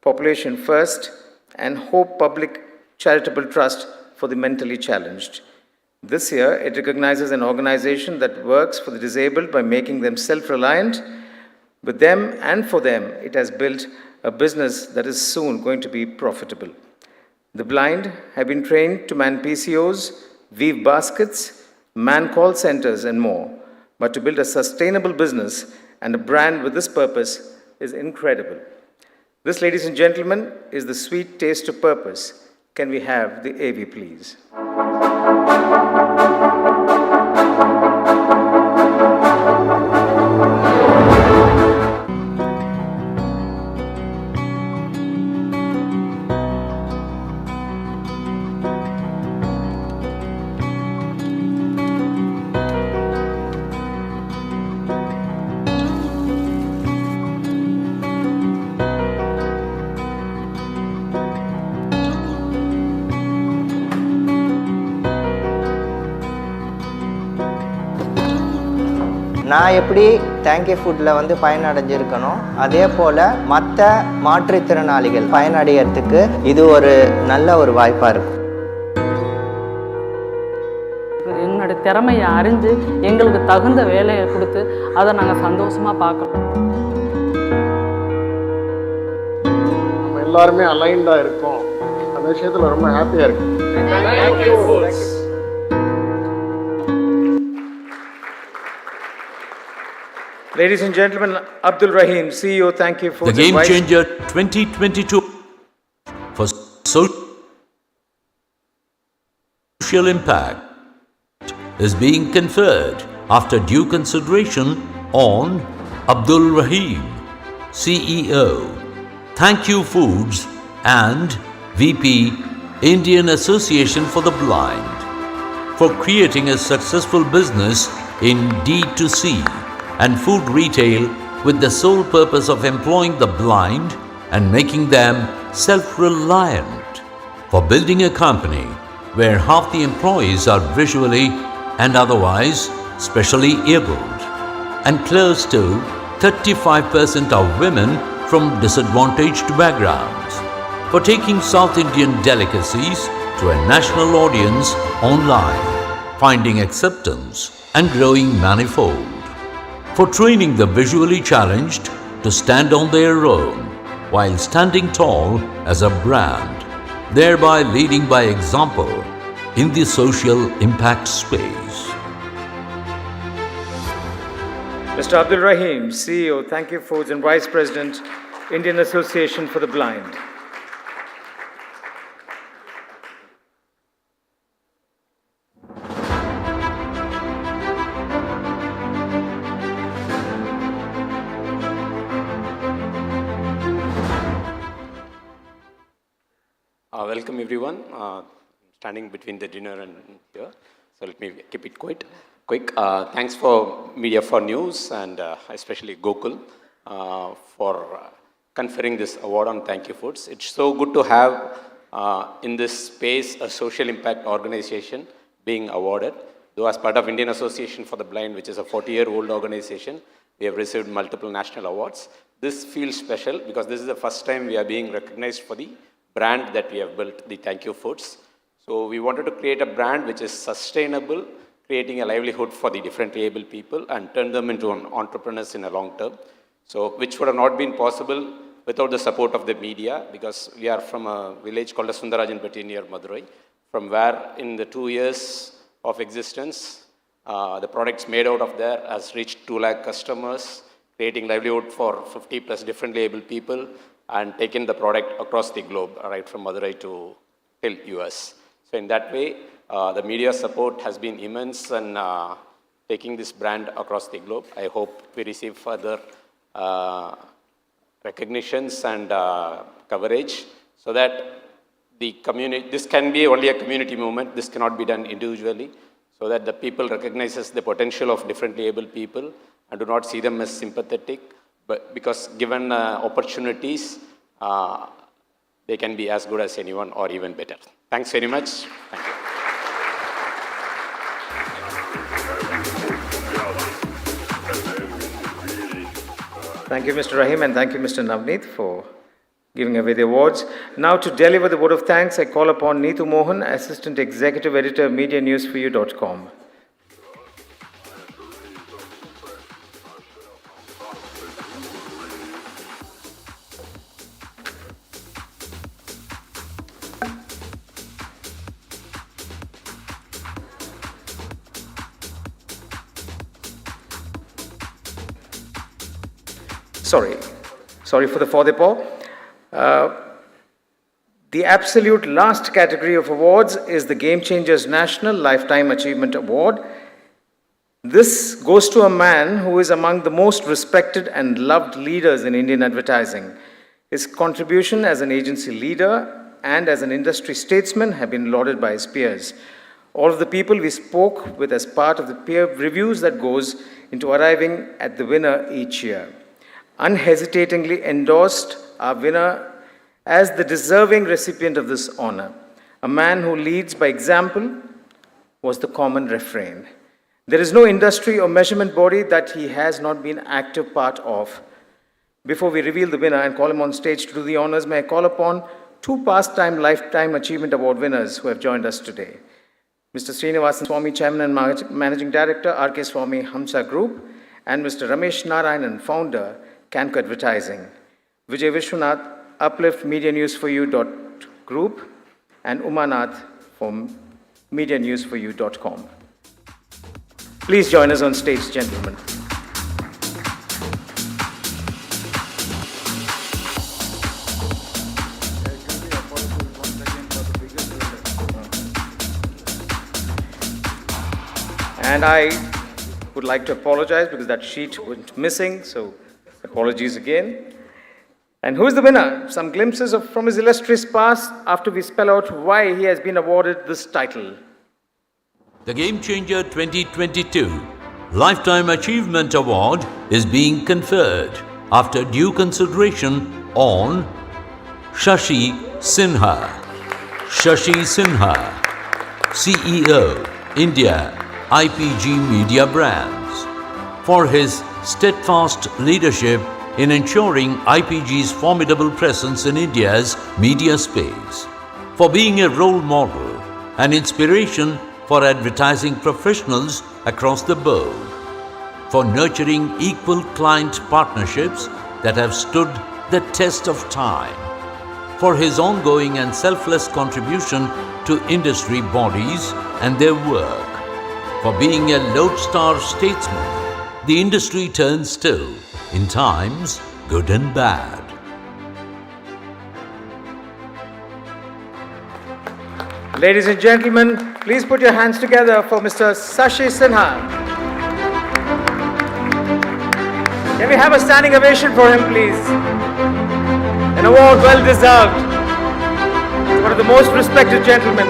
Population First, and Hope Public Charitable Trust for the mentally challenged. This year, it recognizes an organization that works for the disabled by making them self-reliant. With them and for them, it has built a business that is soon going to be profitable. The blind have been trained to man PCOs, weave baskets, man call centers, and more. But to build a sustainable business and a brand with this purpose is incredible. This, ladies and gentlemen, is the sweet taste of purpose. Can we have the AV, please? நான் எப்படி thank you ஃபுட்டில் பயனடைஞ்சிருக்கனோ அதே போல் மற்ற மாற்றுத்திறனாளிகள் பயனடைகிறதுக்கு இது ஒரு நல்ல ஒரு வாய்ப்பாக இருக்கும். என்னோட திறமையை அறிஞ்சு எங்களுக்கு தகுந்த வேலையை கொடுத்து அதை நாங்கள் சந்தோஷமாக பார்க்குறோம். நம்ம எல்லாருமே அலைன்டாக இருக்கோம், அந்த விஷயத்தில் ரொம்ப ஹாப்பியாக இருக்கு. Ladies and gentlemen, Abdul Rahim, CEO, thank you for the Game Changer 2022 for social impact is being conferred after due consideration on Abdul Rahim, CEO, Thank You Foods and VP, Indian Association for the Blind, for creating a successful business in D2C and food retail with the sole purpose of employing the blind and making them self-reliant, for building a company where half the employees are visually and otherwise specially abled, and close to 35% are women from disadvantaged backgrounds, for taking South Indian delicacies to a national audience online, finding acceptance and growing manifold. For training the visually challenged to stand on their own while standing tall as a brand, thereby leading by example in the social impact space. Mr. Abdul Rahim, CEO, Thank You Foods and Vice President, Indian Association for the Blind. Welcome everyone. Standing between the dinner and here, so let me keep it quick. Thanks for media for news and especially Gokul for conferring this award on Thank You Foods. It's so good to have in this space a social impact organization being awarded. Though as part of Indian Association for the Blind, which is a 40-year-old organization, we have received multiple national awards. This feels special because this is the first time we are being recognized for the brand that we have built, the Thank You Foods. So we wanted to create a brand which is sustainable, creating a livelihood for the differently able people and turn them into entrepreneurs in a long term. So which would have not been possible without the support of the media, because we are from a village called Sundarajanpatti near Madurai, from where in the 2 years of existence, the products made out of there has reached 2 lakh customers, creating livelihood for 50 plus differently able people, and taken the product across the globe, right from Madurai to till US. So in that way, the media support has been immense in taking this brand across the globe. I hope we receive further recognitions and coverage so that the community, this can be only a community movement, this cannot be done individually, so that the people recognizes the potential of differently able people and do not see them as sympathetic, but because given opportunities, they can be as good as anyone or even better. Thanks very much. Thank you. Thank you, Mr. Rahim, and thank you, Mr. Navneet, for giving away the awards. Now, to deliver the vote of thanks, I call upon Neetu Mohan, Assistant Executive Editor, MediaNewsForYou.com. Sorry for the faux The absolute last category of awards is the GameChangers National Lifetime Achievement Award. This goes to a man who is among the most respected and loved leaders in Indian advertising. His contribution as an agency leader and as an industry statesman have been lauded by his peers. All of the people we spoke with as part of the peer reviews that goes into arriving at the winner each year unhesitatingly endorsed our winner as the deserving recipient of this honor. A man who leads by example was the common refrain. There is no industry or measurement body that he has not been active part of. Before we reveal the winner and call him on stage to do the honors, may I call upon 2 past-time Lifetime Achievement Award winners who have joined us today. Mr. Srinivasan Swamy, Chairman and Managing Director, R.K. Swamy Hamsa Group, and Mr. Ramesh Narayanan, Founder, Canco Advertising. Vijay Vishwanath, Uplift Media News for You Group, and Umanath from MediaNewsForYou.com. Please join us on stage, gentlemen. And I would like to apologize because that sheet went missing, so apologies again. And who is the winner? Some glimpses from his illustrious past after we spell out why he has been awarded this title. The Game Changer 2022 Lifetime Achievement Award is being conferred after due consideration on Shashi Sinha. Shashi Sinha, CEO, India, IPG Media Brands, for his steadfast leadership in ensuring IPG's formidable presence in India's media space, for being a role model and inspiration for advertising professionals across the board, for nurturing equal client partnerships that have stood the test of time, for his ongoing and selfless contribution to industry bodies and their work, for being a lodestar statesman. The industry turns still in times good and bad. Ladies and gentlemen, please put your hands together for Mr. Sashi Sinha. Can we have a standing ovation for him, please? An award well deserved. One of the most respected gentlemen.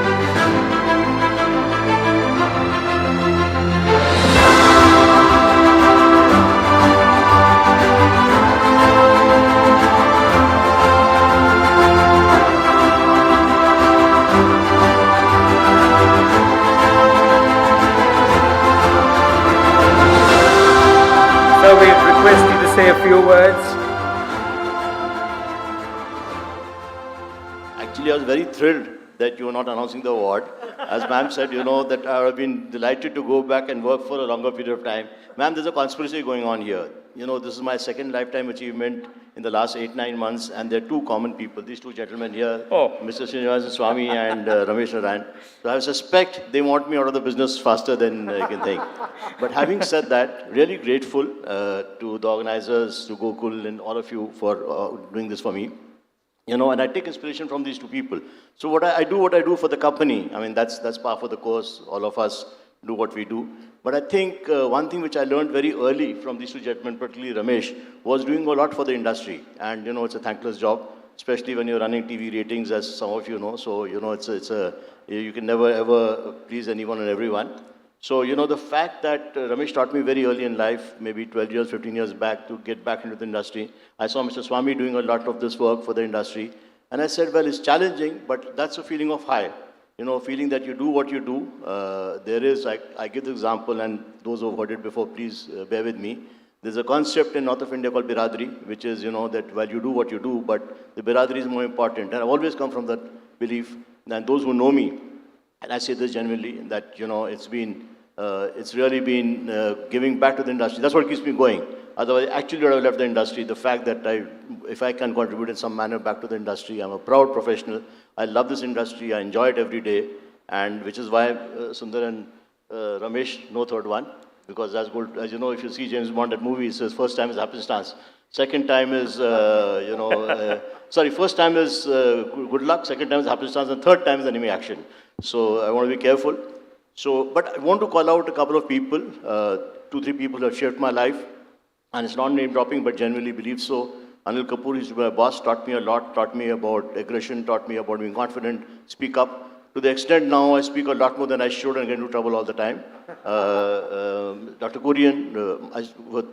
So we request you to say a few words. Actually, I was very thrilled that you were not announcing the award. As ma'am said, that I would have been delighted to go back and work for a longer period of time. Ma'am, there's a conspiracy going on here. This is my second lifetime achievement in the last 8-9 months, and there are two common people, these two gentlemen here, Mr. Srinivasan Swamy and Ramesh Naran. So I suspect they want me out of the business faster than you can think. But having said that, really grateful to the organizers, to Gokul and all of you for doing this for me. And I take inspiration from these two people. So what I do for the company. I mean, that's par for the course. All of us do what we do. But I think one thing which I learned very early from these two gentlemen, particularly Ramesh, was doing a lot for the industry. And, it's a thankless job, especially when you're running TV ratings, as some of you know. So, you can never, ever please anyone and everyone. So, the fact that Ramesh taught me very early in life, maybe 12 years, 15 years back, to get back into the industry. I saw Mr. Swamy doing a lot of this work for the industry. And I said, well, it's challenging, but that's a feeling of high. Feeling that you do what you do. I give the example, and those who have heard it before, please bear with me. There's a concept in North of India called Biradri, which is, that while you do what you do, but the Biradri is more important. And I've always come from that belief, and those who know me, and I say this genuinely, that, it's really been giving back to the industry. That's what keeps me going. Otherwise, actually, I would have left the industry. The fact that if I can contribute in some manner back to the industry, I'm a proud professional. I love this industry. I enjoy it every day. And which is why Sundar and Ramesh, no third one. Because as you know, if you see James Bond, that movie, it says first time is happenstance. Second time is, first time is good luck. Second time is happenstance. And third time is enemy action. So I want to be careful. But I want to call out a couple of people, 2-3 people who have shaped my life. And it's not name dropping, but genuinely believe so. Anil Kapoor, who's my boss, taught me a lot, taught me about aggression, taught me about being confident, speak up. To the extent now I speak a lot more than I should and get into trouble all the time. Dr. Kurian, I was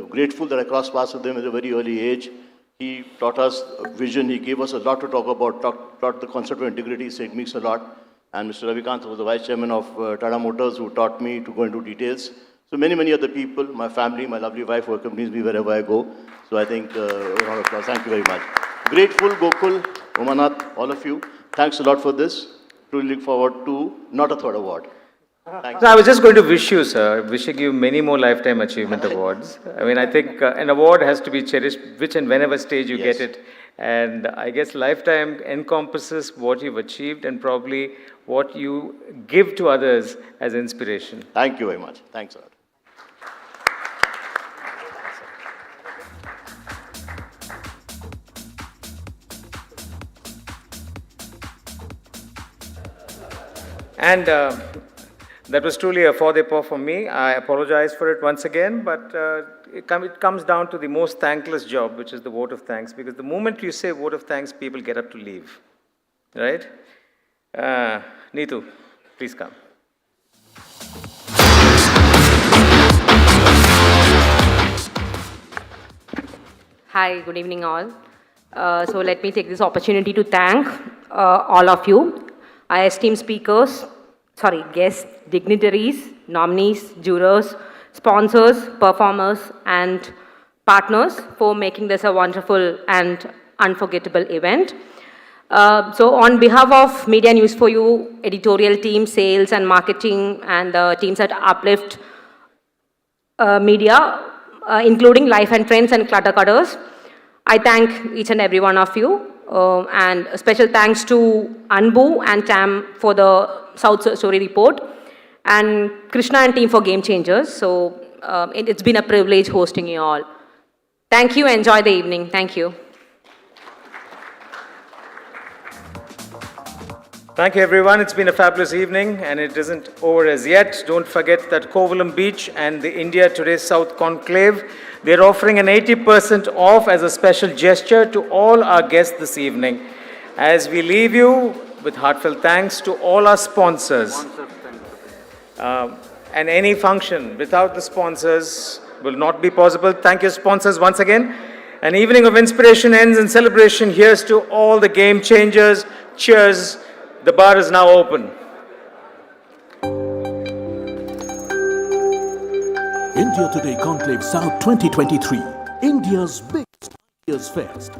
grateful that I crossed paths with him at a very early age. He taught us vision, he gave us a lot to talk about, taught the concept of integrity, so it means a lot. And Mr. Ravikant was the vice chairman of Tata Motors, who taught me to go into details. So many other people, my family, my lovely wife, who accompanies me wherever I go. So I think, a round of applause. Thank you very much. Grateful, Gokul, Omanath, all of you. Thanks a lot for this. Truly look forward to not a third award. Thanks. So I was just going to wish you, sir, wishing you many more Lifetime Achievement Awards. I mean, I think an award has to be cherished, which and whenever stage you get it. And I guess Lifetime encompasses what you've achieved and probably what you give to others as inspiration. Thank you very much. Thanks a lot. And that was truly a faux pas for me. I apologize for it once again, but it comes down to the most thankless job, which is the vote of thanks, because the moment you say vote of thanks, people get up to leave, right? Neetu, please come. Hi, good evening all. So let me take this opportunity to thank all of you, our esteemed speakers, guests, dignitaries, nominees, jurors, sponsors, performers, and partners for making this a wonderful and unforgettable event. So on behalf of Media News for You, editorial team, sales and marketing, and the teams at Uplift Media, including Life and Trends and Clutter Cutters, I thank each and every one of you. And a special thanks to Anbu and Tam for the South Story report, and Krishna and team for Game Changers. So it's been a privilege hosting you all. Thank you. Enjoy the evening. Thank you. Thank you, everyone. It's been a fabulous evening, and it isn't over as yet. Don't forget that Kovalam Beach and the India Today South Conclave, they're offering an 80% off as a special gesture to all our guests this evening. As we leave you with heartfelt thanks to all our sponsors. And any function without the sponsors will not be possible. Thank you, sponsors, once again. An evening of inspiration ends in celebration. Here's to all the game changers. Cheers. The bar is now open. India Today Conclave South 2023, India's biggest ideas fest.